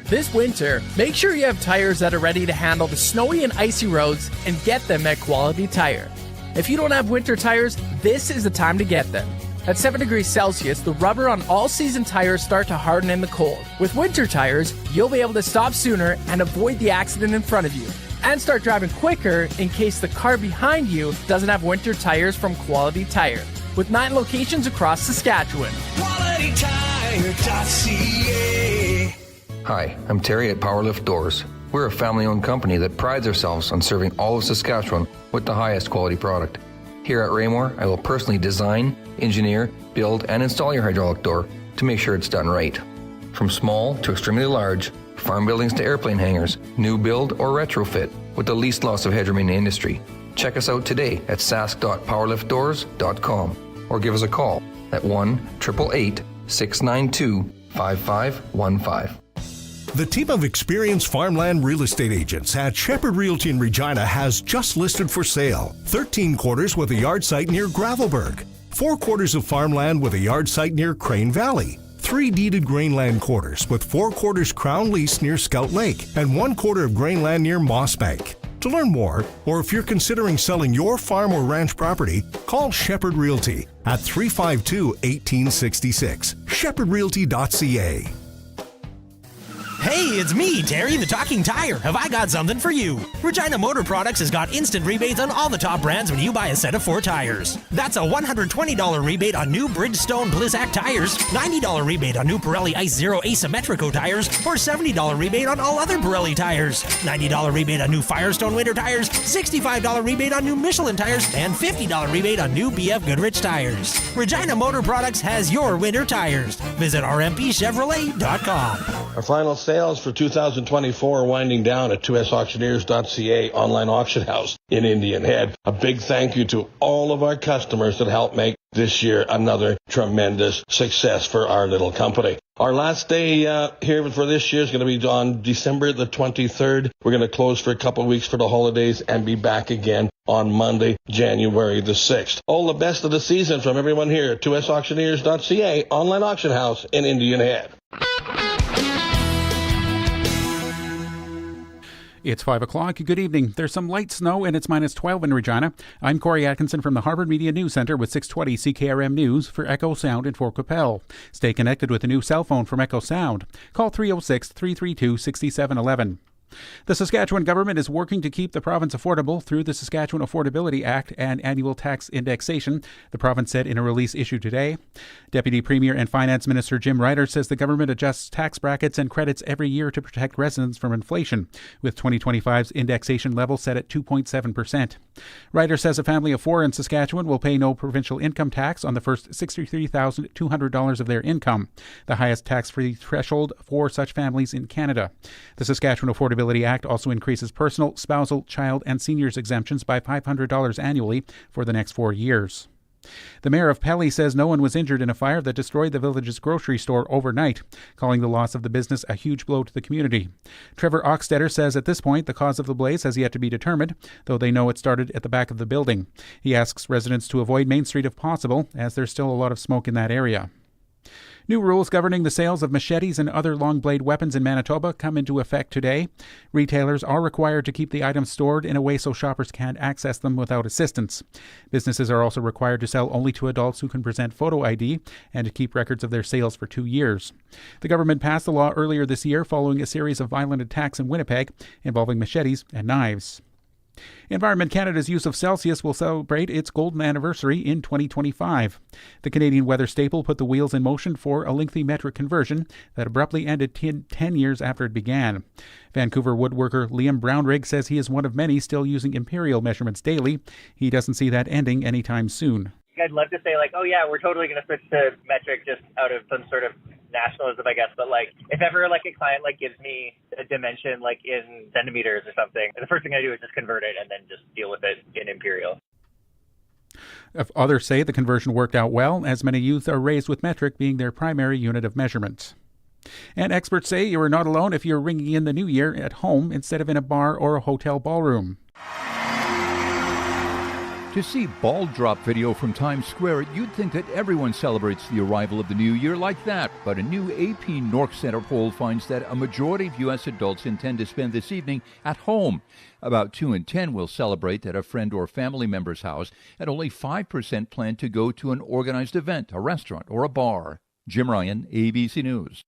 This winter, make sure you have tires that are ready to handle the snowy and icy roads, and get them at Quality Tire. If you don't have winter tires, this is the time to get them. At 7 degrees Celsius, the rubber on all season tires start to harden in the cold. With winter tires, you'll be able to stop sooner and avoid the accident in front of you, and start driving quicker in case the car behind you doesn't have winter tires from Quality Tire. With 9 locations across Saskatchewan. QualityTire.ca. Hi, I'm Terry at Powerlift Doors. We're a family-owned company that prides ourselves on serving all of Saskatchewan with the highest quality product. Here at Raymore, I will personally design, engineer, build, and install your hydraulic door to make sure it's done right. From small to extremely large, farm buildings to airplane hangars, new build or retrofit with the least loss of headroom in the industry. Check us out today at sask.powerliftdoors.com or give us a call at 1-888-692-5515. The team of experienced farmland real estate agents at Shepherd Realty in Regina has just listed for sale 13 quarters with a yard site near Gravelburg, 4 quarters of farmland with a yard site near Crane Valley, 3 deeded grainland quarters with 4 quarters crown lease near Scout Lake, and 1 quarter of grainland near Mossbank. To learn more, or if you're considering selling your farm or ranch property, call Shepherd Realty at 352-1866. ShepherdRealty.ca. Hey, it's me, Terry the Talking Tire. Have I got something for you? Regina Motor Products has got instant rebates on all the top brands when you buy a set of 4 tires. That's a $120 rebate on new Bridgestone Blizzak tires, $90 rebate on new Pirelli Ice Zero Asymmetrico tires, or $70 rebate on all other Pirelli tires, $90 rebate on new Firestone winter tires, $65 rebate on new Michelin tires, and $50 rebate on new BF Goodrich tires. Regina Motor Products has your winter tires. Visit rmpchevrolet.com. Our final sales for 2024 are winding down at 2sauctioneers.ca online auction house in Indian Head. A big thank you to all of our customers that helped make this year another tremendous success for our little company. Our last day here for this year is going to be on December the 23rd. We're going to close for a couple of weeks for the holidays and be back again on Monday, January the 6th. All the best of the season from everyone here at 2sauctioneers.ca online auction house in Indian Head. It's 5 o'clock. Good evening. There's some light snow and it's minus 12 in Regina. I'm Corey Atkinson from the Harvard Media News Center with 620 CKRM News for Echo Sound in Fort Qu'Appelle. Stay connected with a new cell phone from Echo Sound. Call 306-332-6711. The Saskatchewan government is working to keep the province affordable through the Saskatchewan Affordability Act and annual tax indexation, the province said in a release issued today. Deputy Premier and Finance Minister Jim Ryder says the government adjusts tax brackets and credits every year to protect residents from inflation, with 2025's indexation level set at 2.7%. Ryder says a family of 4 in Saskatchewan will pay no provincial income tax on the first $63,200 of their income, the highest tax-free threshold for such families in Canada. The Saskatchewan Affordability Act also increases personal, spousal, child, and seniors exemptions by $500 annually for the next 4 years. The mayor of Pelly says no one was injured in a fire that destroyed the village's grocery store overnight, calling the loss of the business a huge blow to the community. Trevor Oxtetter says at this point the cause of the blaze has yet to be determined, though they know it started at the back of the building. He asks residents to avoid Main Street if possible, as there's still a lot of smoke in that area. New rules governing the sales of machetes and other long blade weapons in Manitoba come into effect today. Retailers are required to keep the items stored in a way so shoppers can't access them without assistance. Businesses are also required to sell only to adults who can present photo ID and to keep records of their sales for 2 years. The government passed the law earlier this year following a series of violent attacks in Winnipeg involving machetes and knives. Environment Canada's use of Celsius will celebrate its golden anniversary in 2025. The Canadian weather staple put the wheels in motion for a lengthy metric conversion that abruptly ended 10 years after it began. Vancouver woodworker Liam Brownrigg says he is one of many still using imperial measurements daily. He doesn't see that ending anytime soon. I'd love to say, like, oh, yeah, we're totally going to switch to metric just out of some sort of nationalism, I guess. But, like, if ever, like, a client, like, gives me a dimension, like, in centimeters or something, the first thing I do is just convert it and then just deal with it in imperial. Others say the conversion worked out well, as many youth are raised with metric being their primary unit of measurement. And experts say you are not alone if you're ringing in the new year at home instead of in a bar or a hotel ballroom. To see ball drop video from Times Square, you'd think that everyone celebrates the arrival of the new year like that. But a new AP North Center poll finds that a majority of U.S. adults intend to spend this evening at home. About 2 in 10 will celebrate at a friend or family member's house, and only 5% plan to go to an organized event, a restaurant, or a bar. Jim Ryan, ABC News.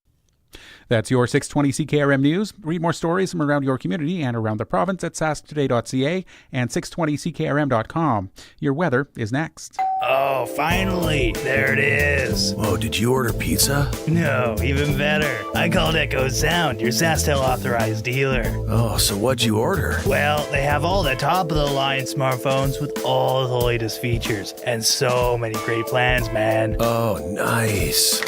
That's your 620 CKRM News. Read more stories from around your community and around the province at sasktoday.ca and 620ckrm.com. Your weather is next. Oh, finally. There it is. Whoa, did you order pizza? No, even better. I called Echo Sound, your SaskTel authorized dealer. Oh, so what'd you order? Well, they have all the top-of-the-line smartphones with all the latest features and so many great plans, man. Oh, nice.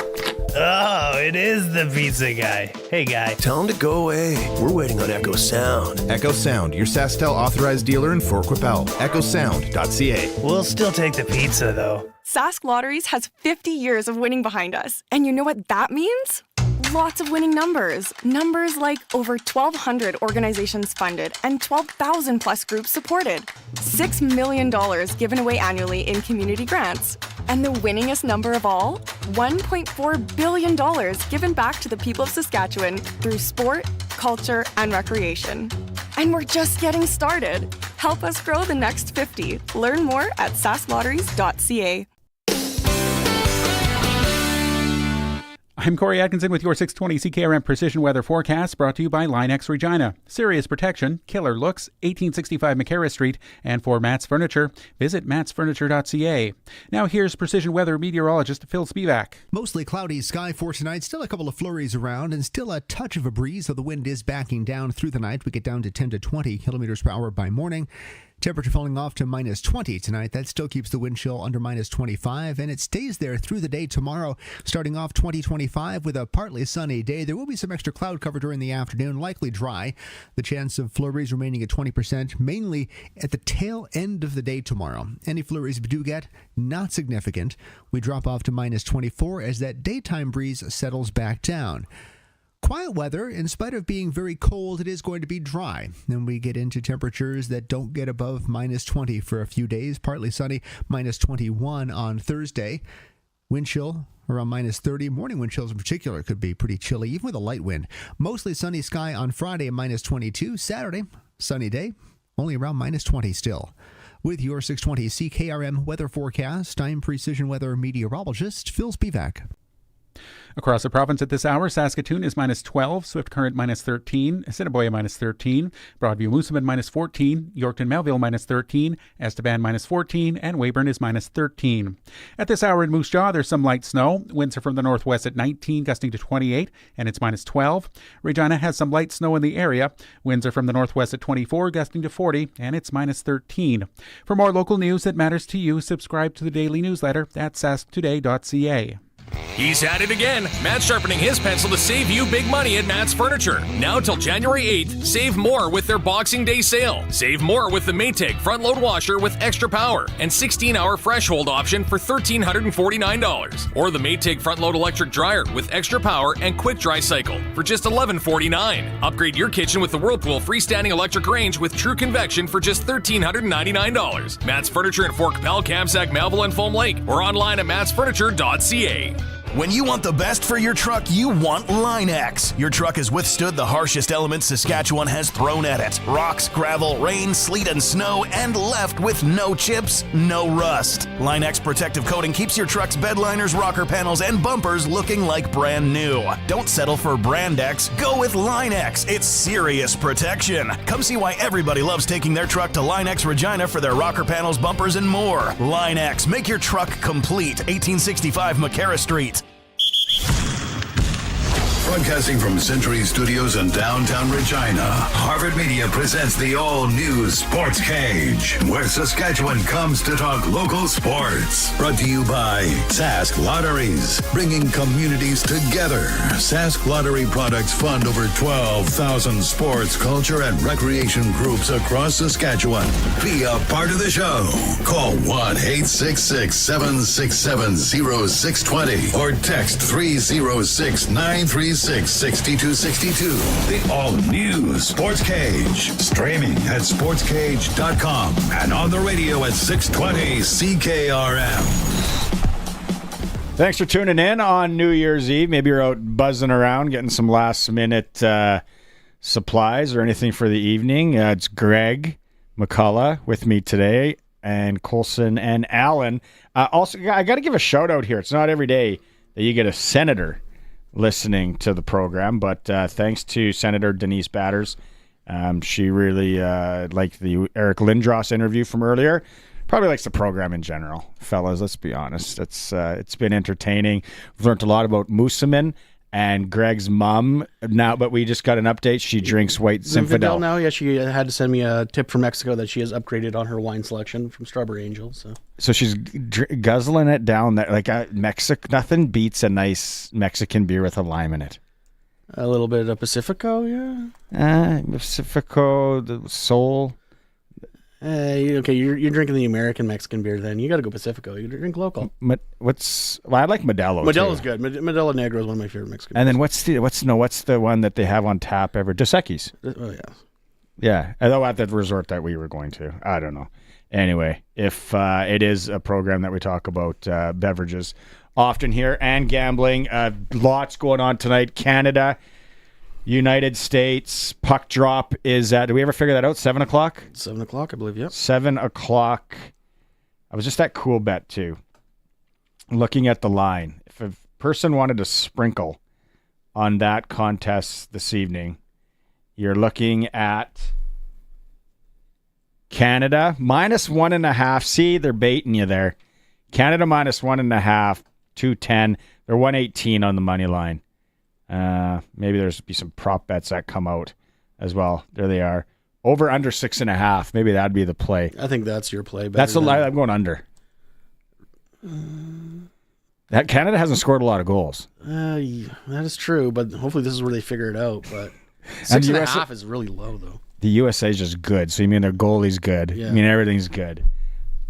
Oh, it is the pizza guy. Hey, guy. Tell him to go away. We're waiting on Echo Sound. Echo Sound, your SaskTel authorized dealer in Fort Qu'Appelle. EchoSound.ca. We'll still take the pizza, though. Sask Lotteries has 50 years of winning behind us. And you know what that means? Lots of winning numbers. Numbers like over 1,200 organizations funded and 12,000 plus groups supported. $6 million given away annually in community grants. And the winningest number of all? $1.4 billion given back to the people of Saskatchewan through sport, culture, and recreation. And we're just getting started. Help us grow the next 50. Learn more at sasklotteries.ca. I'm Corey Atkinson with your 620 CKRM Precision Weather Forecast, brought to you by Line-X Regina. Serious protection, killer looks, 1865 McCarra Street. And for Matt's Furniture, visit mattsfurniture.ca. Now here's Precision Weather meteorologist Phil Spivak. Mostly cloudy sky for tonight. Still a couple of flurries around and still a touch of a breeze, so the wind is backing down through the night. We get down to 10 to 20 kilometers per hour by morning. Temperature falling off to minus 20 tonight. That still keeps the wind chill under minus 25, and it stays there through the day tomorrow, starting off 2025 with a partly sunny day. There will be some extra cloud cover during the afternoon, likely dry. The chance of flurries remaining at 20%, mainly at the tail end of the day tomorrow. Any flurries we do get, not significant. We drop off to minus 24 as that daytime breeze settles back down. Quiet weather, in spite of being very cold, it is going to be dry. And we get into temperatures that don't get above minus 20 for a few days. Partly sunny, minus 21 on Thursday. Wind chill around minus 30. Morning wind chills in particular could be pretty chilly, even with a light wind. Mostly sunny sky on Friday, minus 22. Saturday, sunny day, only around minus 20 still. With your 620 CKRM weather forecast, I'm Precision Weather meteorologist Phil Spivak. Across the province at this hour, Saskatoon is minus 12, Swift Current minus 13, Assiniboia minus 13, Broadview Moosomin minus 14, Yorkton Melville minus 13, Estevan minus 14, and Weyburn is minus 13. At this hour in Moose Jaw, there's some light snow. Winds are from the northwest at 19, gusting to 28, and it's minus 12. Regina has some light snow in the area. Winds are from the northwest at 24, gusting to 40, and it's minus 13. For more local news that matters to you, subscribe to the daily newsletter at sasktoday.ca. He's at it again. Matt's sharpening his pencil to save you big money at Matt's Furniture. Now till January 8th, save more with their Boxing Day sale. Save more with the Maytag front-load washer with extra power and 16-hour fresh hold option for $1,349. Or the Maytag front-load electric dryer with extra power and quick dry cycle for just $1,149. Upgrade your kitchen with the Whirlpool freestanding electric range with true convection for just $1,399. Matt's Furniture in Fort Capel, Kamsack, Melville, and Foam Lake, or online at mattsfurniture.ca. When you want the best for your truck, you want Line-X. Your truck has withstood the harshest elements Saskatchewan has thrown at it. Rocks, gravel, rain, sleet, and snow, and left with no chips, no rust. Line-X protective coating keeps your truck's bed liners, rocker panels, and bumpers looking like brand new. Don't settle for Brand X. Go with Line-X. It's serious protection. Come see why everybody loves taking their truck to Line-X Regina for their rocker panels, bumpers, and more. Line-X. Make your truck complete. 1865 McCarra Street. Broadcasting from Century Studios in downtown Regina, Harvard Media presents the all-new Sportscage, where Saskatchewan comes to talk local sports. Brought to you by Sask Lotteries, bringing communities together. Sask Lottery products fund over 12,000 sports, culture, and recreation groups across Saskatchewan. Be a part of the show. Call 1-866-767-0620 or text 306-936-6262. The all-new Sportscage. Streaming at sportscage.com and on the radio at 620 CKRM. Thanks for tuning in on New Year's Eve. Maybe you're out buzzing around, getting some last-minute supplies or anything for the evening. It's Greg McCullough with me today, and Colson and Allen. Also, I got to give a shout-out here. It's not every day that you get a senator listening to the program, but thanks to Senator Denise Batters. She really liked the Eric Lindros interview from earlier. Probably likes the program in general. Fellas, let's be honest. It's been entertaining. We've learned a lot about Moosomin and Greg's mom now, but we just got an update. She drinks white Zinfandel now. Yeah, she had to send me a tip from Mexico that she has upgraded on her wine selection from Strawberry Angel. So she's guzzling it down there like nothing beats a nice Mexican beer with a lime in it. A little bit of Pacifico, yeah. Pacifico, the Sol. Okay, you're drinking the American Mexican beer. Then you got to go Pacifico. You drink local. I like Modelo. Modelo's good. Modelo Negro is one of my favorite Mexican. And then what's the one that they have on tap ever? Dos Equis. Oh yeah. Yeah, although at the resort that we were going to, I don't know. Anyway, if it is a program that we talk about beverages often here and gambling, lots going on tonight. Canada, United States, puck drop is at, do we ever figure that out? 7 o'clock? 7 o'clock, I believe, yep. 7 o'clock. I was just at Cool Bet, too. Looking at the line. If person wanted to sprinkle on that contest this evening. You're looking at Canada -1.5. See, they're baiting you there. Canada -1.5, 210. They're 118 on the money line. Maybe there's be some prop bets that come out as well. There they are. Over under 6.5. Maybe that'd be the play. I think that's your play. That's a lie. I'm going under. That Canada hasn't scored a lot of goals. That is true, but hopefully this is where they figure it out. But 6.5 is really low, though. The USA is just good. So you mean their goalie's good? Yeah. I mean everything's good.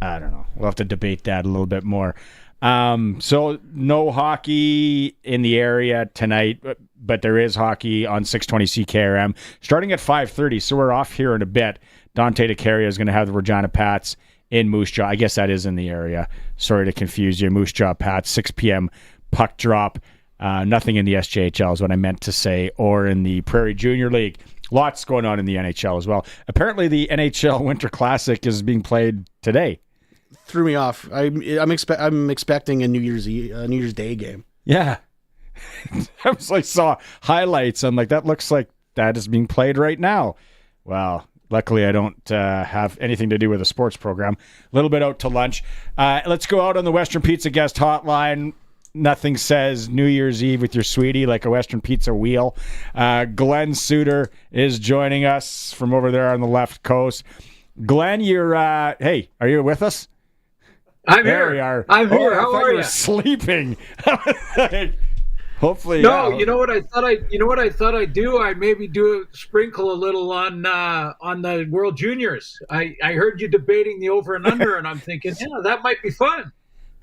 I don't know. We'll have to debate that a little bit more. So no hockey in the area tonight, but there is hockey on 620 CKRM starting at 5:30. So we're off here in a bit. Dante DeCaria is going to have the Regina Pats in Moose Jaw. I guess that is in the area. Sorry to confuse you. Moose Jaw Pats, 6 p.m. puck drop. Nothing in the SJHL is what I meant to say, or in the Prairie Junior League. Lots going on in the NHL as well. Apparently the NHL Winter Classic is being played today. Threw me off. I'm expecting a New Year's Day game. Yeah. I was like, saw highlights. I'm like, that looks like that is being played right now. Well, luckily I don't have anything to do with a sports program. A little bit out to lunch. Let's go out on the Western Pizza guest hotline. Nothing says New Year's Eve with your sweetie like a Western Pizza wheel. Glenn Suter is joining us from over there on the left coast. Glenn, you're hey, are you with us? I'm there here. We are. I'm here. I How thought are you were you? sleeping. Hopefully, no. You know what I thought I'd do? I maybe sprinkle a little on the World Juniors. I heard you debating the over and under, and I'm thinking, yeah, that might be fun.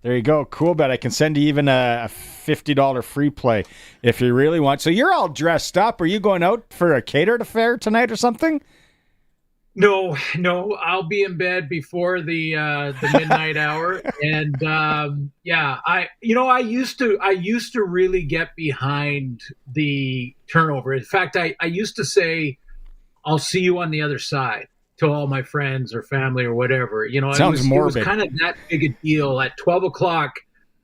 There you go. Cool bet. I can send you even a $50 free play if you really want. So you're all dressed up. Are you going out for a catered affair tonight or something? No, I'll be in bed before the midnight hour, and I used to really get behind the turnover. In fact, I used to say, "I'll see you on the other side" to all my friends or family or whatever. Sounds morbid. It was kind of that big a deal. At 12 o'clock,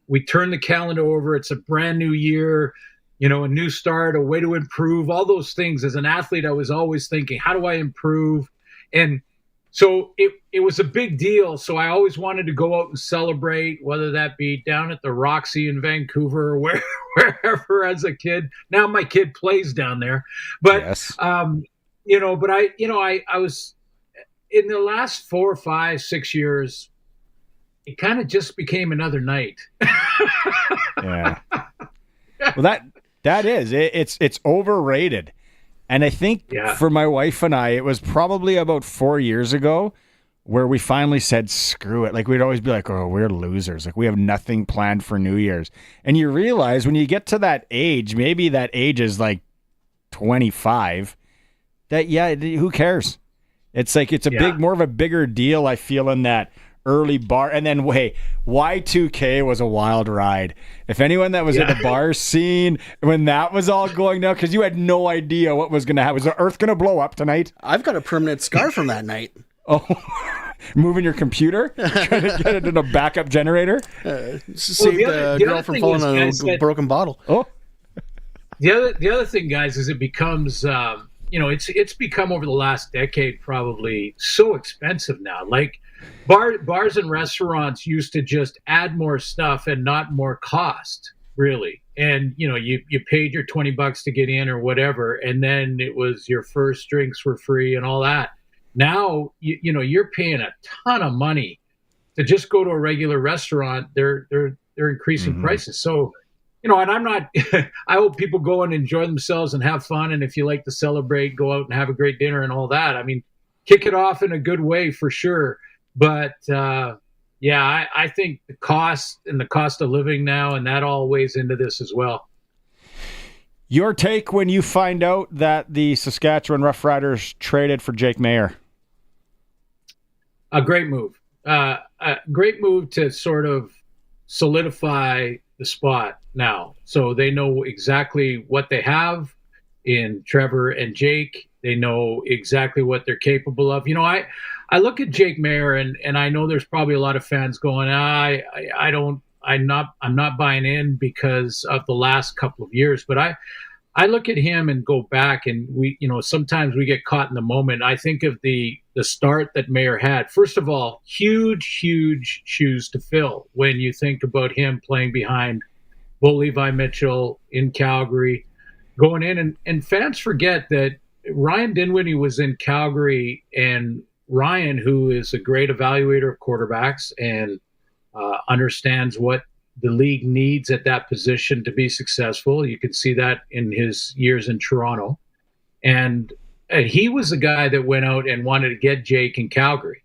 we turn the calendar over. It's a brand new year. A new start, a way to improve. All those things. As an athlete, I was always thinking, how do I improve? And so it was a big deal. So I always wanted to go out and celebrate, whether that be down at the Roxy in Vancouver or wherever as a kid. Now my kid plays down there. But, yes. I was in the last 4, 5, 6 years, it kind of just became another night. Yeah. Well, that is, it's overrated. And I think for my wife and I, it was probably about 4 years ago where we finally said, screw it. Like, we'd always be like, oh, we're losers. Like, we have nothing planned for New Year's. And you realize when you get to that age, maybe that age is like 25, that, who cares? It's like, it's more of a bigger deal, I feel, in that early bar. And then, Y2K was a wild ride. If anyone that was in the bar scene when that was all going down, because you had no idea what was going to happen. Was the earth going to blow up tonight? I've got a permanent scar from that night. Oh, moving your computer? Trying to get it in a backup generator? Saved a girl from falling on a broken bottle. Oh. The other thing, guys, is it becomes... it's become over the last decade probably so expensive now. Like bars and restaurants used to just add more stuff and not more cost, really. And you paid your $20 to get in or whatever, and then it was your first drinks were free and all that. Now you're paying a ton of money to just go to a regular restaurant. They're increasing prices. So. And I'm not, I hope people go and enjoy themselves and have fun. And if you like to celebrate, go out and have a great dinner and all that. I mean, kick it off in a good way for sure. But I think the cost of living now, and that all weighs into this as well. Your take when you find out that the Saskatchewan Roughriders traded for Jake Maier? A great move. A great move to sort of solidify the spot now. So they know exactly what they have in Trevor and Jake. They know exactly what they're capable of. I look at Jake Maier and I know there's probably a lot of fans going, I I'm not buying in because of the last couple of years. But I look at him and go back, and sometimes we get caught in the moment. I think of the start that Mayer had. First of all, huge shoes to fill when you think about him playing behind Bo Levi Mitchell in Calgary, going in, and fans forget that Ryan Dinwiddie was in Calgary, and Ryan, who is a great evaluator of quarterbacks and understands what the league needs at that position to be successful. You can see that in his years in Toronto. And he was the guy that went out and wanted to get Jake in Calgary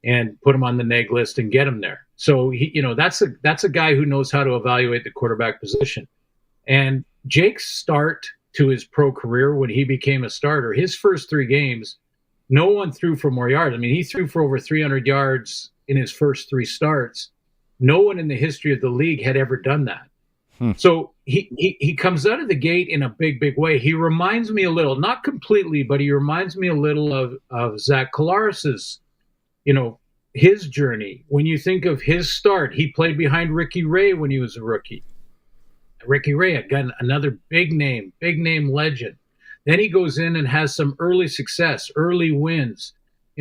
and put him on the neg list and get him there. So that's a guy who knows how to evaluate the quarterback position. And Jake's start to his pro career, when he became a starter, his first 3 games, no one threw for more yards. I mean, he threw for over 300 yards in his first 3 starts. No one in the history of the league had ever done that. So he comes out of the gate in a big way. He reminds me a little, not completely, but he reminds me a little of Zach Collaris's, his journey. When you think of his start, he played behind Ricky Ray when he was a rookie. Ricky Ray, again, another big name legend. Then he goes in and has some early success, early wins.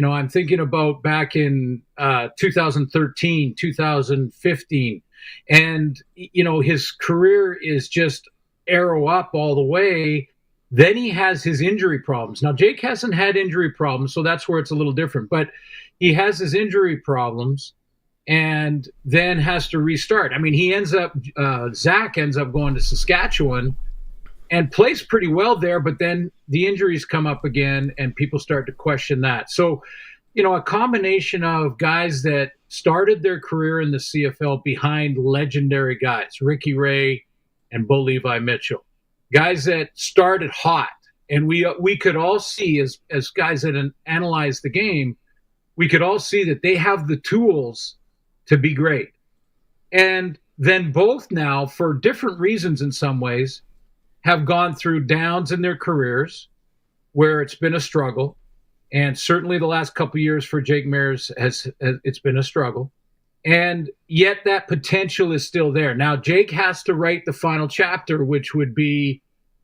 I'm thinking about back in 2013, 2015, and, his career is just arrow up all the way. Then he has his injury problems. Now, Jake hasn't had injury problems, so that's where it's a little different. But he has his injury problems and then has to restart. I mean, Zach ends up going to Saskatchewan and plays pretty well there, but then the injuries come up again and people start to question that. So, a combination of guys that started their career in the CFL behind legendary guys, Ricky Ray and Bo Levi Mitchell, guys that started hot. And we could all see, as guys that analyze the game, we could all see that they have the tools to be great. And then both now, for different reasons in some ways, have gone through downs in their careers where it's been a struggle. And certainly the last couple of years for Jake Meyers it's been a struggle. And yet that potential is still there. Now, Jake has to write the final chapter, which would be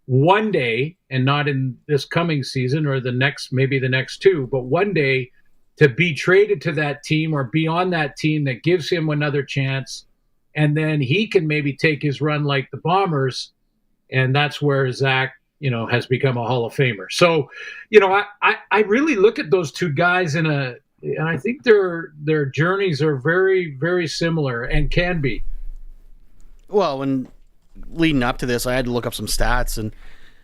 one day, and not in this coming season or maybe the next 2, but one day to be traded to that team or be on that team that gives him another chance. And then he can maybe take his run like the Bombers. And that's where Zach, has become a Hall of Famer. So, I really look at those 2 guys and I think their journeys are very, very similar and can be. Well, when leading up to this, I had to look up some stats. And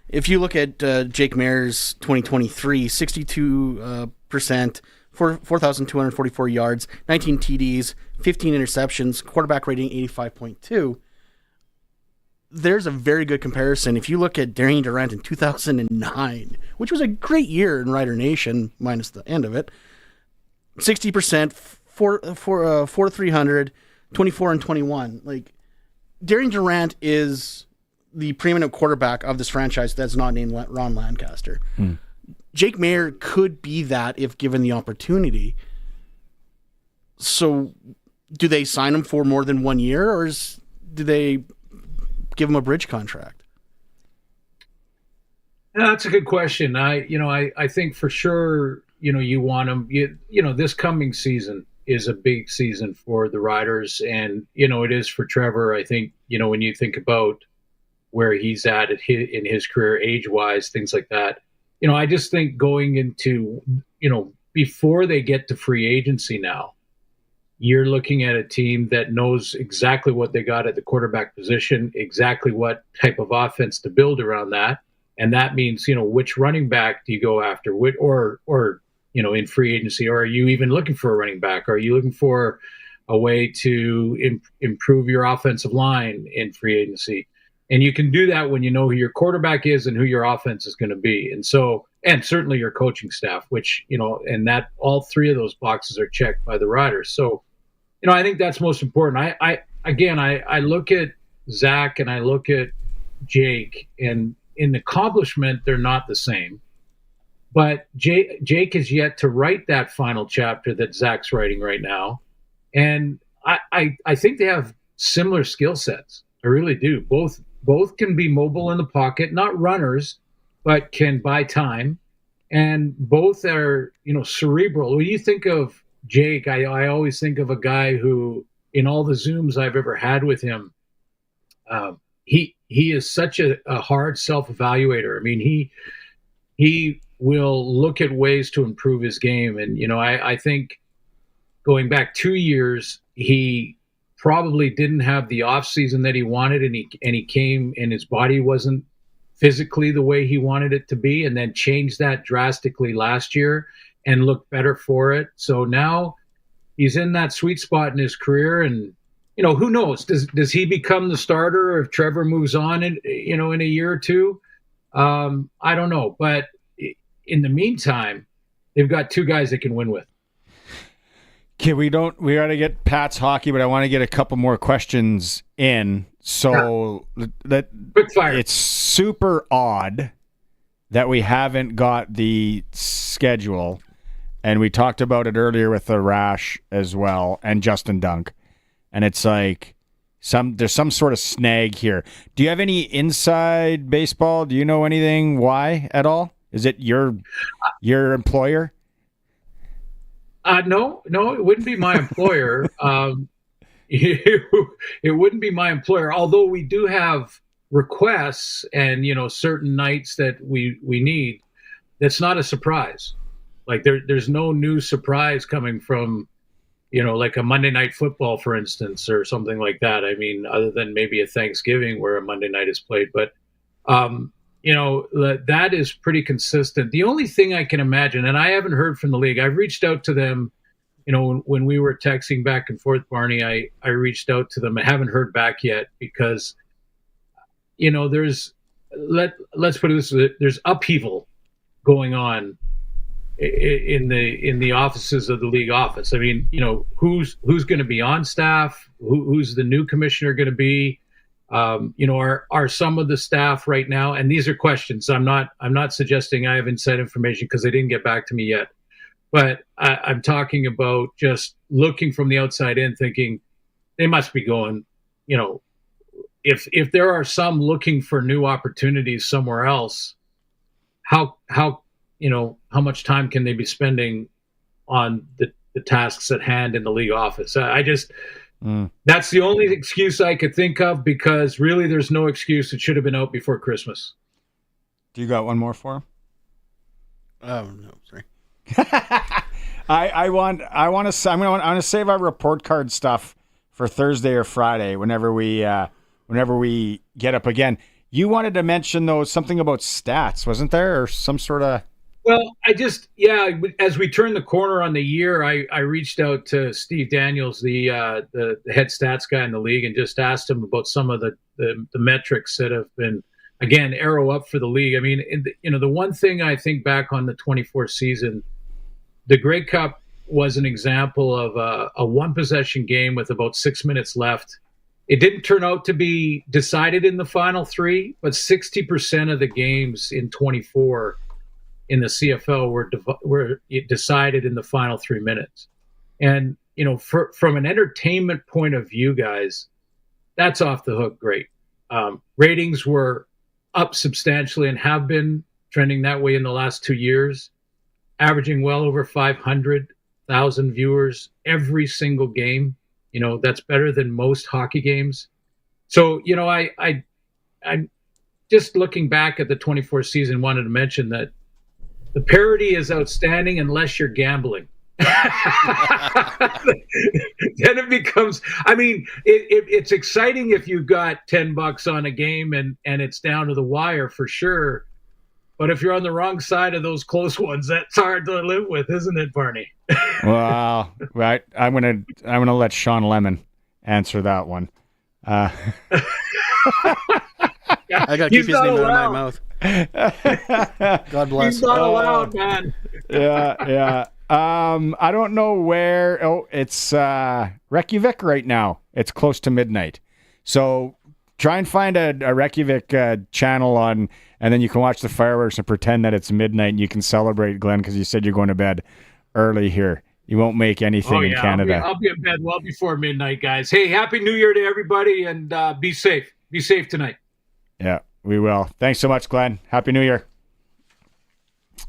if you look at Jake Meyers 2023, 62%, 4,244 yards, 19 TDs, 15 interceptions, quarterback rating 85.2. There's a very good comparison. If you look at Darian Durant in 2009, which was a great year in Rider Nation, minus the end of it, 60%, 4,300, 24 and 21. Like, Darian Durant is the preeminent quarterback of this franchise that's not named Ron Lancaster. Jake Mayer could be that if given the opportunity. So do they sign him for more than 1 year, or do they give him a bridge contract? That's a good question. I think for sure, you want him, this coming season is a big season for the Riders, and, it is for Trevor. I think, when you think about where he's at in his career, age-wise, things like that, I just think going into, before they get to free agency now, you're looking at a team that knows exactly what they got at the quarterback position, exactly what type of offense to build around that. And that means, which running back do you go after, or in free agency, or are you even looking for a running back? Are you looking for a way to improve your offensive line in free agency? And you can do that when you know who your quarterback is and who your offense is going to be. And certainly your coaching staff, which, and that all 3 of those boxes are checked by the Riders. So, I think that's most important. I look at Zach and I look at Jake, and in accomplishment, they're not the same. But Jake is yet to write that final chapter that Zach's writing right now. And I think they have similar skill sets. I really do. Both can be mobile in the pocket, not runners, but can buy time. And both are, cerebral. When you think of Jake, I always think of a guy who, in all the Zooms I've ever had with him, he is such a hard self-evaluator. I mean, he will look at ways to improve his game. And, I think going back 2 years, he probably didn't have the off season that he wanted, and he came and his body wasn't physically the way he wanted it to be, and then changed that drastically last year and looked better for it. So now he's in that sweet spot in his career, and who knows? Does he become the starter if Trevor moves on in a year or two? I don't know, but in the meantime, they've got two guys they can win with. Okay, we got to get Pat's hockey, but I want to get a couple more questions in. So that quick fire. It's super odd that we haven't got the schedule, and we talked about it earlier with the Rash as well and Justin Dunk, and it's like there's some sort of snag here. Do you have any inside baseball? Do you know anything why at all? Is it your employer? No, it wouldn't be my employer. It wouldn't be my employer, although we do have requests and, certain nights that we need. That's not a surprise. Like there's no new surprise coming from, like a Monday Night Football, for instance, or something like that. I mean, other than maybe a Thanksgiving where a Monday night is played, but, that is pretty consistent. The only thing I can imagine, and I haven't heard from the league, I've reached out to them, when we were texting back and forth, Barney, I reached out to them. I haven't heard back yet because, let's put it this way, there's upheaval going on in the offices of the league office. I mean, who's going to be on staff? Who's the new commissioner going to be? Are some of the staff right now, and these are questions. I'm not suggesting I have inside information because they didn't get back to me yet, but I'm talking about just looking from the outside in, thinking they must be going, if there are some looking for new opportunities somewhere else, how much time can they be spending on the tasks at hand in the league office? That's the only excuse I could think of, because really there's no excuse. It should have been out before Christmas. Do you got one more for him? Oh, no, sorry. I want to save our report card stuff for Thursday or Friday whenever we get up again. You wanted to mention something about stats, wasn't there, or some sort of? Well, as we turn the corner on the year, I reached out to Steve Daniels, the head stats guy in the league, and just asked him about some of the metrics that have been, again, arrow up for the league. I mean, the one thing I think back on the 24 season, the Grey Cup was an example of a one-possession game with about 6 minutes left. It didn't turn out to be decided in the final three, but 60% of the games in 24 in the CFL were decided in the final 3 minutes. And, from an entertainment point of view, guys, that's off the hook great. Ratings were up substantially and have been trending that way in the last 2 years, averaging well over 500,000 viewers every single game. That's better than most hockey games. So, I'm just looking back at the 24 season, wanted to mention that the parity is outstanding unless you're gambling. Then it becomes, it's exciting if you got $10 on a game and it's down to the wire for sure. But if you're on the wrong side of those close ones, that's hard to live with, isn't it, Barney? Wow. Right. I'm gonna let Sean Lemon answer that one. I gotta keep his name out of my mouth. God bless. He's not allowed, man. Yeah. I don't know where. Oh, it's Reykjavik right now. It's close to midnight. So try and find a Reykjavik channel on, and then you can watch the fireworks and pretend that it's midnight and you can celebrate, Glenn, because you said you're going to bed early here You won't make anything in Canada. I'll be in bed well before midnight, guys. Hey, Happy New Year to everybody, and be safe. Be safe tonight. Yeah, we will. Thanks so much, Glenn. Happy New Year.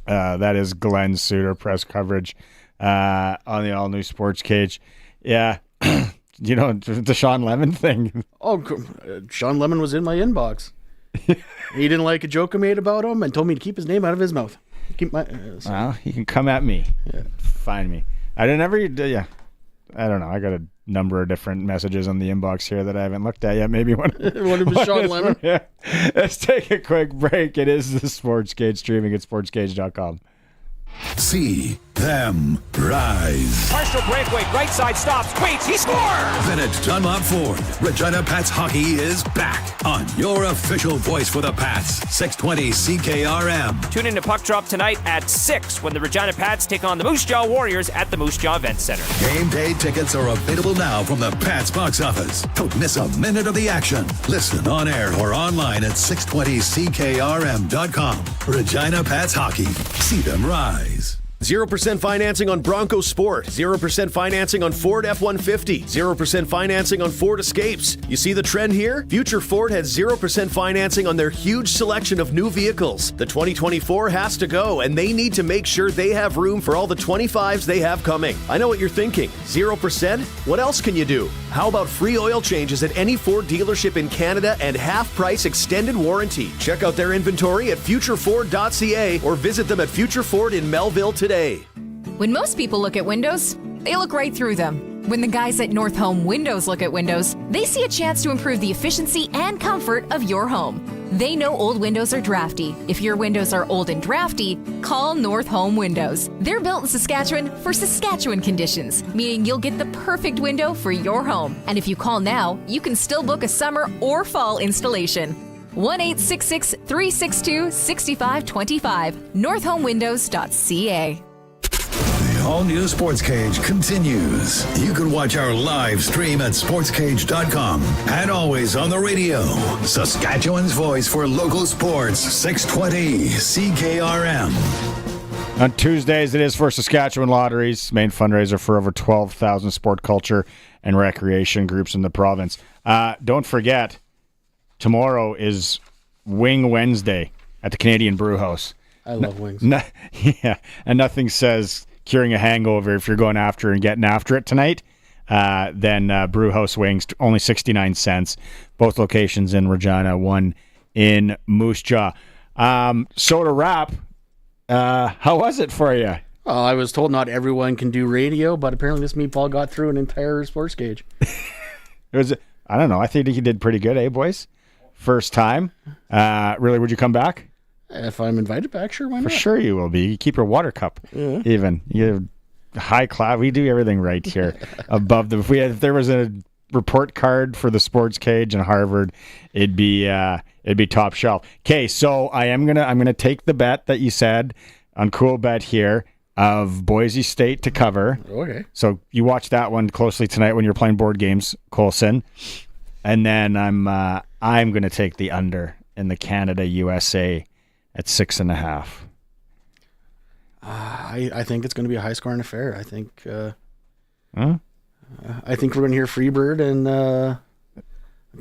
That is Glenn Suter press coverage on the all-new Sportscage. Yeah, the Sean Lemon thing. Oh, Sean Lemon was in my inbox. He didn't like a joke I made about him and told me to keep his name out of his mouth. Well, he can come at me. Yeah. Find me. I don't know. I got a number of different messages on the inbox here that I haven't looked at yet. Maybe one of Sean Lemon. Yeah. Let's take a quick break. It is the Sportscage, streaming at sportscage.com. See them rise. Partial breakaway, right side stops, waits, he scores! Then at Dunlop Ford, Regina Pats hockey is back on your official voice for the Pats, 620 CKRM. Tune in to Puck Drop tonight at 6 when the Regina Pats take on the Moose Jaw Warriors at the Moose Jaw Event Center. Game day tickets are available now from the Pats box office. Don't miss a minute of the action. Listen on air or online at 620CKRM.com. Regina Pats hockey. See them rise. 0% financing on Bronco Sport, 0% financing on Ford F-150, 0% financing on Ford Escapes. You see the trend here? Future Ford has 0% financing on their huge selection of new vehicles. The 2024 has to go, and they need to make sure they have room for all the 25s they have coming. I know what you're thinking. 0%? What else can you do? How about free oil changes at any Ford dealership in Canada and half-price extended warranty? Check out their inventory at futureford.ca or visit them at Future Ford in Melville today. When most people look at windows, they look right through them. When the guys at North Home Windows look at windows, they see a chance to improve the efficiency and comfort of your home. They know old windows are drafty. If your windows are old and drafty, call North Home Windows. They're built in Saskatchewan for Saskatchewan conditions, meaning you'll get the perfect window for your home. And if you call now, you can still book a summer or fall installation. 1-866-362-6525. NorthHomeWindows.ca. The all-new Sportscage continues. You can watch our live stream at sportscage.com and always on the radio. Saskatchewan's voice for local sports, 620 CKRM. On Tuesdays, it is for Saskatchewan Lotteries, main fundraiser for over 12,000 sport, culture, and recreation groups in the province. Don't forget, tomorrow is Wing Wednesday at the Canadian Brew House. I love wings. Yeah, and nothing says curing a hangover if you're going after and getting after it tonight than Brew House wings, only 69 cents. Both locations in Regina, one in Moose Jaw. So to wrap, how was it for you? I was told not everyone can do radio, but apparently this meatball got through an entire sports cage. I don't know. I think he did pretty good, eh, boys? First time. Really, would you come back? If I'm invited back, sure, why not? For sure you will be. You keep your water cup, even. You have high class. We do everything right here. Above the. If there was a report card for the sports cage in Harvard, it'd be top shelf. Okay, so I'm gonna take the bet that you said on Cool Bet here of Boise State to cover. Okay. So you watch that one closely tonight when you're playing board games, Colson. And then I'm going to take the under in the Canada-USA at 6.5. I think it's going to be a high-scoring affair. I think we're going to hear Freebird and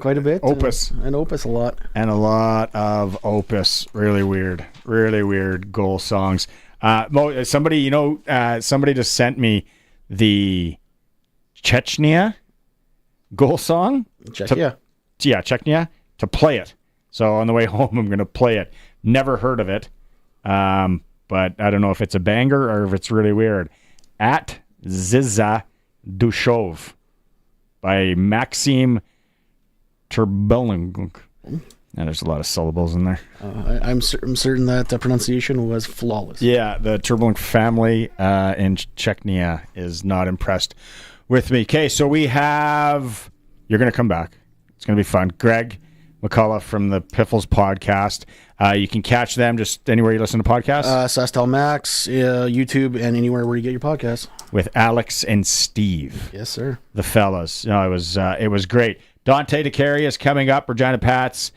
quite a bit. Opus. And Opus a lot. And a lot of Opus. Really weird goal songs. Somebody just sent me the Chechnya goal song. Chechnya, to play it. So on the way home, I'm going to play it. Never heard of it, but I don't know if it's a banger or if it's really weird. At Ziza Dushov by Maxim Turbeling. And there's a lot of syllables in there. I'm certain that the pronunciation was flawless. Yeah, the Turbeling family in Chechnya is not impressed with me. Okay, so we have... You're going to come back. It's going to be fun. Greg McCullough from the Piffles podcast. You can catch them just anywhere you listen to podcasts. Sastel Max, YouTube, and anywhere where you get your podcasts. With Alex and Steve. Yes, sir. The fellas. No, it was great. Dante DeCarry is coming up. Regina Pats,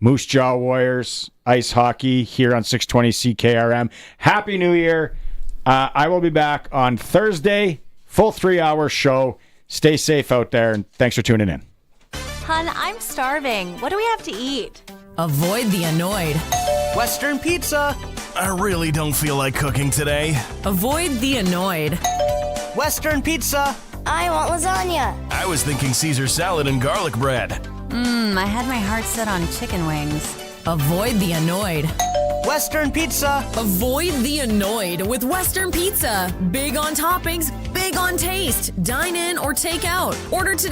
Moose Jaw Warriors, ice hockey here on 620 CKRM. Happy New Year. I will be back on Thursday Full 3-hour show. Stay safe out there, and thanks for tuning in. Hun, I'm starving. What do we have to eat? Avoid the annoyed. Western pizza. I really don't feel like cooking today. Avoid the annoyed. Western pizza. I want lasagna. I was thinking Caesar salad and garlic bread. I had my heart set on chicken wings. Avoid the annoyed. Western pizza. Avoid the annoyed with Western Pizza. Big on toppings, big on taste. Dine in or take out. Order today.